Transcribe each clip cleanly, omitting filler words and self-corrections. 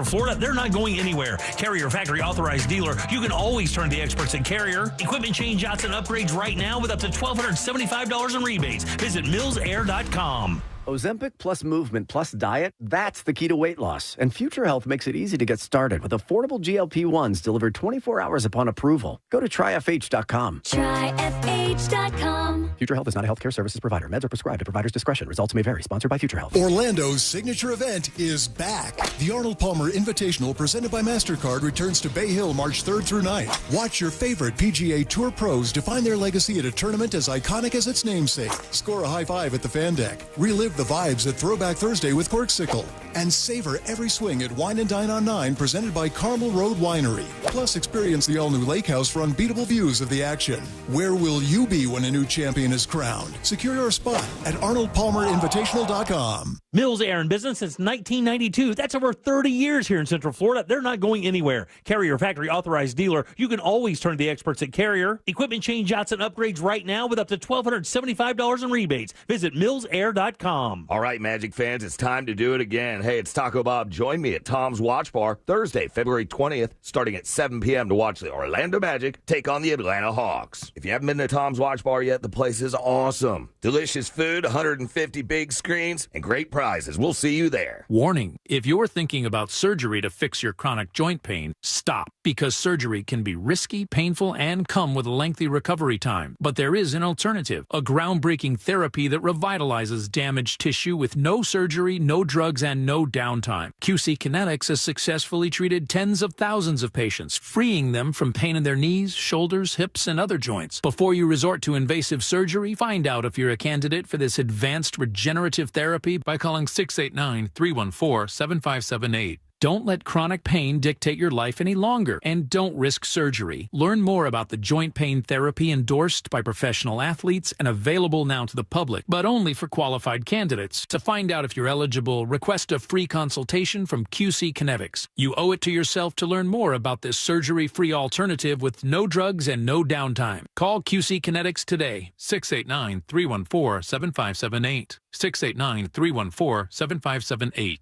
Florida, they're not going anywhere. Carrier factory authorized dealer. You can always turn to the experts at Carrier. Equipment change-outs and upgrades right now with up to $1,275 in rebates. Visit millsair.com. Ozempic plus movement plus diet, that's the key to weight loss. And Future Health makes it easy to get started with affordable GLP-1s delivered 24 hours upon approval. Go to tryfh.com. Tryfh.com. Future Health is not a healthcare services provider. Meds are prescribed at provider's discretion. Results may vary. Sponsored by Future Health. Orlando's signature event is back. The Arnold Palmer Invitational presented by MasterCard returns to Bay Hill March 3rd through 9th. Watch your favorite PGA Tour pros define their legacy at a tournament as iconic as its namesake. Score a high five at the fan deck. Relive the vibes at Throwback Thursday with Corksicle. And savor every swing at Wine and Dine on 9 presented by Carmel Road Winery. Plus experience the all-new lake house for unbeatable views of the action. Where will you be when a new champion is crowned? Secure your spot at ArnoldPalmerInvitational.com. Mills Air in business since 1992. That's over 30 years here in Central Florida. They're not going anywhere. Carrier factory authorized dealer. You can always turn to the experts at Carrier. Equipment change-outs and upgrades right now with up to $1,275 in rebates. Visit millsair.com. All right, Magic fans, it's time to do it again. Hey, it's Taco Bob. Join me at Tom's Watch Bar Thursday, February 20th, starting at 7 p.m. to watch the Orlando Magic take on the Atlanta Hawks. If you haven't been to Tom's Watch Bar yet, the place is awesome. Delicious food, 150 big screens, and great prizes. We'll see you there. Warning, if you're thinking about surgery to fix your chronic joint pain, stop, because surgery can be risky, painful, and come with a lengthy recovery time. But there is an alternative, a groundbreaking therapy that revitalizes damaged tissue with no surgery, no drugs, and no downtime. QC Kinetics has successfully treated tens of thousands of patients, freeing them from pain in their knees, shoulders, hips, and other joints. Before you resort to invasive surgery, find out if you're a candidate for this advanced regenerative therapy by calling 689-314-7578. Don't let chronic pain dictate your life any longer, and don't risk surgery. Learn more about the joint pain therapy endorsed by professional athletes and available now to the public, but only for qualified candidates. To find out if you're eligible, request a free consultation from QC Kinetics. You owe it to yourself to learn more about this surgery-free alternative with no drugs and no downtime. Call QC Kinetics today, 689-314-7578. 689-314-7578.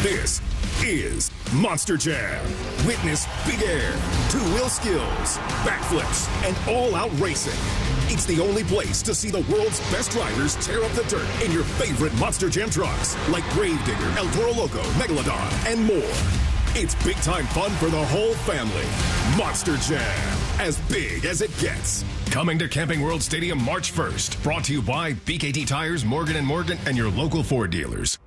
This is Monster Jam. Witness big air, two-wheel skills, backflips, and all-out racing. It's the only place to see the world's best drivers tear up the dirt in your favorite Monster Jam trucks, like Gravedigger, El Toro Loco, Megalodon, and more. It's big-time fun for the whole family. Monster Jam, as big as it gets. Coming to Camping World Stadium March 1st. Brought to you by BKT Tires, Morgan & Morgan, and your local Ford dealers.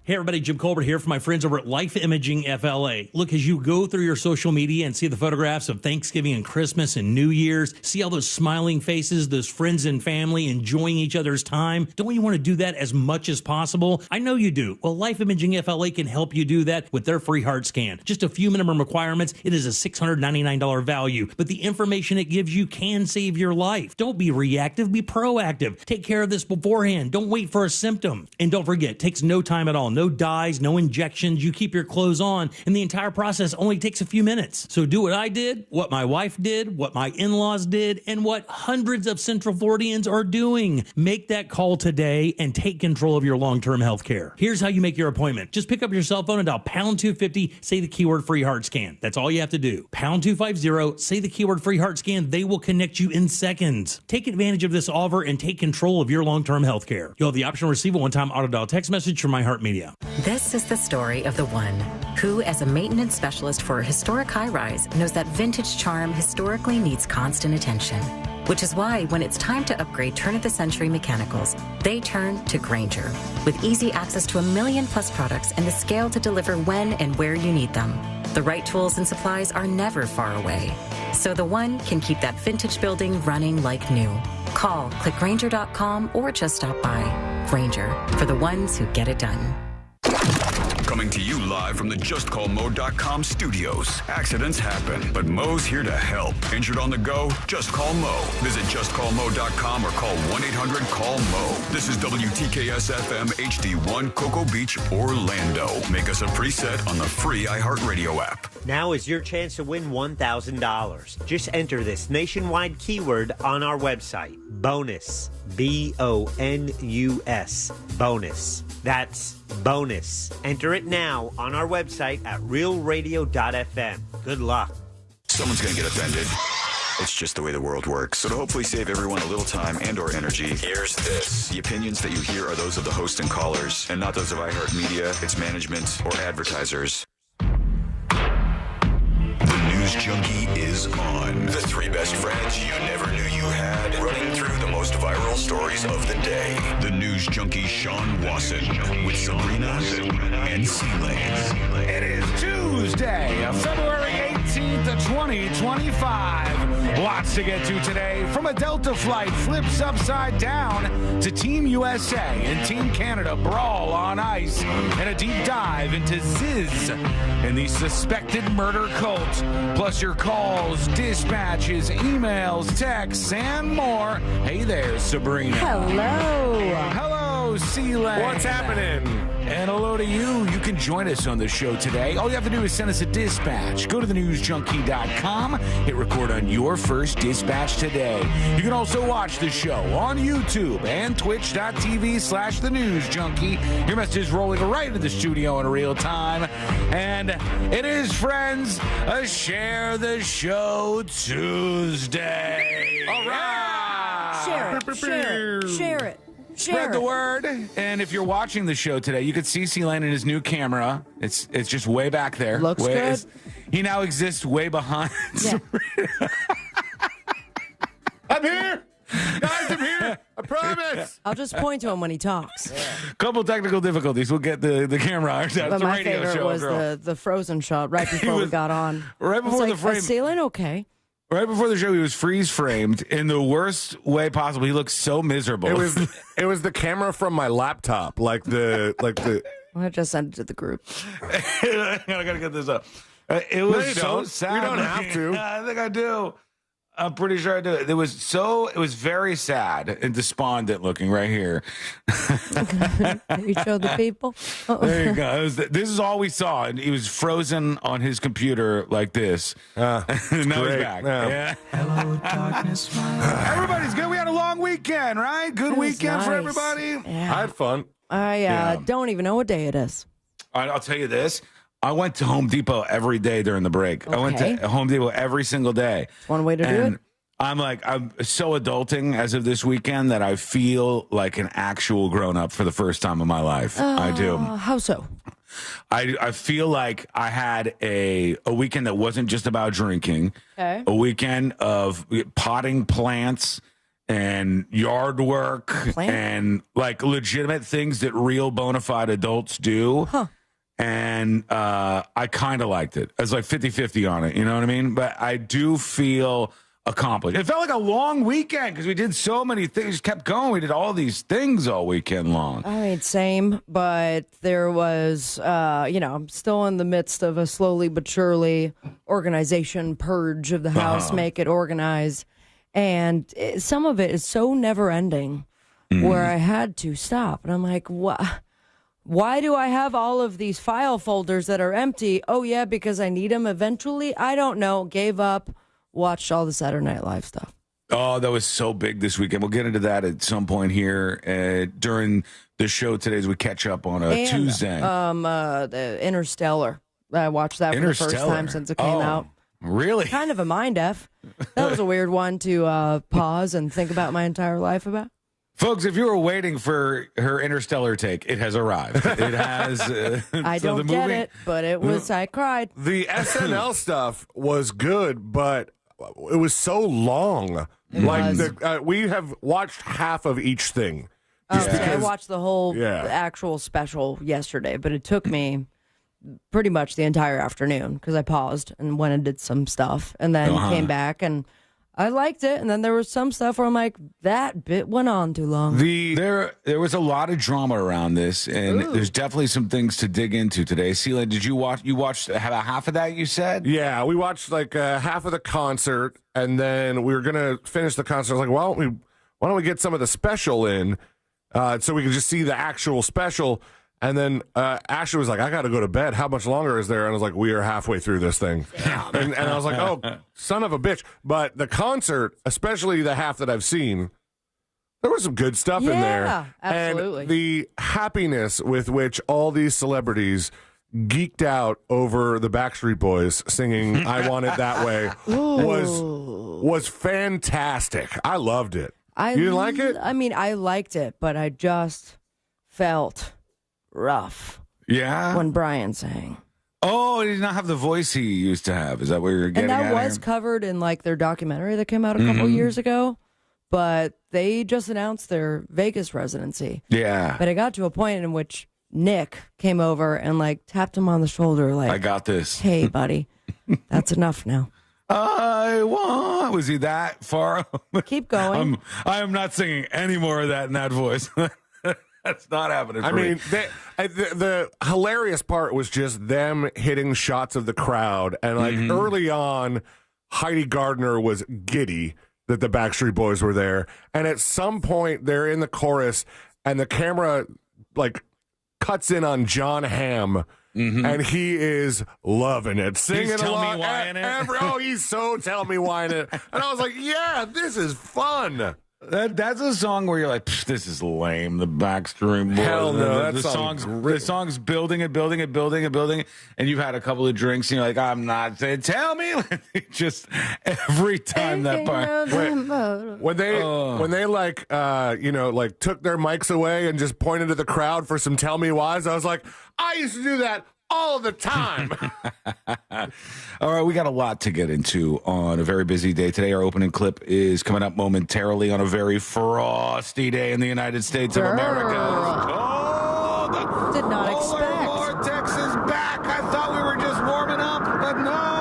Hey everybody, Jim Colbert here for my friends over at Life Imaging FLA. Look, as you go through your social media and see the photographs of Thanksgiving and Christmas and New Year's, see all those smiling faces, those friends and family enjoying each other's time, don't you want to do that as much as possible? I know you do. Well, Life Imaging FLA can help you do that with their free heart scan. Just a few minimum requirements. It is a $699 value, but the information it gives you can save your life. Don't be reactive, be proactive. Take care of this beforehand. Don't wait for a symptom. And don't forget, it takes no time at all. No dyes, no injections. You keep your clothes on, and the entire process only takes a few minutes. So do what I did, what my wife did, what my in-laws did, and what hundreds of Central Floridians are doing. Make that call today and take control of your long-term health care. Here's how you make your appointment. Just pick up your cell phone and dial pound 250, say the keyword free heart scan. That's all you have to do. Pound 250, say the keyword free heart scan. They will connect you in seconds. Take advantage of this offer and take control of your long-term health care. You'll have the option to receive a one-time auto-dial text message from iHeartMedia. This is the story of the one who, as a maintenance specialist for a historic high-rise, knows that vintage charm historically needs constant attention. Which is why, when it's time to upgrade turn-of-the-century mechanicals, they turn to Grainger. With easy access to 1 million-plus products and the scale to deliver when and where you need them. The right tools and supplies are never far away. So the one can keep that vintage building running like new. Call, click Grainger.com, or just stop by. Grainger, for the ones who get it done. Coming to you live from the JustCallMo.com studios. Accidents happen, but Mo's here to help. Injured on the go? Just call Mo. Visit JustCallMo.com or call 1-800-CALL-MO. This is WTKS-FM HD1 Cocoa Beach, Orlando. Make us a preset on the free iHeartRadio app. Now is your chance to win $1,000. Just enter this nationwide keyword on our website, bonus. BONUS. Bonus. That's bonus. Enter it now on our website at realradio.fm. Good luck. Someone's going to get offended. It's just the way the world works. So to hopefully save everyone a little time and or energy, here's this. The opinions that you hear are those of the host and callers, and not those of iHeartMedia, its management, or advertisers. The News Junkie is on. The three best friends you never knew you had, running through the most viral stories of the day. The News Junkie Sean Wasson with Sabrina and C-Lane. It is Tuesday, February 18th, 2025. Lots to get to today. From a Delta flight flips upside down to Team USA and Team Canada brawl on ice, and a deep dive into Ziz and the suspected murder cult. Plus your calls, dispatches, emails, texts, and more. Hey there, Sabrina. Hello. Hello, C-Lane. What's happening? And hello to you. You can join us on the show today. All you have to do is send us a dispatch. Go to thenewsjunkie.com. Hit record on your first dispatch today. You can also watch the show on YouTube and twitch.tv/thenewsjunkie. Your message is rolling right into the studio in real time. And it is, friends, a Share the Show Tuesday. All right. Share it. Share it. Share it. Spread the word. And if you're watching the show today, you can see C-Lane in his new camera. It's just way back there. Looks good. He now exists way behind. Yeah. I'm here. Guys, I'm here. I promise. I'll just point to him when he talks. Couple technical difficulties. We'll get the camera. It's But a my radio favorite show, was girl. the Frozen shot right before we got on. Right before the frame. Is Ceiling okay? Right before the show, he was freeze framed in the worst way possible. He looked so miserable. It was the camera from my laptop, like the. I just sent it to the group. I gotta get this up. It was you so don't. sad. You don't looking. have to. I think I do. I'm pretty sure I do. It was very sad and despondent looking right here. You show the people. There you go. This is all we saw, and he was frozen on his computer like this. Now he's back. Yeah. Hello, darkness, Everybody's good. We had a long weekend, right? Good weekend for nice. everybody. Yeah. I had fun. I don't even know what day it is. All right, I'll tell you this. I went to Home Depot every day during the break. I went Okay. to Home Depot every single day. It's one way to do it. I'm so adulting as of this weekend that I feel like an actual grown up for the first time in my life. I do. How so? I feel like I had a weekend that wasn't just about drinking. Okay. A weekend of potting plants and yard work and like legitimate things that real bona fide adults do. Huh. And I kind of liked it. I was like 50-50 on it. You know what I mean? But I do feel accomplished. It felt like a long weekend because we did so many things. Kept going. We did all these things all weekend long. I mean, same, but there was, I'm still in the midst of a slowly but surely organization purge of the house, make it organized. And some of it is so never ending where I had to stop. And I'm like, what? Why do I have all of these file folders that are empty? Oh, yeah, because I need them eventually? I don't know. Gave up. Watched all the Saturday Night Live stuff. Oh, that was so big this weekend. We'll get into that at some point here during the show today as we catch up on a Tuesday. The Interstellar. I watched that for the first time since it came out. Really? Kind of a mind F. That was a weird one to pause and think about my entire life about. Folks, if you were waiting for her Interstellar take, it has arrived. It has. I don't get it, but it was. I cried. The SNL stuff was good, but it was so long. We have watched half of each thing. I watched the whole actual special yesterday, but it took me pretty much the entire afternoon because I paused and went and did some stuff and then came back and I liked it. And then there was some stuff where I'm like, that bit went on too long. There was a lot of drama around this, and there's definitely some things to dig into today. Celia, did you watch? You watched about half of that, you said? Yeah, we watched like half of the concert, and then we were going to finish the concert. I was like, well, why don't we get some of the special in so we can just see the actual special? And then Ashley was like, I got to go to bed. How much longer is there? And I was like, we are halfway through this thing. And I was like, oh, son of a bitch. But the concert, especially the half that I've seen, There was some good stuff in there. Yeah, absolutely. And the happiness with which all these celebrities geeked out over the Backstreet Boys singing I Want It That Way was fantastic. I loved it. You didn't like it? I mean, I liked it, but I just felt rough. Yeah? When Brian sang. Oh, he did not have the voice he used to have. Is that what you're getting at? And that was covered in like their documentary that came out a couple years ago. But they just announced their Vegas residency. Yeah. But it got to a point in which Nick came over and like tapped him on the shoulder like, I got this. Hey, buddy, that's enough now. Was he that far? Keep going. I am not singing any more of that in that voice. That's not happening for me. The hilarious part was just them hitting shots of the crowd. And like early on, Heidi Gardner was giddy that the Backstreet Boys were there. And at some point, they're in the chorus, and the camera like cuts in on John Hamm. And he is loving it, singing He's tell along. me why in it. He's so tell me why in it. And I was like, yeah, this is fun. That's a song where you're like, this is lame. The Backstreet Boys. Hell no, the song's building, and you've had a couple of drinks, and you're like, I'm not saying, tell me. Just every time that part. When they like, like took their mics away and just pointed to the crowd for some tell me whys, I was like, I used to do that all the time. All right, we got a lot to get into on a very busy day today. Our opening clip is coming up momentarily on a very frosty day in the United States of America. Did not expect. Vortex is back. I thought we were just warming up, but no.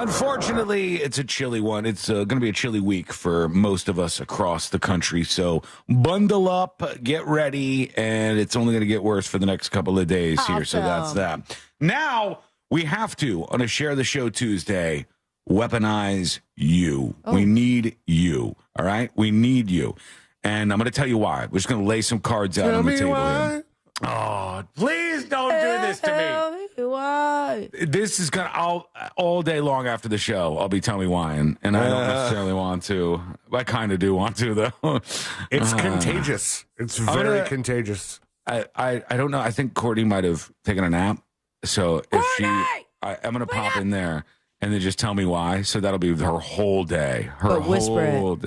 Unfortunately, it's a chilly one. It's going to be a chilly week for most of us across the country. So bundle up, get ready, and it's only going to get worse for the next couple of days here. So that's that. Now, we have to, on a Share the Show Tuesday, weaponize you. We need you, all right? We need you. And I'm going to tell you why. We're just going to lay some cards out on the table here. Oh, please don't do this to me. Why? This is going to, all day long after the show, I'll be telling me why. And I don't necessarily want to. I kind of do want to, though. It's contagious. It's very contagious. I don't know. I think Courtney might have taken a nap. So if I'm going to pop in there and then just tell me why. So that'll be her whole day.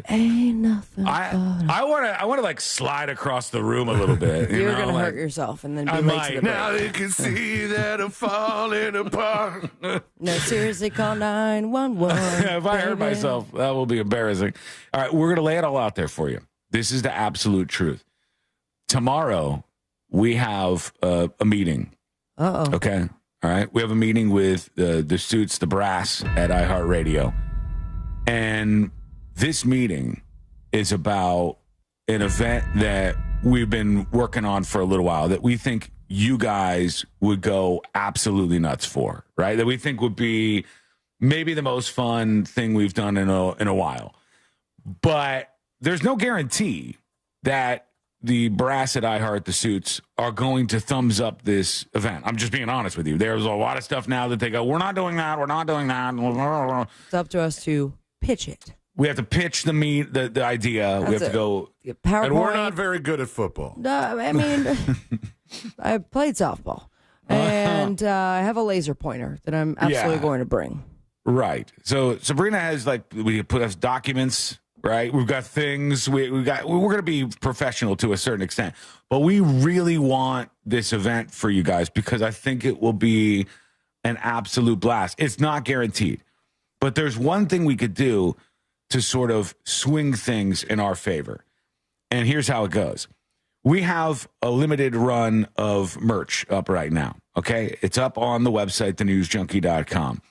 Ain't nothing. I want to like slide across the room a little bit. You're going to hurt yourself and then be late to the break. Now you can see that I'm falling apart. No, seriously, call 911. If I hurt myself, that will be embarrassing. All right, we're going to lay it all out there for you. This is the absolute truth. Tomorrow, we have a meeting. Uh-oh. Okay. All right. We have a meeting with the suits, the brass at iHeartRadio. And this meeting is about an event that we've been working on for a little while that we think you guys would go absolutely nuts for, right? That we think would be maybe the most fun thing we've done in a while. But there's no guarantee that the brass at iHeart, the suits, are going to thumbs up this event. I'm just being honest with you. There's a lot of stuff now that they go, we're not doing that. We're not doing that. It's up to us to pitch it. We have to pitch the idea. We have to go. PowerPoint. And we're not very good at football. No, I mean, I played softball. And I have a laser pointer that I'm absolutely going to bring. Right. So Sabrina has we put us documents. Right, we've got things. We're going to be professional to a certain extent, but we really want this event for you guys because I think it will be an absolute blast. It's not guaranteed, but there's one thing we could do to sort of swing things in our favor, and here's how it goes: we have a limited run of merch up right now. Okay, it's up on the website, thenewsjunkie.com.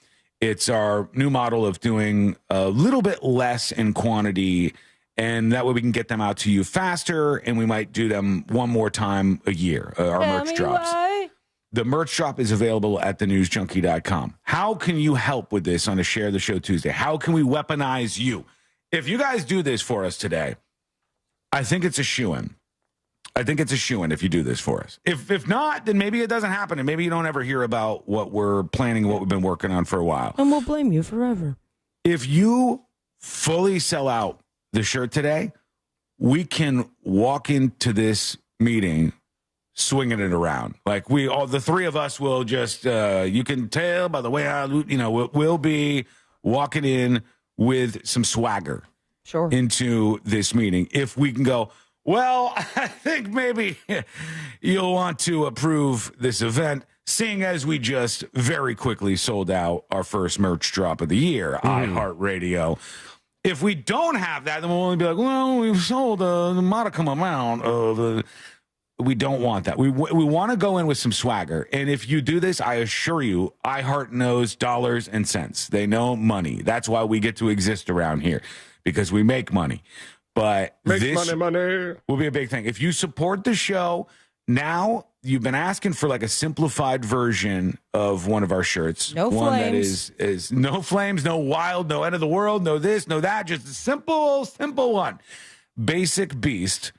It's our new model of doing a little bit less in quantity, and that way we can get them out to you faster, and we might do them one more time a year, our merch drops. Why? The merch drop is available at thenewsjunkie.com. How can you help with this on a Share the Show Tuesday? How can we weaponize you? If you guys do this for us today, I think it's a shoo-in. I think it's a shoo-in if you do this for us. If not, then maybe it doesn't happen, and maybe you don't ever hear about what we're planning, what we've been working on for a while. And we'll blame you forever. If you fully sell out the shirt today, we can walk into this meeting swinging it around. Like the three of us will just, you can tell by the way we'll be walking in with some swagger into this meeting. If we can go, well, I think maybe you'll want to approve this event, seeing as we just very quickly sold out our first merch drop of the year, iHeartRadio. If we don't have that, then we'll only be like, well, we've sold a modicum amount of... we don't want that. We want to go in with some swagger. And if you do this, I assure you, iHeart knows dollars and cents. They know money. That's why we get to exist around here, because we make money. But this money will be a big thing. If you support the show, now you've been asking for like a simplified version of one of our shirts. No one flames. That is no flames, no wild, no end of the world, no this, no that. Just a simple one. Basic Beast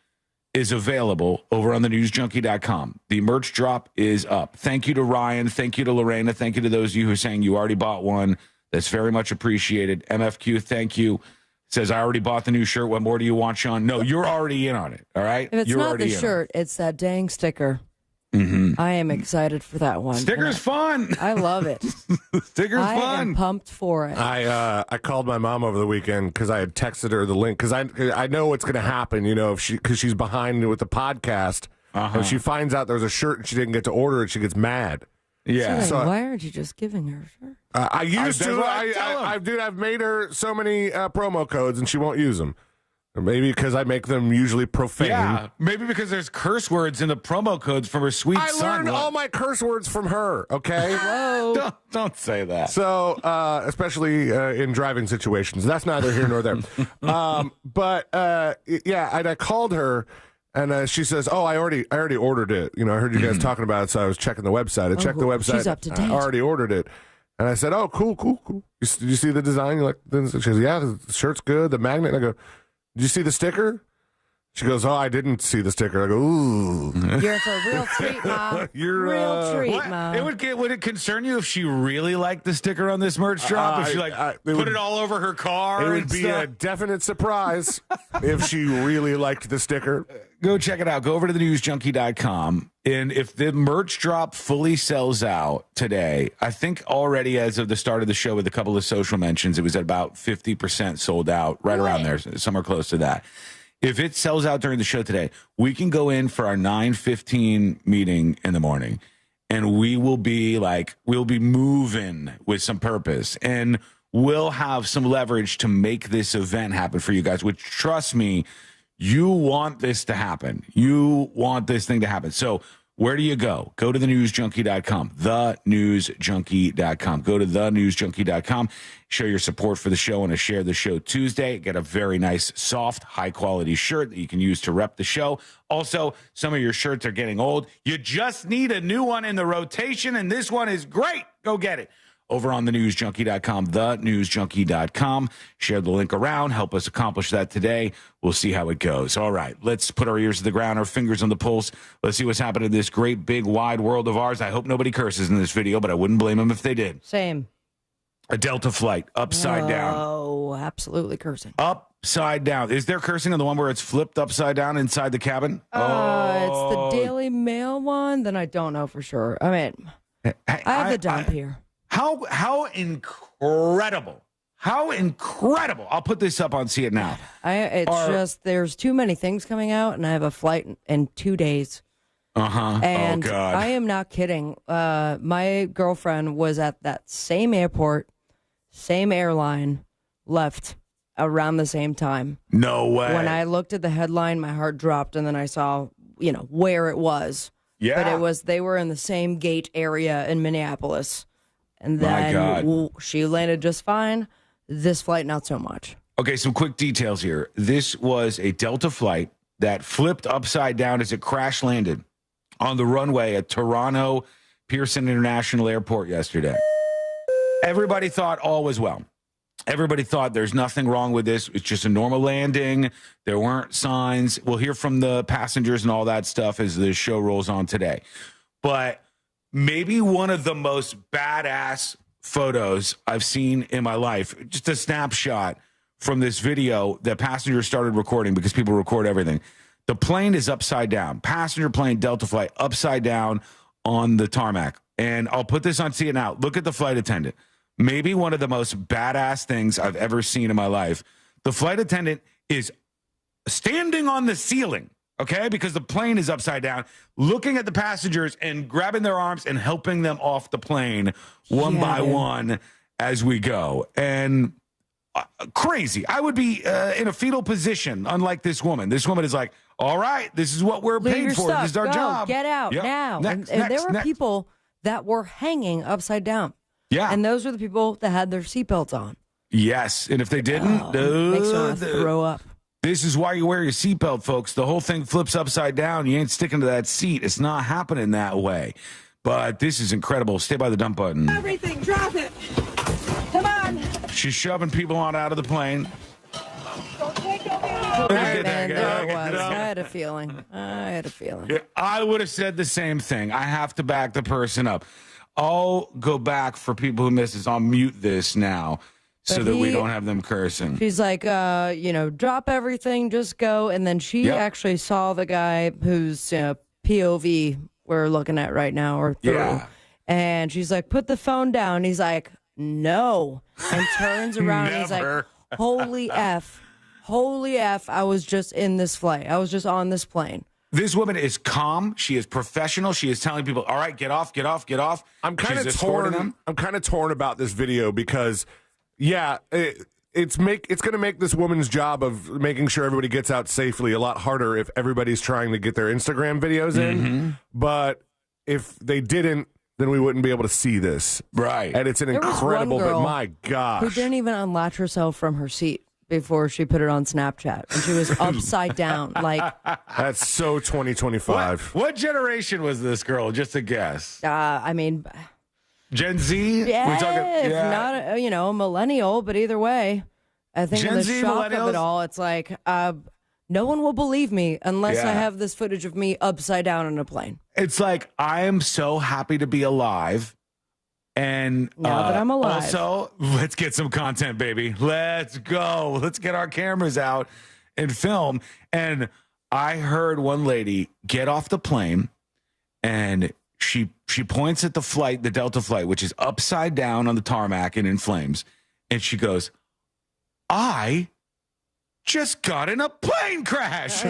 is available over on thenewsjunkie.com. The merch drop is up. Thank you to Ryan. Thank you to Lorena. Thank you to those of you who are saying you already bought one. That's very much appreciated. MFQ, thank you. Says, I already bought the new shirt. What more do you want, Sean? No, you're already in on it, all right? If it's not the shirt, it's that dang sticker. I am excited for that one. Sticker's fun. I love it. Sticker's fun. I am pumped for it. I called my mom over the weekend because I had texted her the link because I know what's going to happen, because she's behind with the podcast. If she finds out there's a shirt and she didn't get to order it, she gets mad. Yeah. So why aren't you just giving her a shirt? I used to. I've made her so many promo codes and she won't use them. Or maybe because I make them usually profane. Yeah, maybe because there's curse words in the promo codes from her sweet son. I learned all my curse words from her, okay? Whoa. Don't say that. So, especially in driving situations. That's neither here nor there. I called her, and she says, oh, I already ordered it. I heard you guys talking about it, so I was checking the website. I checked the website. She's up to date. I already ordered it. And I said, oh, cool. Did you see the design? She goes, yeah, the shirt's good, the magnet. And I go, did you see the sticker? She goes, oh, I didn't see the sticker. I go, ooh. You're for a real treat, Mom. You're treat, what? Mom. Would it concern you if she really liked the sticker on this merch drop? If she put it all over her car? It would be a definite surprise if she really liked the sticker. Go check it out. Go over to thenewsjunkie.com. And if the merch drop fully sells out today, I think already as of the start of the show with a couple of social mentions, it was at about 50% sold out, right around there, somewhere close to that. If it sells out during the show today, we can go in for our 9:15 meeting in the morning, and we'll be moving with some purpose, and we'll have some leverage to make this event happen for you guys, which, trust me, you want this to happen. You want this thing to happen. So where do you go? Go to thenewsjunkie.com, thenewsjunkie.com. Go to thenewsjunkie.com, show your support for the show on a Share the Show Tuesday. Get a very nice, soft, high-quality shirt that you can use to rep the show. Also, some of your shirts are getting old. You just need a new one in the rotation, and this one is great. Go get it. Over on thenewsjunkie.com, thenewsjunkie.com. Share the link around. Help us accomplish that today. We'll see how it goes. All right, let's put our ears to the ground, our fingers on the pulse. Let's see what's happening in this great, big, wide world of ours. I hope nobody curses in this video, but I wouldn't blame them if they did. Same. A Delta flight, upside down. Oh, absolutely cursing. Upside down. Is there cursing on the one where it's flipped upside down inside the cabin? It's the Daily Mail one. Then I don't know for sure. I mean, I have the dump here. How incredible. How incredible. I'll put this up on See It Now. There's too many things coming out, and I have a flight in 2 days. And oh, God. I am not kidding. My girlfriend was at that same airport, same airline, left around the same time. No way. When I looked at the headline, my heart dropped, and then I saw, where it was. Yeah. But they were in the same gate area in Minneapolis. And then she landed just fine. This flight, not so much. Okay, some quick details here. This was a Delta flight that flipped upside down as it crash landed on the runway at Toronto Pearson International Airport yesterday. Everybody thought all was well. Everybody thought there's nothing wrong with this. It's just a normal landing. There weren't signs. We'll hear from the passengers and all that stuff as the show rolls on today. But maybe one of the most badass photos I've seen in my life, just a snapshot from this video that passengers started recording because people record everything. The plane is upside down. Passenger plane, Delta flight, upside down on the tarmac. And I'll put this on See It Now. Look at the flight attendant. Maybe one of the most badass things I've ever seen in my life. The flight attendant is standing on the ceiling, okay, because the plane is upside down, looking at the passengers and grabbing their arms and helping them off the plane one by one as we go. And crazy. I would be in a fetal position, unlike this woman. This woman is like, all right, this is what we're paid for. This is our job. Get out now. Next, and there were people that were hanging upside down. Yeah. And those were the people that had their seatbelts on. Yes. And if they didn't, makes me want to throw up. This is why you wear your seatbelt, folks. The whole thing flips upside down. You ain't sticking to that seat. It's not happening that way. But this is incredible. Stay by the dump button. Everything, drop it. Come on. She's shoving people on out of the plane. And there it was. I had a feeling. Yeah, I would have said the same thing. I have to back the person up. I'll go back for people who miss this. I'll mute this now so that we don't have them cursing. She's like, drop everything, just go. And then she actually saw the guy whose POV we're looking at right now, or through. Yeah. And she's like, put the phone down. He's like, no. And turns around and he's like, holy F. Holy F, I was just in this flight. I was just on this plane. This woman is calm. She is professional. She is telling people, all right, get off, get off, get off. I'm kind of torn. I'm kind of torn about this video because, it's going to make this woman's job of making sure everybody gets out safely a lot harder if everybody's trying to get their Instagram videos in. But if they didn't, then we wouldn't be able to see this. Right. And it's an incredible, but my gosh. Who didn't even unlatch herself from her seat before she put it on Snapchat, and she was upside down. Like, that's so 2025. What generation was this girl? Just a guess. I mean, Gen Z. Yeah, we're talking, not a millennial, but either way, I think Gen the Z, shock of it all. It's like no one will believe me unless I have this footage of me upside down in a plane. It's like I am so happy to be alive. And now that I'm alive. Also, let's get some content, baby. Let's go. Let's get our cameras out and film. And I heard one lady get off the plane, and she points at the flight, the Delta flight, which is upside down on the tarmac and in flames. And she goes, I just got in a plane crash.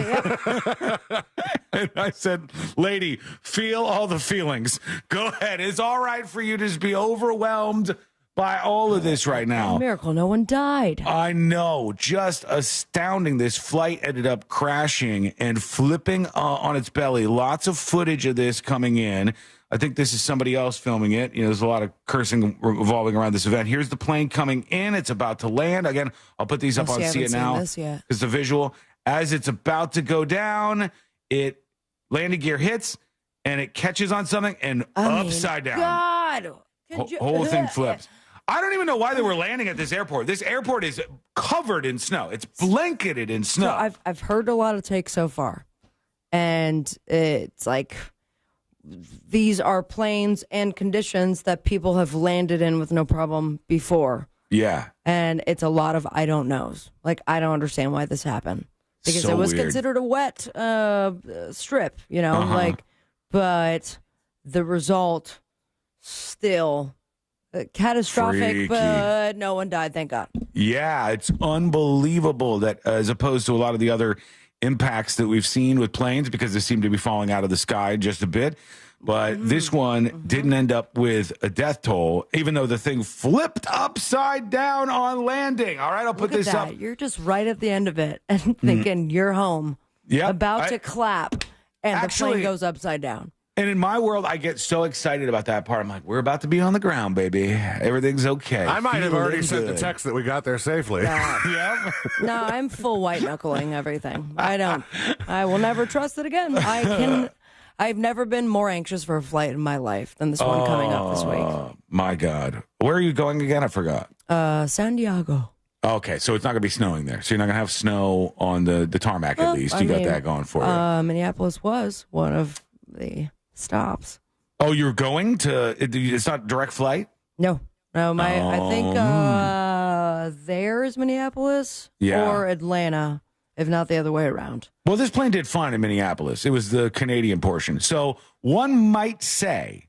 And I said, lady, feel all the feelings. Go ahead. It's all right for you to just be overwhelmed by all of this right now. Miracle, no one died. I know. Just astounding. This flight ended up crashing and flipping on its belly. Lots of footage of this coming in. I think this is somebody else filming it. There's a lot of cursing revolving around this event. Here's the plane coming in. It's about to land. Again, I'll put these up on See It Now. It's the visual. As it's about to go down, landing gear hits, and it catches on something and upside down. God. Whole thing flips. I don't even know why they were landing at this airport. This airport is covered in snow. It's blanketed in snow. So I've heard a lot of takes so far, and it's like these are planes and conditions that people have landed in with no problem before. Yeah. And it's a lot of I don't knows. Like, I don't understand why this happened. Because it was considered a wet strip, but the result still catastrophic, freaky. But no one died, thank God. Yeah, it's unbelievable that as opposed to a lot of the other impacts that we've seen with planes, because they seem to be falling out of the sky just a bit. But this one didn't end up with a death toll, even though the thing flipped upside down on landing. All right, I'll put this up. You're just right at the end of it and thinking you're home, about to clap, and the plane goes upside down. And in my world, I get so excited about that part. I'm like, we're about to be on the ground, baby. Everything's okay. I might have already sent the text that we got there safely. Yeah. No, I'm full white knuckling everything. I will never trust it again. I've never been more anxious for a flight in my life than this one coming up this week. My God. Where are you going again? I forgot. San Diego. Okay, so it's not going to be snowing there. So you're not going to have snow on the tarmac at least. You got that going for you. Minneapolis was one of the stops. Oh, you're going to? It's not direct flight? No. I think there is Minneapolis Yeah. or Atlanta, if not the other way around. Well, this plane did fine in Minneapolis. It was the Canadian portion. So one might say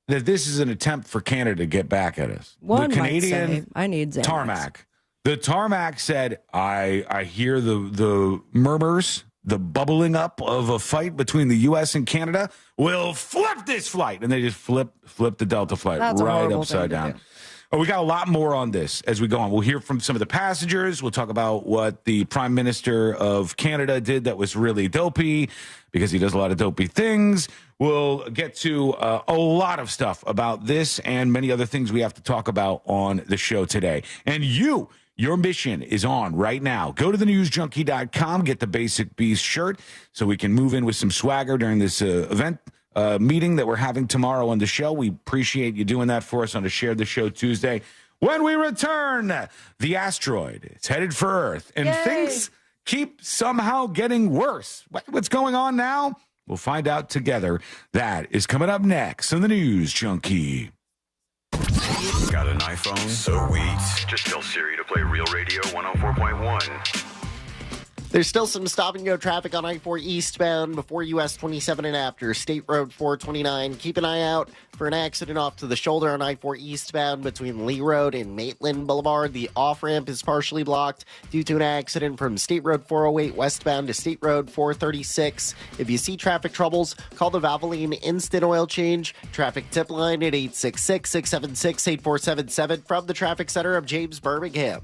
that this is an attempt for Canada to get back at us. One the Canadian might say, I need Xanax. tarmac. The tarmac said, I hear the murmurs, the bubbling up of a fight between the U.S. and Canada. We'll flip this flight. And they just flip the Delta flight That's a right horrible upside thing to down. do. Oh, we got a lot more on this as we go on. We'll hear from some of the passengers. We'll talk about what the Prime Minister of Canada did that was really dopey, because he does a lot of dopey things. We'll get to a lot of stuff about this and many other things we have to talk about on the show today. And your mission is on right now. Go to thenewsjunkie.com, get the Basic Beast shirt so we can move in with some swagger during this event meeting that we're having tomorrow on the show. We appreciate you doing that for us on a Share the Show Tuesday. When we return, the asteroid is headed for Earth, and things keep somehow getting worse. What's going on now? We'll find out together. That is coming up next on the News Junkie. Got an iPhone? Sweet. Just tell Siri to play Real Radio 104.1. There's still some stop-and-go traffic on I-4 eastbound before US 27 and after State Road 429. Keep an eye out for an accident off to the shoulder on I-4 eastbound between Lee Road and Maitland Boulevard. The off-ramp is partially blocked due to an accident from State Road 408 westbound to State Road 436. If you see traffic troubles, call the Valvoline Instant Oil Change traffic tip line at 866-676-8477 from the Traffic Center of James Birmingham.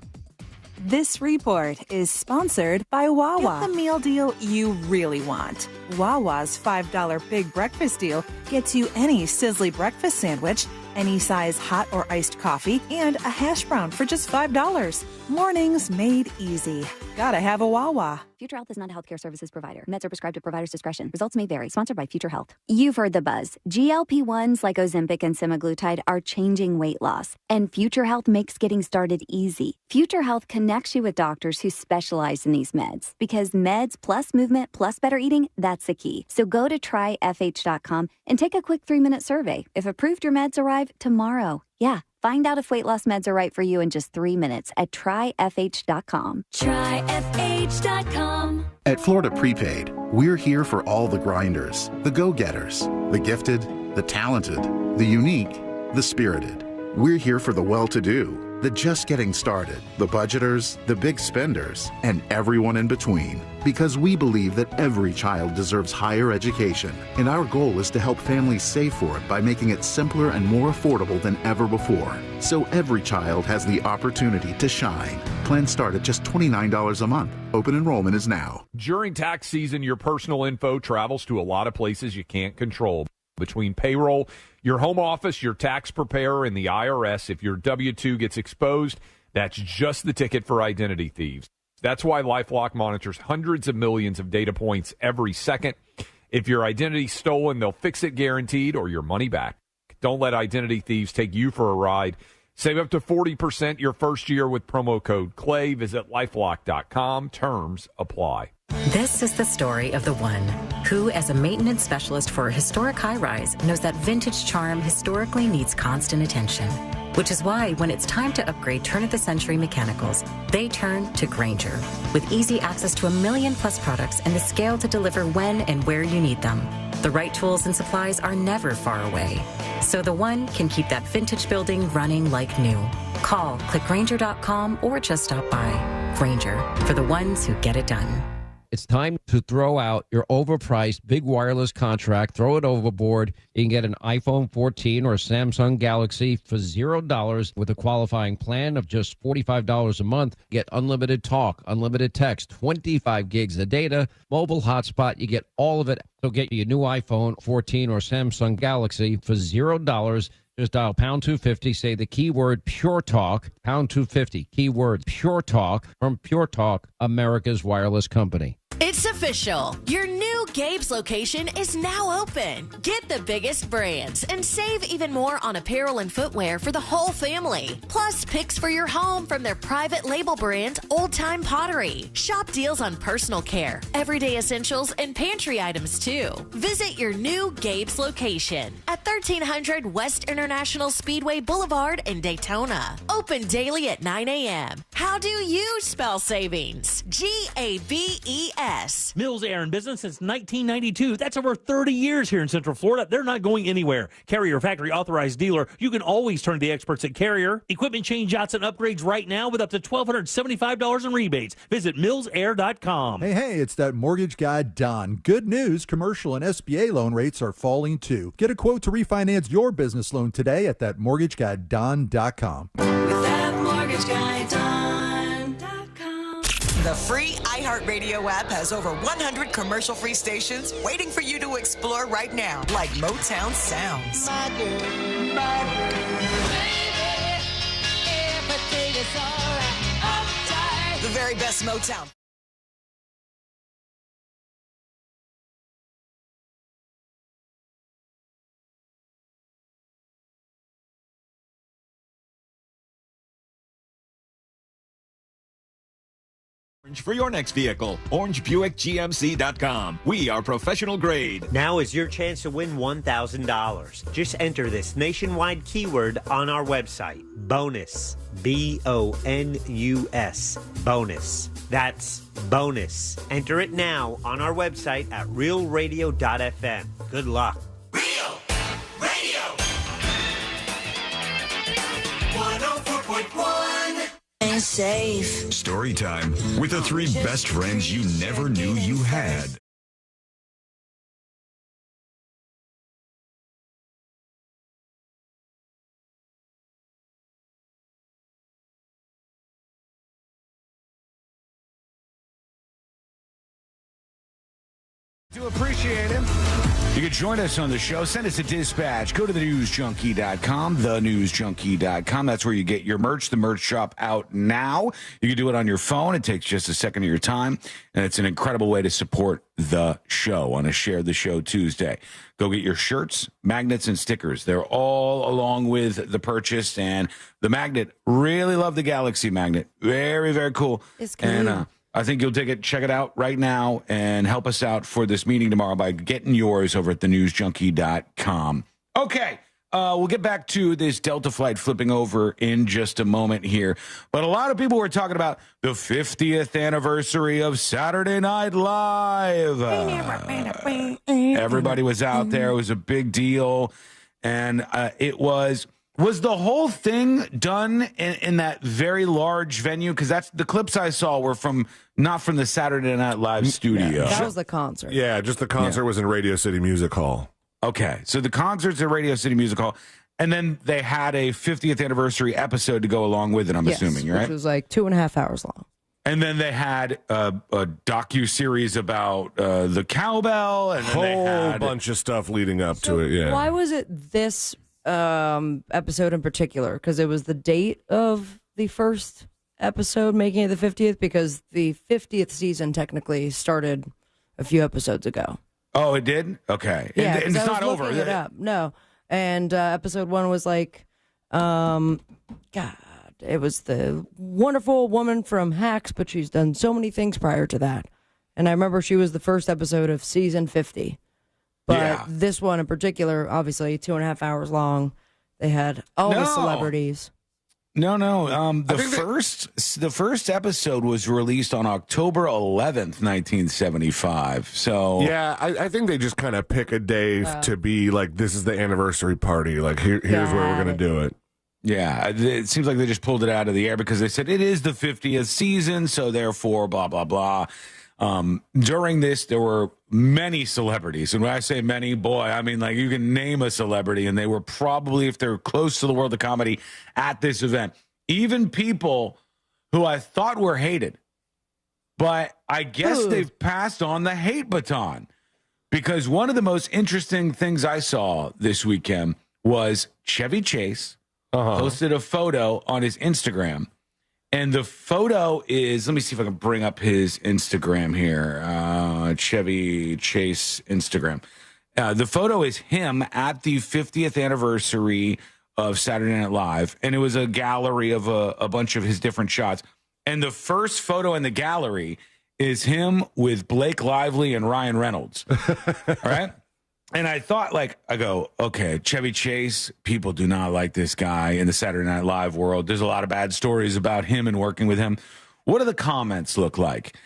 This report is sponsored by Wawa. Get the meal deal you really want. Wawa's $5 Big Breakfast Deal gets you any sizzly breakfast sandwich, any size hot or iced coffee, and a hash brown for just $5. Mornings made easy. Gotta have a Wawa. Future Health is not a healthcare services provider. Meds are prescribed at provider's discretion. Results may vary. Sponsored by Future Health. You've heard the buzz. GLP-1s like Ozempic and semaglutide are changing weight loss. And Future Health makes getting started easy. Future Health connects you with doctors who specialize in these meds. Because meds plus movement plus better eating, that's the key. So go to tryfh.com and take a quick 3-minute survey. If approved, your meds arrive tomorrow. Yeah. Find out if weight loss meds are right for you in just 3 minutes at tryfh.com. Tryfh.com. At Florida Prepaid, we're here for all the grinders, the go-getters, the gifted, the talented, the unique, the spirited. We're here for the well-to-do, the just getting started, the budgeters, the big spenders, and everyone in between. Because we believe that every child deserves higher education, and our goal is to help families save for it by making it simpler and more affordable than ever before. So every child has the opportunity to shine. Plans start at just $29 a month. Open enrollment is now. During tax season, your personal info travels to a lot of places you can't control. Between payroll, your home office, your tax preparer, and the IRS, if your W-2 gets exposed, that's just the ticket for identity thieves. That's why LifeLock monitors hundreds of millions of data points every second. If your identity's stolen, they'll fix it guaranteed or your money back. Don't let identity thieves take you for a ride. Save up to 40% your first year with promo code CLAY. Visit lifelock.com. Terms apply. This is the story of the one who, as a maintenance specialist for a historic high-rise, knows that vintage charm historically needs constant attention. Which is why, when it's time to upgrade turn-of-the-century mechanicals, they turn to Grainger. With easy access to 1 million-plus products and the scale to deliver when and where you need them. The right tools and supplies are never far away. So the one can keep that vintage building running like new. Call, click Grainger.com, or just stop by. Grainger, for the ones who get it done. It's time to throw out your overpriced big wireless contract. Throw it overboard. You can get an iPhone 14 or a Samsung Galaxy for $0 with a qualifying plan of just $45 a month. Get unlimited talk, unlimited text, 25 gigs of data, mobile hotspot. You get all of it. So get your new iPhone 14 or Samsung Galaxy for $0. Just dial pound 250, say the keyword Pure Talk, pound 250, keyword Pure Talk from Pure Talk, America's wireless company. It's official. Your new Gabe's location is now open. Get the biggest brands and save even more on apparel and footwear for the whole family. Plus, picks for your home from their private label brand, Old Time Pottery. Shop deals on personal care, everyday essentials, and pantry items too. Visit your new Gabe's location at 1300 West International Speedway Boulevard in Daytona. Open daily at 9 a.m. How do you spell savings? G-A-B-E-S. Mills Air in business since 1992. That's over 30 years here in Central Florida. They're not going anywhere. Carrier factory authorized dealer. You can always turn to the experts at Carrier. Equipment changeouts and upgrades right now with up to $1,275 in rebates. Visit millsair.com. Hey, it's that mortgage guy, Don. Good news, commercial and SBA loan rates are falling too. Get a quote to refinance your business loan today at thatmortgagguydon.com. With that mortgage guy, Don.com. The free iHeartRadio app has over 100 commercial-free stations waiting for you to explore right now, like Motown Sounds. The very best Motown. For your next vehicle, OrangeBuickGMC.com. We are professional grade. Now is your chance to win $1,000. Just enter this nationwide keyword on our website. Bonus. B-O-N-U-S. Bonus. That's bonus. Enter it now on our website at realradio.fm. Good luck. Real Radio 104.1. Safe. Story time with the three best friends you never knew you had. Do appreciate him. You can join us on the show. Send us a dispatch. Go to thenewsjunkie.com, thenewsjunkie.com. That's where you get your merch. The merch shop out now. You can do it on your phone. It takes just a second of your time, and it's an incredible way to support the show on a Share the Show Tuesday. Go get your shirts, magnets, and stickers. They're all along with the purchase, and the magnet, really love the Galaxy magnet. Very, very cool. It's cool. And, I think you'll dig it. Check it out right now and help us out for this meeting tomorrow by getting yours over at thenewsjunkie.com. Okay, we'll get back to this Delta flight flipping over in just a moment here. But a lot of people were talking about the 50th anniversary of Saturday Night Live. Everybody was out there. It was a big deal. And it was the whole thing done in that very large venue? Because that's the clips I saw were not from the Saturday Night Live studio. That was the concert. Yeah, just the concert was in Radio City Music Hall. Okay, so the concert's at Radio City Music Hall, and then they had a 50th anniversary episode to go along with it, I'm assuming, right? Which was like 2.5 hours long. And then they had a docu-series about the cowbell, and then they had a bunch of stuff leading up to it, yeah. Why was it this episode in particular? Because it was the date of the first episode making it the 50th, because the 50th season technically started a few episodes ago. Oh, it did? Okay. Yeah, and it's not over. It up. No. And episode 1 was like, God, it was the wonderful woman from Hacks, but she's done so many things prior to that. And I remember she was the first episode of season 50. But this one in particular, obviously 2.5 hours long. They had all the celebrities. No. The first episode was released on October 11th, 1975. So yeah, I think they just kind of pick a day to be like, this is the anniversary party. Like here's where we're gonna do it. Yeah, it seems like they just pulled it out of the air because they said it is the 50th season, so therefore, blah blah blah. During this, there were many celebrities. And when I say many, boy, I mean, like, you can name a celebrity, and they were probably, if they're close to the world of comedy, at this event. Even people who I thought were hated. But I guess they've passed on the hate baton. Because one of the most interesting things I saw this weekend was Chevy Chase posted a photo on his Instagram. And the photo is, let me see if I can bring up his Instagram here. Chevy Chase Instagram. The photo is him at the 50th anniversary of Saturday Night Live, and it was a gallery of a bunch of his different shots. And the first photo in the gallery is him with Blake Lively and Ryan Reynolds. All right? And I thought, I go, okay, Chevy Chase, people do not like this guy in the Saturday Night Live world. There's a lot of bad stories about him and working with him. What do the comments look like?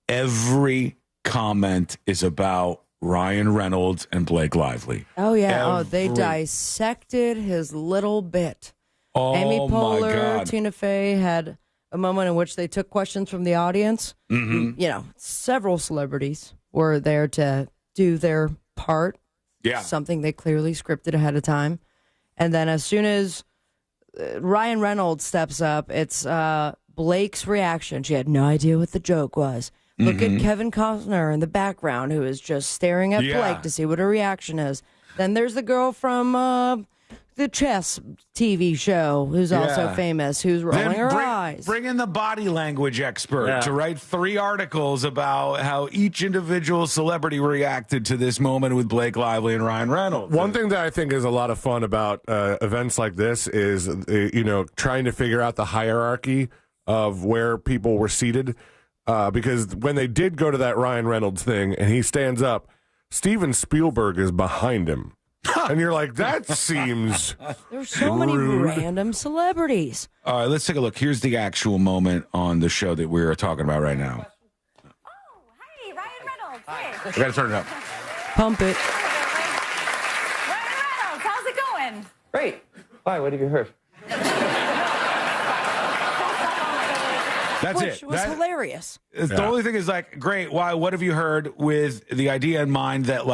Every comment is about Ryan Reynolds and Blake Lively. Oh, yeah. They dissected his little bit. Oh, Amy my Poehler, God. Tina Fey had a moment in which they took questions from the audience. Mm-hmm. Several celebrities were there to do their part. Yeah. Something they clearly scripted ahead of time. And then as soon as Ryan Reynolds steps up, it's Blake's reaction. She had no idea what the joke was. Look at Kevin Costner in the background who is just staring at Blake to see what her reaction is. Then there's the girl from the chess TV show who's also famous, who's rolling her eyes. Bring in the body language expert to write 3 articles about how each individual celebrity reacted to this moment with Blake Lively and Ryan Reynolds. One thing that I think is a lot of fun about events like this is, trying to figure out the hierarchy of where people were seated. Because when they did go to that Ryan Reynolds thing and he stands up, Steven Spielberg is behind him. And you're like, that seems There's so many random celebrities. All right, let's take a look. Here's the actual moment on the show that we're talking about right now. Hey, Ryan Reynolds. Hey. I got to turn it up. Pump it. Ryan Reynolds, how's it going? Great. Why? What have you heard? That's Which it. was hilarious. The only thing is great. Why? What have you heard with the idea in mind that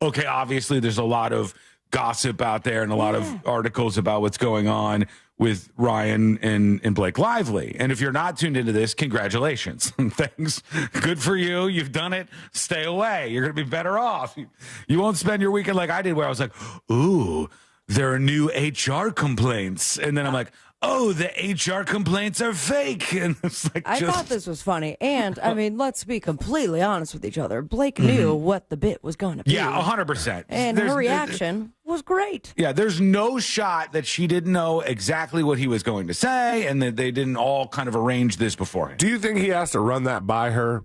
okay, obviously there's a lot of gossip out there and a lot of articles about what's going on with Ryan and Blake Lively. And if you're not tuned into this, congratulations. Thanks. Good for you. You've done it. Stay away. You're going to be better off. You won't spend your weekend like I did where I was like, ooh, there are new HR complaints. And then I'm like, oh, the HR complaints are fake. And it's I thought this was funny. And, I mean, let's be completely honest with each other. Blake knew what the bit was going to be. Yeah, 100%. And her reaction was great. Yeah, there's no shot that she didn't know exactly what he was going to say and that they didn't all kind of arrange this beforehand. Do you think he has to run that by her?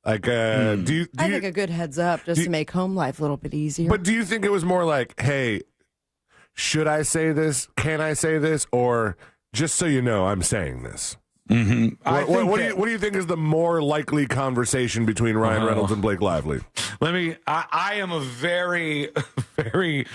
I think a good heads up just to make home life a little bit easier. But do you think it was more like, hey, should I say this? Can I say this? Or just so you know, I'm saying this. What do you think is the more likely conversation between Ryan Reynolds and Blake Lively? I am a very, very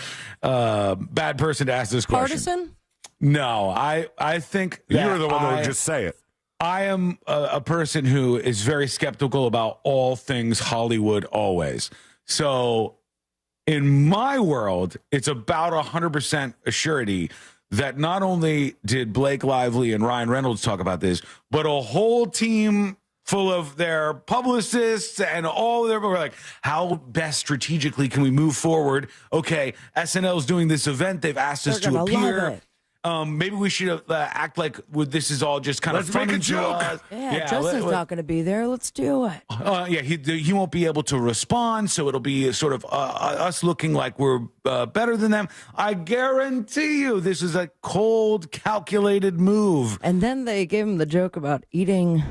bad person to ask this question. Partisan? No, I think that you're the one that would just say it. I am a person who is very skeptical about all things Hollywood always. So in my world, it's about 100% a surety that not only did Blake Lively and Ryan Reynolds talk about this, but a whole team full of their publicists and all of their were like, how best strategically can we move forward? Okay, SNL's doing this event. They've asked us to appear. Maybe we should act like this is all just kind of fun and joke. Yeah, Justin's not going to be there. Let's do it. He won't be able to respond, so it'll be sort of us looking like we're better than them. I guarantee you this is a cold, calculated move. And then they gave him the joke about eating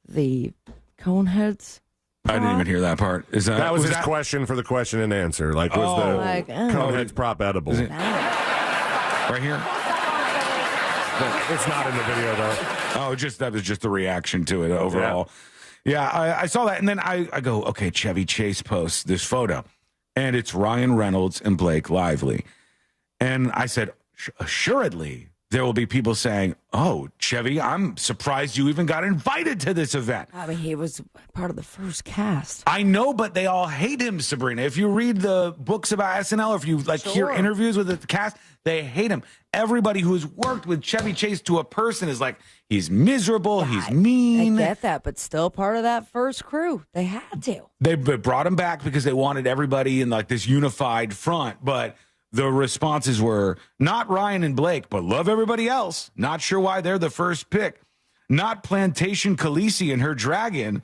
the cone heads. I didn't even hear that part. That was his question for the question and answer. Was the cone heads prop edible? Right here? It's not in the video, though. Oh, that was just the reaction to it overall. Yeah, I saw that, and then I go, okay, Chevy Chase posts this photo, and it's Ryan Reynolds and Blake Lively. And I said, assuredly, there will be people saying, oh, Chevy, I'm surprised you even got invited to this event. I mean, he was part of the first cast. I know, but they all hate him, Sabrina. If you read the books about SNL, or if you hear interviews with the cast, they hate him. Everybody who's worked with Chevy Chase to a person is like, he's miserable, he's mean. I get that, but still part of that first crew. They had to. They brought him back because they wanted everybody in this unified front, but the responses were not Ryan and Blake, but love everybody else. Not sure why they're the first pick. Not Plantation Khaleesi and her dragon.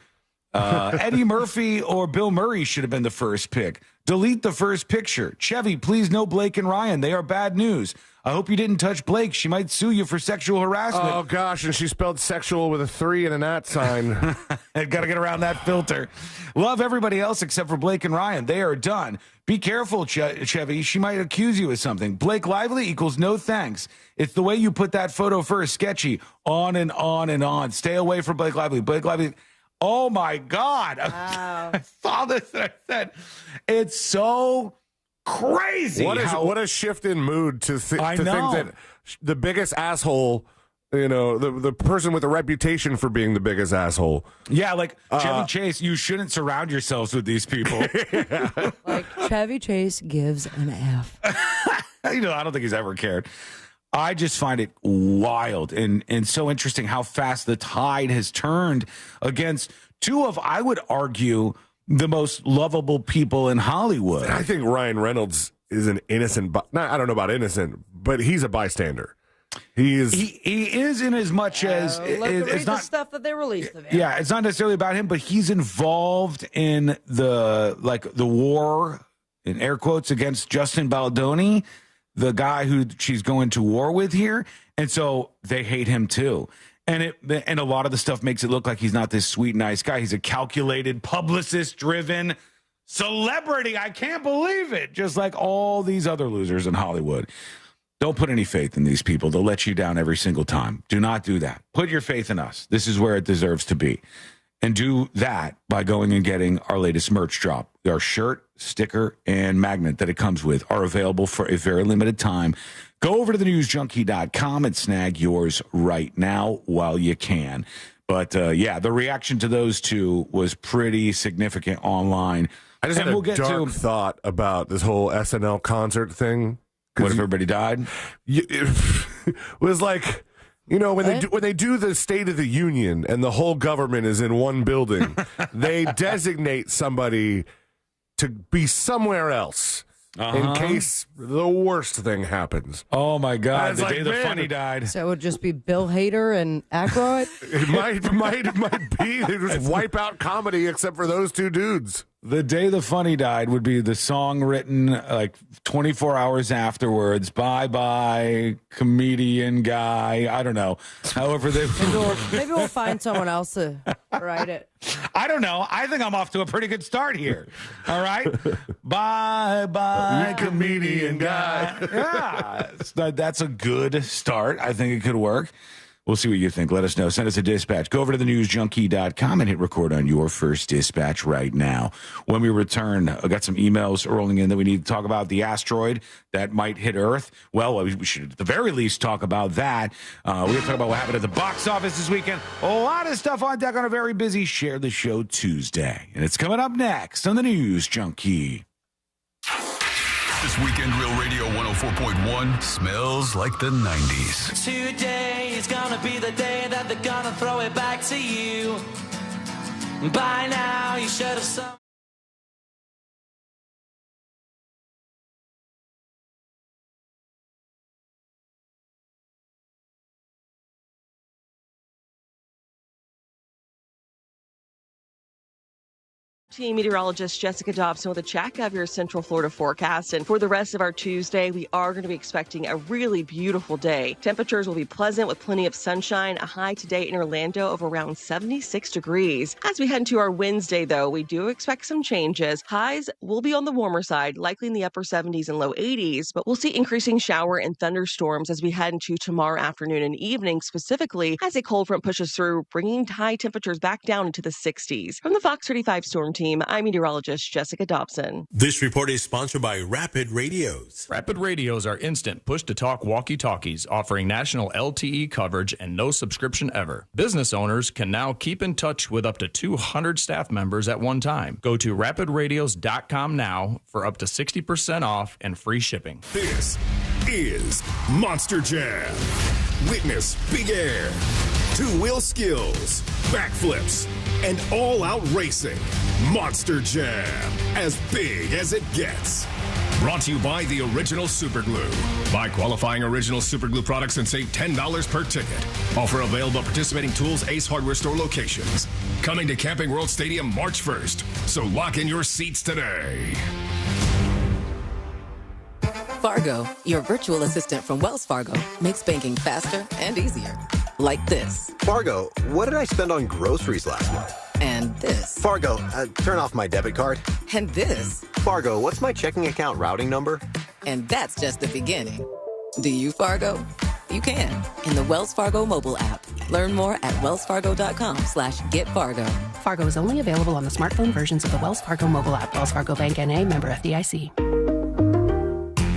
Eddie Murphy or Bill Murray should have been the first pick. Delete the first picture. Chevy, please no Blake and Ryan. They are bad news. I hope you didn't touch Blake. She might sue you for sexual harassment. Oh, gosh, and she spelled sexual with a 3 and an at sign. Got to get around that filter. Love everybody else except for Blake and Ryan. They are done. Be careful, Chevy. She might accuse you of something. Blake Lively equals no thanks. It's the way you put that photo first. Sketchy. On and on and on. Stay away from Blake Lively. Blake Lively. Oh, my God. Wow. I saw this and I said, it's so crazy. What a shift in mood to think that the biggest asshole, the person with a reputation for being the biggest asshole. Yeah, like Chevy Chase, you shouldn't surround yourselves with these people. Like Chevy Chase gives an F. I don't think he's ever cared. I just find it wild and so interesting how fast the tide has turned against two of, I would argue, the most lovable people in Hollywood. I think Ryan Reynolds is an innocent, I don't know about innocent, but he's a bystander. He is in as much as it's not the stuff that they released of him. Yeah, it's not necessarily about him, but he's involved in the war, in air quotes, against Justin Baldoni, the guy who she's going to war with here, and so they hate him too. And a lot of the stuff makes it look like he's not this sweet, nice guy. He's a calculated, publicist-driven celebrity. I can't believe it. Just like all these other losers in Hollywood. Don't put any faith in these people. They'll let you down every single time. Do not do that. Put your faith in us. This is where it deserves to be. And do that by going and getting our latest merch drop. Our shirt, sticker, and magnet that it comes with are available for a very limited time. Go over to thenewsjunkie.com and snag yours right now while you can. But, the reaction to those two was pretty significant online. I just had a dark thought about this whole SNL concert thing. What if everybody died? It was like, when they do the State of the Union and the whole government is in one building, they designate somebody to be somewhere else in case the worst thing happens. Oh, my God. The day the funny died. So it would just be Bill Hader and Aykroyd? It might be. They just wipe out comedy except for those two dudes. The day the funny died would be the song written like 24 hours afterwards. Bye-bye, comedian guy. I don't know. However, maybe we'll find someone else to write it. I don't know. I think I'm off to a pretty good start here. All right? Bye-bye, comedian guy. Yeah, that's a good start. I think it could work. We'll see what you think. Let us know. Send us a dispatch. Go over to thenewsjunkie.com and hit record on your first dispatch right now. When we return, I got some emails rolling in that we need to talk about the asteroid that might hit Earth. Well, we should at the very least talk about that. We're going to talk about what happened at the box office this weekend. A lot of stuff on deck on a very busy Share the Show Tuesday. And it's coming up next on the News Junkie. This weekend, Real Radio 104.1 smells like the 90s. Today is gonna be the day that they're gonna throw it back to you. By now, you should have some. Team meteorologist Jessica Dobson with a check of your Central Florida forecast. And for the rest of our Tuesday, we are going to be expecting a really beautiful day. Temperatures will be pleasant with plenty of sunshine. A high today in Orlando of around 76 degrees. As we head into our Wednesday, though, we do expect some changes. Highs will be on the warmer side, likely in the upper 70s and low 80s, but we'll see increasing shower and thunderstorms as we head into tomorrow afternoon and evening, specifically as a cold front pushes through, bringing high temperatures back down into the 60s. From the Fox 35 Storm Team, I'm meteorologist Jessica Dobson. This report is sponsored by Rapid Radios. Rapid Radios are instant push-to-talk walkie-talkies offering national LTE coverage and no subscription ever. Business owners can now keep in touch with up to 200 staff members at one time. Go to rapidradios.com now for up to 60% off and free shipping. This is Monster Jam. Witness big air, two-wheel skills, backflips, and all-out racing. Monster Jam, as big as it gets. Brought to you by the Original Super Glue. Buy qualifying Original Super Glue products and save $10 per ticket. Offer available at participating Tools Ace Hardware Store locations. Coming to Camping World Stadium March 1st. So lock in your seats today. Fargo, your virtual assistant from Wells Fargo, makes banking faster and easier. Like this. Fargo, what did I spend on groceries last month? And this. Fargo, turn off my debit card. And this. Fargo, what's my checking account routing number? And that's just the beginning. Do you, Fargo? You can in the Wells Fargo mobile app. Learn more at wellsfargo.com/getfargo. Fargo is only available on the smartphone versions of the Wells Fargo mobile app. Wells Fargo Bank N.A., member FDIC.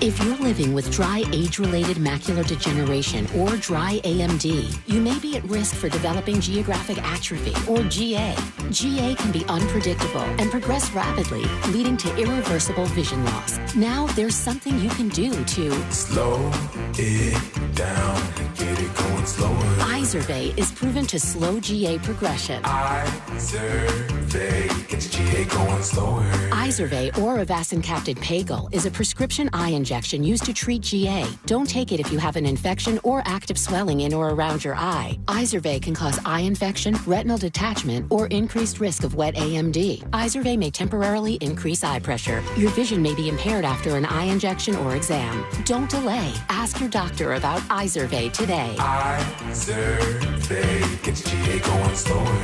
If you're living with dry age-related macular degeneration or dry AMD, you may be at risk for developing geographic atrophy or GA. GA can be unpredictable and progress rapidly, leading to irreversible vision loss. Now there's something you can do to slow it down and get it going slower. Izervay is proven to slow GA progression. Izervay gets GA going slower. Izervay or avacincaptad pagel is a prescription eye injection used to treat GA. Don't take it if you have an infection or active swelling in or around your eye. Izervay can cause eye infection, retinal detachment, or increased risk of wet AMD. Izervay may temporarily increase eye pressure. Your vision may be impaired after an eye injection or exam. Don't delay. Ask your doctor about Izervay today. Izervay gets GA going slower.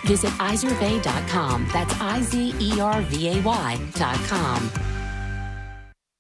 Visit Izervay.com. That's IZERVAY.com.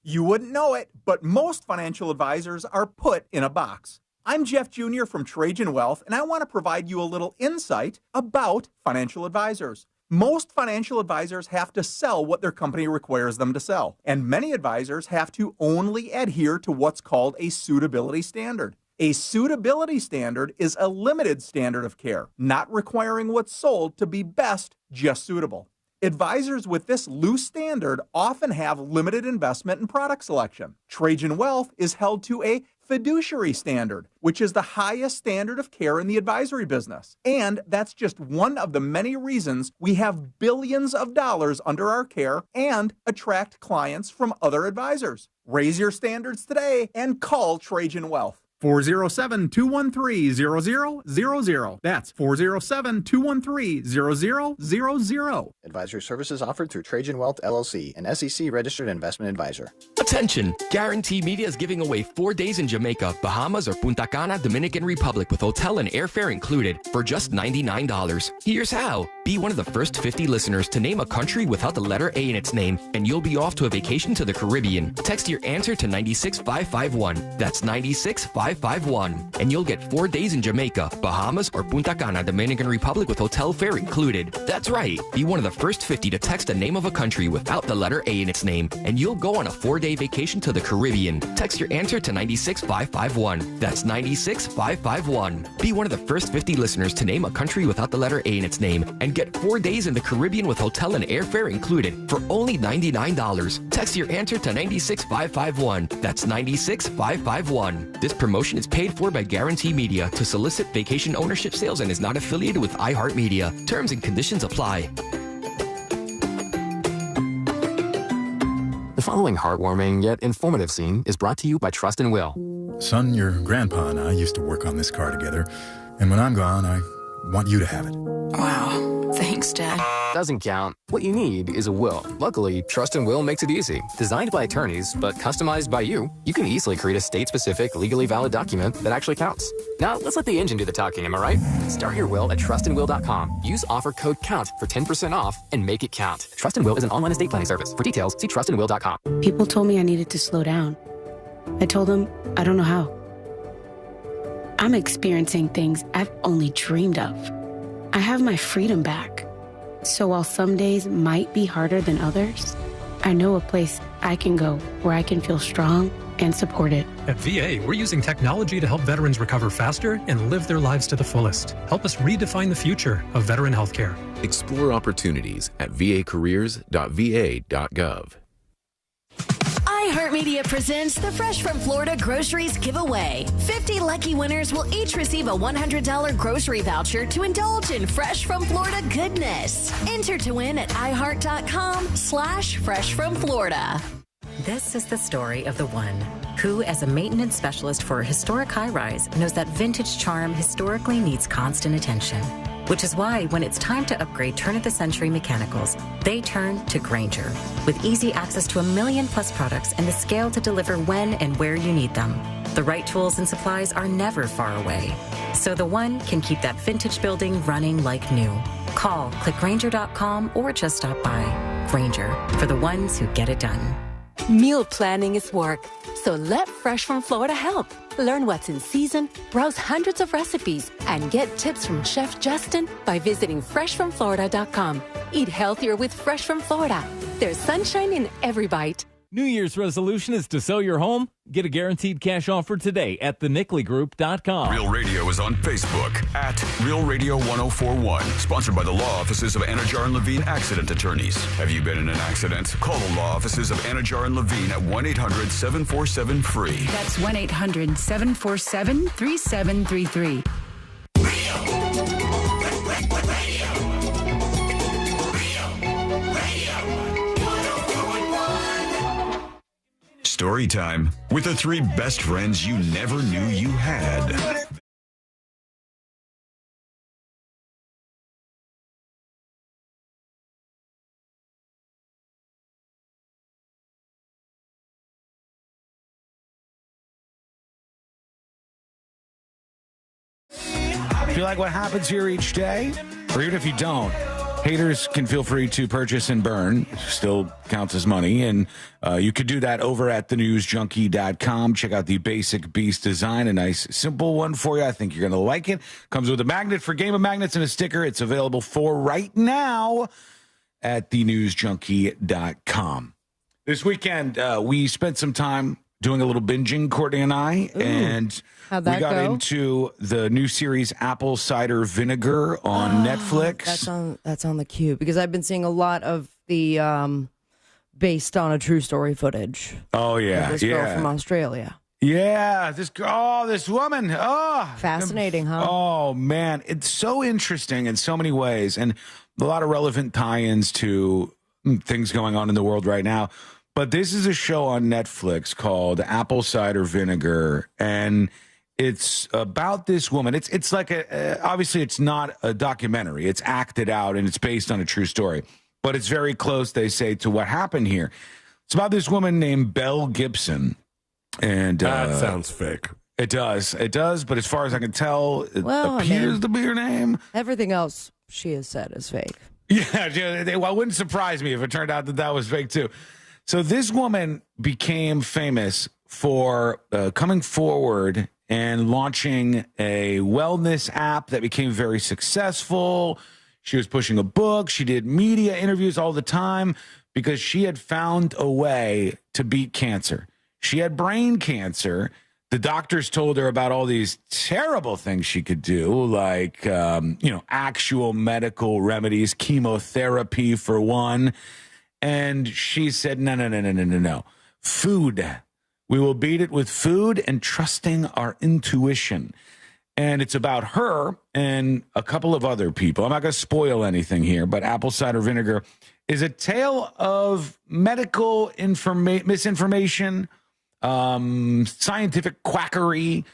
You wouldn't know it, but most financial advisors are put in a box. I'm Jeff Jr. from Trajan Wealth, and I want to provide you a little insight about financial advisors. Most financial advisors have to sell what their company requires them to sell, and many advisors have to only adhere to what's called a suitability standard. A suitability standard is a limited standard of care, not requiring what's sold to be best, just suitable. Advisors with this loose standard often have limited investment and product selection. Trajan Wealth is held to a fiduciary standard, which is the highest standard of care in the advisory business. And that's just one of the many reasons we have billions of dollars under our care and attract clients from other advisors. Raise your standards today and call Trajan Wealth. 407-213-0000. That's 407-213-0000. Advisory services offered through Trajan Wealth, LLC, an SEC-registered investment advisor. Attention! Guarantee Media is giving away 4 days in Jamaica, Bahamas, or Punta Cana, Dominican Republic with hotel and airfare included for just $99. Here's how. Be one of the first 50 listeners to name a country without the letter A in its name, and you'll be off to a vacation to the Caribbean. Text your answer to 96551. That's 96551. And you'll get 4 days in Jamaica, Bahamas, or Punta Cana, Dominican Republic with hotel fare included. That's right. Be one of the first 50 to text the name of a country without the letter A in its name, and you'll go on a 4-day vacation to the Caribbean. Text your answer to 96551. That's 96551. Be one of the first 50 listeners to name a country without the letter A in its name, and get 4 days in the Caribbean with hotel and airfare included for only $99. Text your answer to 96551. That's 96551. This promotion is paid for by Guarantee Media to solicit vacation ownership sales and is not affiliated with iHeartMedia. Terms and conditions apply. The following heartwarming yet informative scene is brought to you by Trust and Will. Son, your grandpa and I used to work on this car together, and when I'm gone, I want you to have it. Wow. Thanks, Dad. Doesn't count. What you need is a will. Luckily, Trust and Will makes it easy. Designed by attorneys, but customized by you, you can easily create a state-specific, legally valid document that actually counts. Now, let's let the engine do the talking, am I right? Start your will at trustandwill.com. Use offer code COUNT for 10% off and make it count. Trust and Will is an online estate planning service. For details, see trustandwill.com. People told me I needed to slow down. I told them I don't know how. I'm experiencing things I've only dreamed of. I have my freedom back. So while some days might be harder than others, I know a place I can go where I can feel strong and supported. At VA, we're using technology to help veterans recover faster and live their lives to the fullest. Help us redefine the future of veteran healthcare. Explore opportunities at vacareers.va.gov. iHeartMedia presents the Fresh from Florida Groceries Giveaway. 50 lucky winners will each receive a $100 grocery voucher to indulge in Fresh from Florida goodness. Enter to win at iHeart.com/freshfromflorida. This is the story of the one who, as a maintenance specialist for a historic high-rise, knows that vintage charm historically needs constant attention. Which is why when it's time to upgrade turn-of-the-century mechanicals, they turn to Grainger. With easy access to 1 million-plus products and the scale to deliver when and where you need them. The right tools and supplies are never far away. So the one can keep that vintage building running like new. Call, click Grainger.com, or just stop by. Grainger, for the ones who get it done. Meal planning is work, so let Fresh from Florida help. Learn what's in season, browse hundreds of recipes, and get tips from Chef Justin by visiting freshfromflorida.com. Eat healthier with Fresh from Florida. There's sunshine in every bite. New Year's resolution is to sell your home? Get a guaranteed cash offer today at thenickleyGroup.com. Real Radio is on Facebook at Real Radio 1041. Sponsored by the law offices of Anajar and Levine Accident Attorneys. Have you been in an accident? Call the law offices of Anajar and Levine at 1-800-747-FREE. That's 1-800-747-3733. Story time with the 3 best friends you never knew you had. If you like what happens here each day, or even if you don't, haters can feel free to purchase and burn. Still counts as money. And you could do that over at thenewsjunkie.com. Check out the Basic Beast design. A nice, simple one for you. I think you're going to like it. Comes with a magnet for Game of Magnets and a sticker. It's available for right now at thenewsjunkie.com. This weekend, we spent some time doing a little binging, Courtney and I. Ooh. And How'd that we got go? into the new series Apple Cider Vinegar on Netflix. That's on the queue because I've been seeing a lot of the based on a true story footage. Oh yeah, Of this girl from Australia. Yeah, this woman. Oh, fascinating, huh? Oh man, it's so interesting in so many ways, and a lot of relevant tie-ins to things going on in the world right now. But this is a show on Netflix called Apple Cider Vinegar, and it's about this woman. It's like obviously it's not a documentary. It's acted out and it's based on a true story, but it's very close, they say, to what happened here. It's about this woman named Belle Gibson. And that sounds fake. It does. But as far as I can tell, it appears to be her name. Everything else she has said is fake. Yeah, well, it wouldn't surprise me if it turned out that was fake too. So this woman became famous for coming forward and launching a wellness app that became very successful. She was pushing a book. She did media interviews all the time because she had found a way to beat cancer. She had brain cancer. The doctors told her about all these terrible things she could do, like, actual medical remedies, chemotherapy for one. And she said, no. Food. We will beat it with food and trusting our intuition. And it's about her and a couple of other people. I'm not going to spoil anything here, but Apple Cider Vinegar is a tale of medical misinformation, scientific quackery,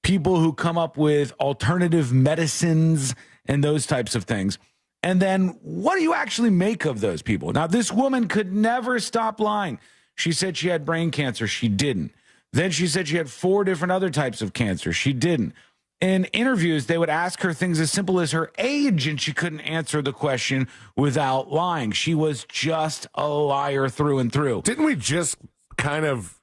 people who come up with alternative medicines and those types of things. And then what do you actually make of those people? Now, this woman could never stop lying. She said she had brain cancer. She didn't. Then she said she had 4 different other types of cancer. She didn't. In interviews, they would ask her things as simple as her age, and she couldn't answer the question without lying. She was just a liar through and through. Didn't we just kind of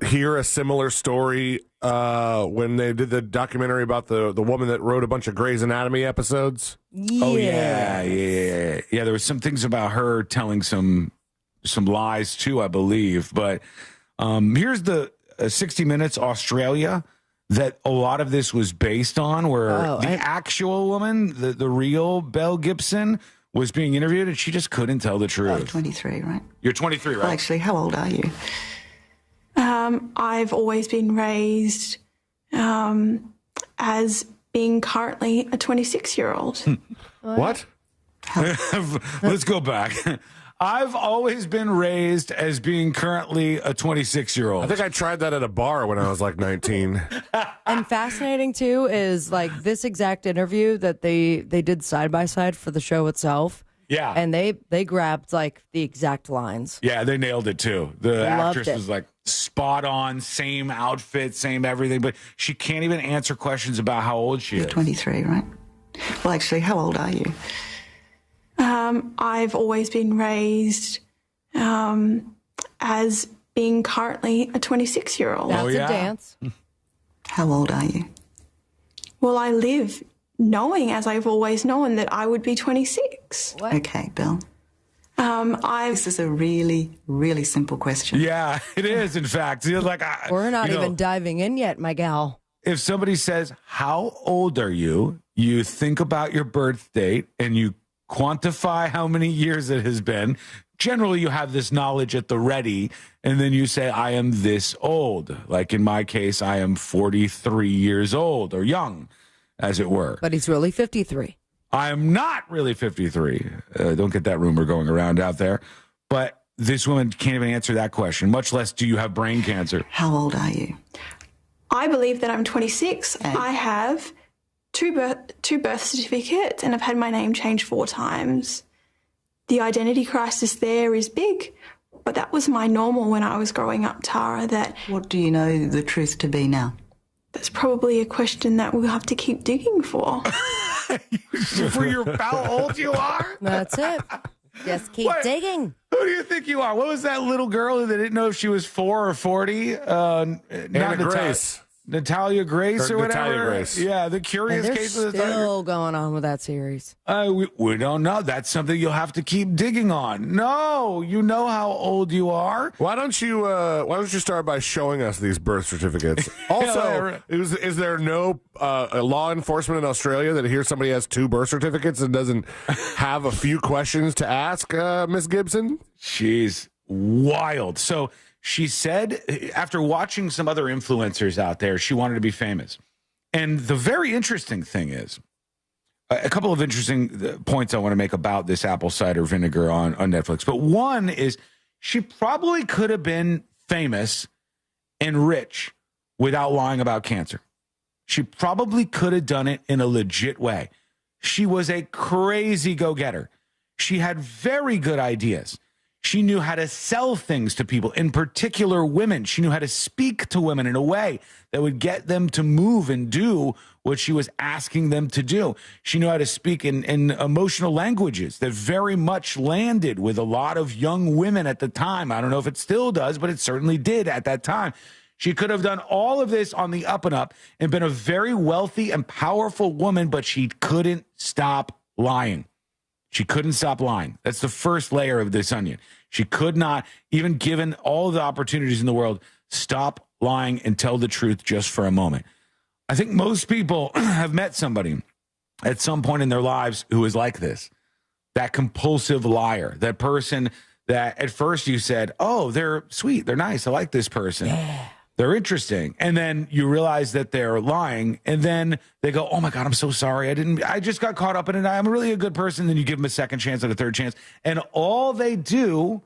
hear a similar story when they did the documentary about the woman that wrote a bunch of Grey's Anatomy episodes? Yeah. Oh, yeah. There was some things about her telling some lies, too, I believe. But here's the 60 Minutes Australia that a lot of this was based on, where actual woman, the real Belle Gibson, was being interviewed, and she just couldn't tell the truth. I'm 23, right? You're 23, right? Well, actually, how old are you? I've always been raised as being currently a 26-year-old. What? Let's go back. I've always been raised as being currently a 26-year-old. I think I tried that at a bar when I was like 19. And fascinating, too, is like this exact interview that they did side by side for the show itself. Yeah. And they grabbed like the exact lines. Yeah, they nailed it, too. The Loved actress it. was like spot on, same outfit, same everything, but she can't even answer questions about how old she is. 23, right? Well, actually, how old are you? I've always been raised as being currently a 26-year-old. That's a dance. How old are you? Well, I live knowing, as I've always known, that I would be 26. Okay, Bill. This is a really, really simple question. Yeah, it is, in fact. Like, We're not even diving in yet, my gal. If somebody says, how old are you? You think about your birth date and you quantify how many years it has been. Generally, you have this knowledge at the ready, and then you say, I am this old. Like in my case, I am 43 years old, or young, as it were. But he's really 53. I am not really 53. Don't get that rumor going around out there. But this woman can't even answer that question, much less do you have brain cancer. How old are you? I believe that I'm 26. I have two birth certificates, and I've had my name changed 4 times. The identity crisis there is big, but that was my normal when I was growing up, Tara. That What do you know the truth to be now? That's probably a question that we'll have to keep digging for. For how old you are? That's it. Just keep digging. Who do you think you are? What was that little girl that didn't know if she was 4 or 40? Not Grace. Natalia Grace or whatever. Natalia Grace. Yeah, the curious And they're case of the tiger. still going on with that series. We don't know. That's something you'll have to keep digging on. No, you know how old you are. Why don't you start by showing us these birth certificates? Also, is there no law enforcement in Australia that hears somebody has 2 birth certificates and doesn't have a few questions to ask, Miss Gibson? She's wild. So she said, after watching some other influencers out there, she wanted to be famous. And the very interesting thing is, a couple of interesting points I want to make about this apple cider vinegar on Netflix. But one is she probably could have been famous and rich without lying about cancer. She probably could have done it in a legit way. She was a crazy go-getter. She had very good ideas. She knew how to sell things to people, in particular women. She knew how to speak to women in a way that would get them to move and do what she was asking them to do. She knew how to speak in emotional languages that very much landed with a lot of young women at the time. I don't know if it still does, but it certainly did at that time. She could have done all of this on the up and up and been a very wealthy and powerful woman, but she couldn't stop lying. She couldn't stop lying. That's the first layer of this onion. She could not, even given all the opportunities in the world, stop lying and tell the truth just for a moment. I think most people have met somebody at some point in their lives who is like this, that compulsive liar, that person that at first you said, oh, they're sweet, they're nice, I like this person. Yeah. They're interesting. And then you realize that they're lying. And then they go, oh my God, I'm so sorry. I just got caught up in it. I'm really a good person. Then you give them a second chance and a third chance. And all they do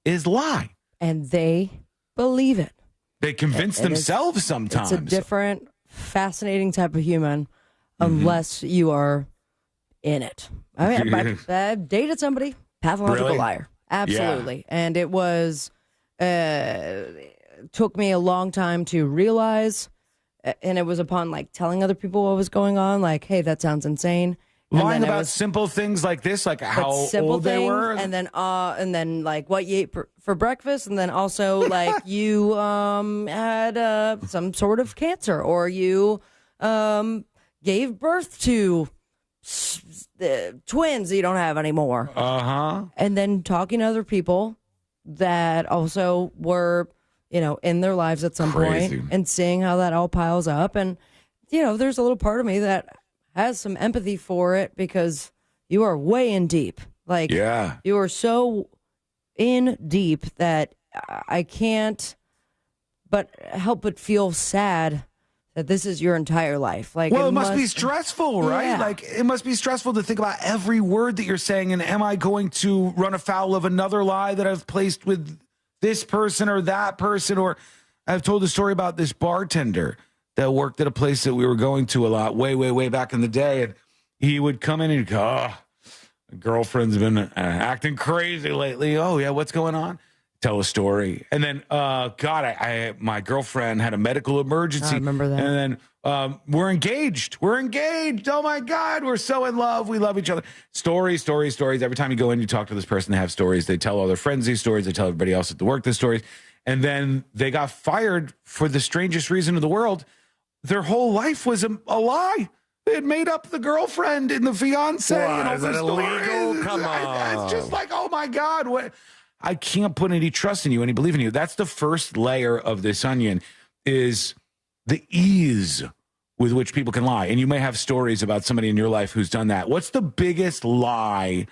is lie. And they believe it. They convince themselves sometimes. It's a different, fascinating type of human unless you are in it. I mean, I've dated somebody, pathological liar. Absolutely. Yeah. And it was... took me a long time to realize, and it was upon like telling other people what was going on, like, hey, that sounds insane. Lying about simple things like this, like how old they were, and then like what you ate for breakfast, and then also like you had some sort of cancer, or you gave birth to twins that you don't have anymore. And then talking to other people that also were, in their lives at some point, and seeing how that all piles up. And, there's a little part of me that has some empathy for it, because you are way in deep. Like, you are so in deep that I can't but help but feel sad that this is your entire life. Like, well, it must be stressful, right? Yeah. Like, it must be stressful to think about every word that you're saying. And am I going to run afoul of another lie that I've placed with this person or that person? Or I've told the story about this bartender that worked at a place that we were going to a lot way back in the day. And he would come in and he'd go, oh, my girlfriend's been acting crazy lately. Oh, yeah, what's going on? Tell a story. And then, my girlfriend had a medical emergency. I remember that. And then we're engaged. Oh, my God. We're so in love. We love each other. Stories. Every time you go in, you talk to this person, they have stories. They tell all their friends these stories. They tell everybody else at the work these stories. And then they got fired for the strangest reason in the world. Their whole life was a lie. They had made up the girlfriend and the fiance. What, is that illegal? Come on. It's just like, oh, my God. What? I can't put any trust in you, any belief in you. That's the first layer of this onion, is the ease with which people can lie. And you may have stories about somebody in your life who's done that. What's the biggest lie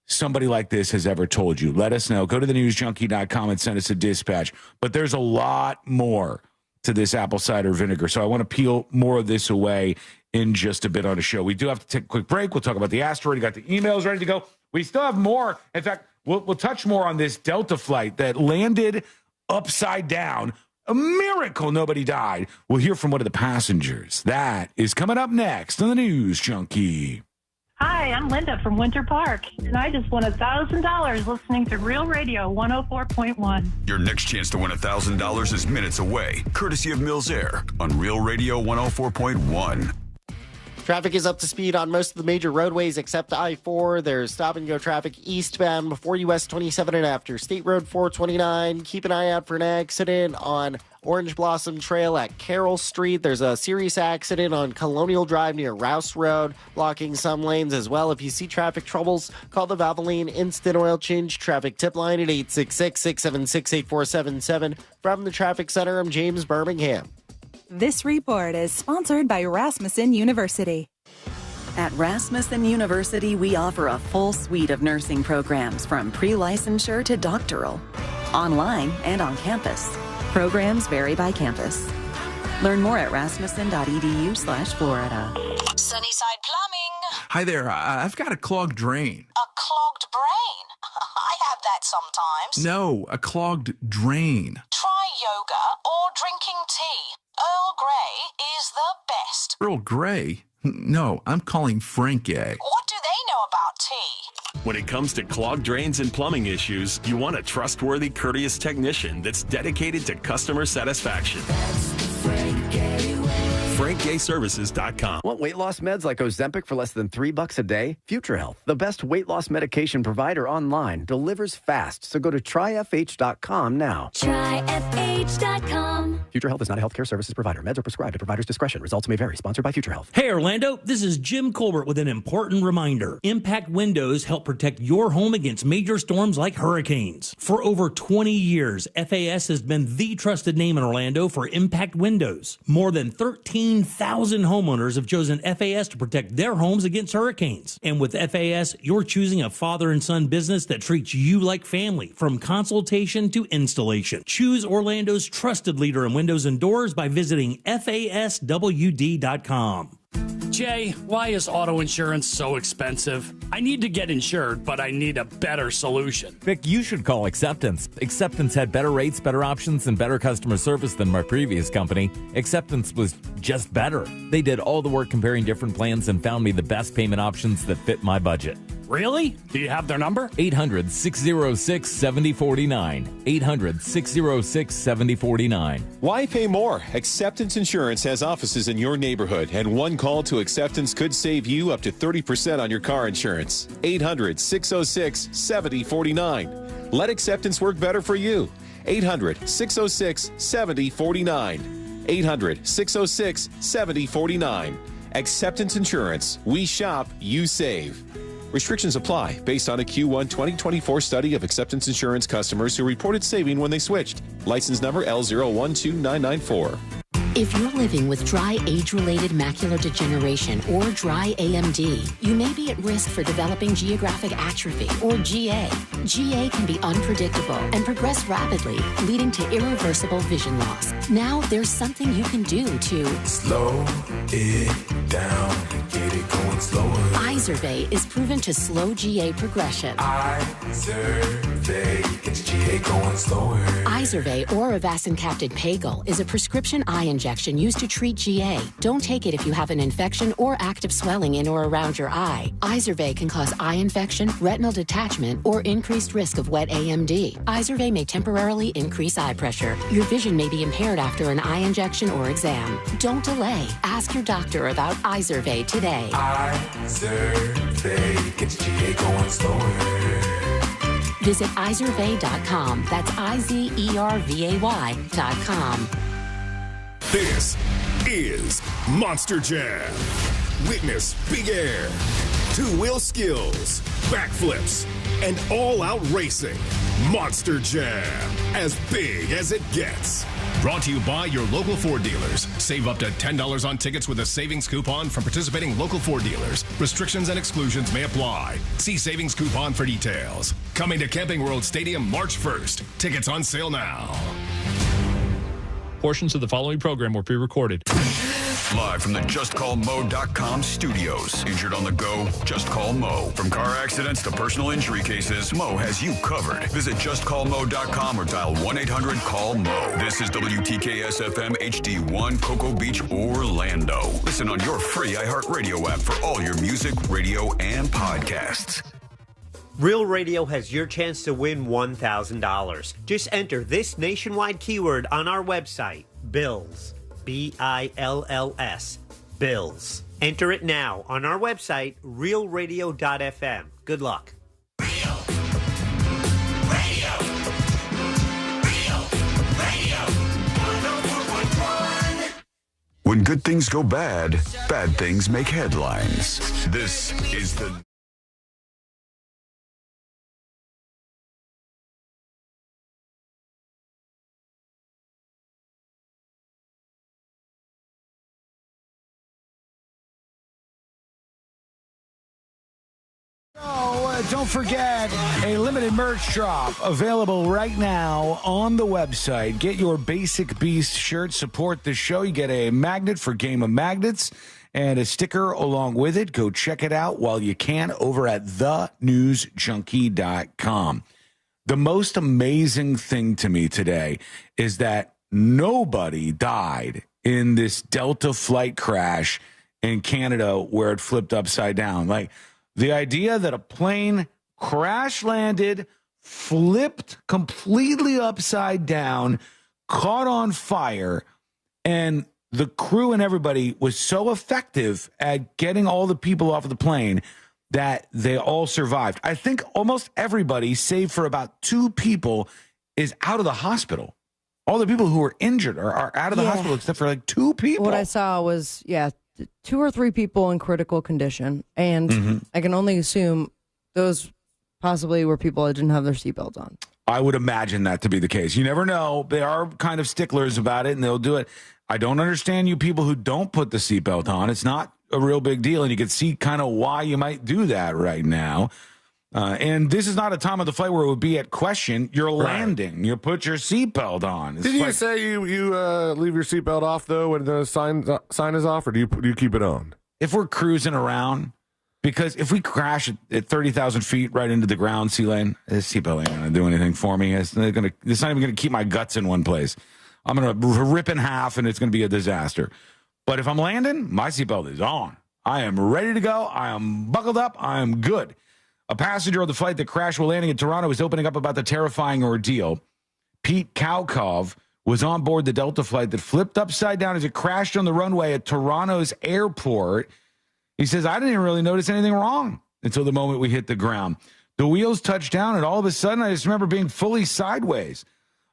somebody like this has ever told you? Let us know. Go to thenewsjunkie.com and send us a dispatch. But there's a lot more to this apple cider vinegar. So I want to peel more of this away in just a bit on the show. We do have to take a quick break. We'll talk about the asteroid. You got the emails ready to go. We still have more. In fact, we'll touch more on this Delta flight that landed upside down. A miracle nobody died. We'll hear from one of the passengers. That is coming up next on the News Junkie. Hi, I'm Linda from Winter Park, and I just won $1,000 listening to Real Radio 104.1. Your next chance to win $1,000 is minutes away, courtesy of Mills Air on Real Radio 104.1. Traffic is up to speed on most of the major roadways except I-4. There's stop-and-go traffic eastbound before US 27 and after State Road 429. Keep an eye out for an accident on Orange Blossom Trail at Carroll Street. There's a serious accident on Colonial Drive near Rouse Road, blocking some lanes as well. If you see traffic troubles, call the Valvoline Instant Oil Change traffic tip line at 866-676-8477. From the Traffic Center, I'm James Birmingham. This report is sponsored by Rasmussen University. At Rasmussen University, we offer a full suite of nursing programs from pre-licensure to doctoral, online and on campus. Programs vary by campus. Learn more at rasmussen.edu/Florida. Sunnyside Plumbing. Hi there. I've got a clogged drain. A clogged brain? I have that sometimes. No, a clogged drain. Try yoga or drinking tea. Earl Grey is the best. Earl Grey? No, I'm calling Frank A. What do they know about tea? When it comes to clogged drains and plumbing issues, you want a trustworthy, courteous technician that's dedicated to customer satisfaction. That's the Frank A way. FrankGayServices.com. Want weight loss meds like Ozempic for less than $3 a day? Future Health, the best weight loss medication provider online, delivers fast. So go to tryfh.com now. Tryfh.com. Future Health is not a healthcare services provider. Meds are prescribed at provider's discretion. Results may vary. Sponsored by Future Health. Hey, Orlando, this is Jim Colbert with an important reminder. Impact Windows help protect your home against major storms like hurricanes. For over 20 years, FAS has been the trusted name in Orlando for Impact Windows. More than 13,000 homeowners have chosen FAS to protect their homes against hurricanes. And with FAS, you're choosing a father and son business that treats you like family, from consultation to installation. Choose Orlando's trusted leader in windows and doors by visiting FASWD.com. Jay, why is auto insurance so expensive? I need to get insured, but I need a better solution. Vic, you should call Acceptance. Acceptance had better rates, better options, and better customer service than my previous company. Acceptance was just better. They did all the work comparing different plans and found me the best payment options that fit my budget. Really? Do you have their number? 800-606-7049. 800-606-7049. Why pay more? Acceptance Insurance has offices in your neighborhood, and one call to Acceptance could save you up to 30% on your car insurance. 800-606-7049. Let Acceptance work better for you. 800-606-7049. 800-606-7049. Acceptance Insurance. We shop, you save. Restrictions apply based on a Q1 2024 study of Acceptance Insurance customers who reported saving when they switched. License number L012994. If you're living with dry age-related macular degeneration or dry AMD, you may be at risk for developing geographic atrophy or GA. GA can be unpredictable and progress rapidly, leading to irreversible vision loss. Now there's something you can do to slow it down, get it going slower. Izervay is proven to slow GA progression. Izervay gets GA going slower. Izervay or avacincaptad pagel is a prescription eye injection used to treat GA. Don't take it if you have an infection or active swelling in or around your eye. Izervay can cause eye infection, retinal detachment, or increased risk of wet AMD. Izervay may temporarily increase eye pressure. Your vision may be impaired after an eye injection or exam. Don't delay. Ask your doctor about Izervay today. Izervay gets GA going slower. Visit Izervay.com. That's IZERVAY.com. This is Monster Jam. Witness big air, two-wheel skills, backflips, and all-out racing. Monster Jam, as big as it gets. Brought to you by your local Ford dealers. Save up to $10 on tickets with a savings coupon from participating local Ford dealers. Restrictions and exclusions may apply. See savings coupon for details. Coming to Camping World Stadium March 1st. Tickets on sale now. Portions of the following program were pre-recorded. Live from the JustCallMo.com studios. Injured on the go? Just call Mo. From car accidents to personal injury cases, Mo has you covered. Visit JustCallMo.com or dial 1-800-CALL-MO. This is WTKS-FM HD1, Cocoa Beach, Orlando. Listen on your free iHeartRadio app for all your music, radio, and podcasts. Real Radio has your chance to win $1,000. Just enter this nationwide keyword on our website, BILLS. BILLS. Bills. Enter it now on our website, realradio.fm. Good luck. When good things go bad, bad things make headlines. This is the... Don't forget, a limited merch drop available right now on the website. Get your Basic Beast shirt. Support the show. You get a magnet for Game of Magnets and a sticker along with it. Go check it out while you can over at thenewsjunkie.com. The most amazing thing to me today is that nobody died in this Delta flight crash in Canada where it flipped upside down. Like, the idea that a plane crash landed, flipped completely upside down, caught on fire, and the crew and everybody was so effective at getting all the people off of the plane that they all survived. I think almost everybody, save for about 2 people, is out of the hospital. All the people who were injured are out of the hospital except for like 2 people. What I saw was, 2 or 3 people in critical condition. And I can only assume those possibly were people that didn't have their seatbelts on. I would imagine that to be the case. You never know. They are kind of sticklers about it, and they'll do it. I don't understand you people who don't put the seatbelt on. It's not a real big deal, and you can see kind of why you might do that right now. And this is not a time of the flight where it would be at question. You're landing. You put your seatbelt on. Did you say you leave your seatbelt off, though, when the sign is off, or do you keep it on? If we're cruising around, because if we crash at 30,000 feet right into the ground, sea lane, this seatbelt ain't going to do anything for me. It's not even going to keep my guts in one place. I'm going to rip in half, and it's going to be a disaster. But if I'm landing, my seatbelt is on. I am ready to go. I am buckled up. I am good. A passenger on the flight that crashed while landing in Toronto was opening up about the terrifying ordeal. Pete Kaukov was on board the Delta flight that flipped upside down as it crashed on the runway at Toronto's airport. He says, I didn't really notice anything wrong until the moment we hit the ground. The wheels touched down, and all of a sudden, I just remember being fully sideways.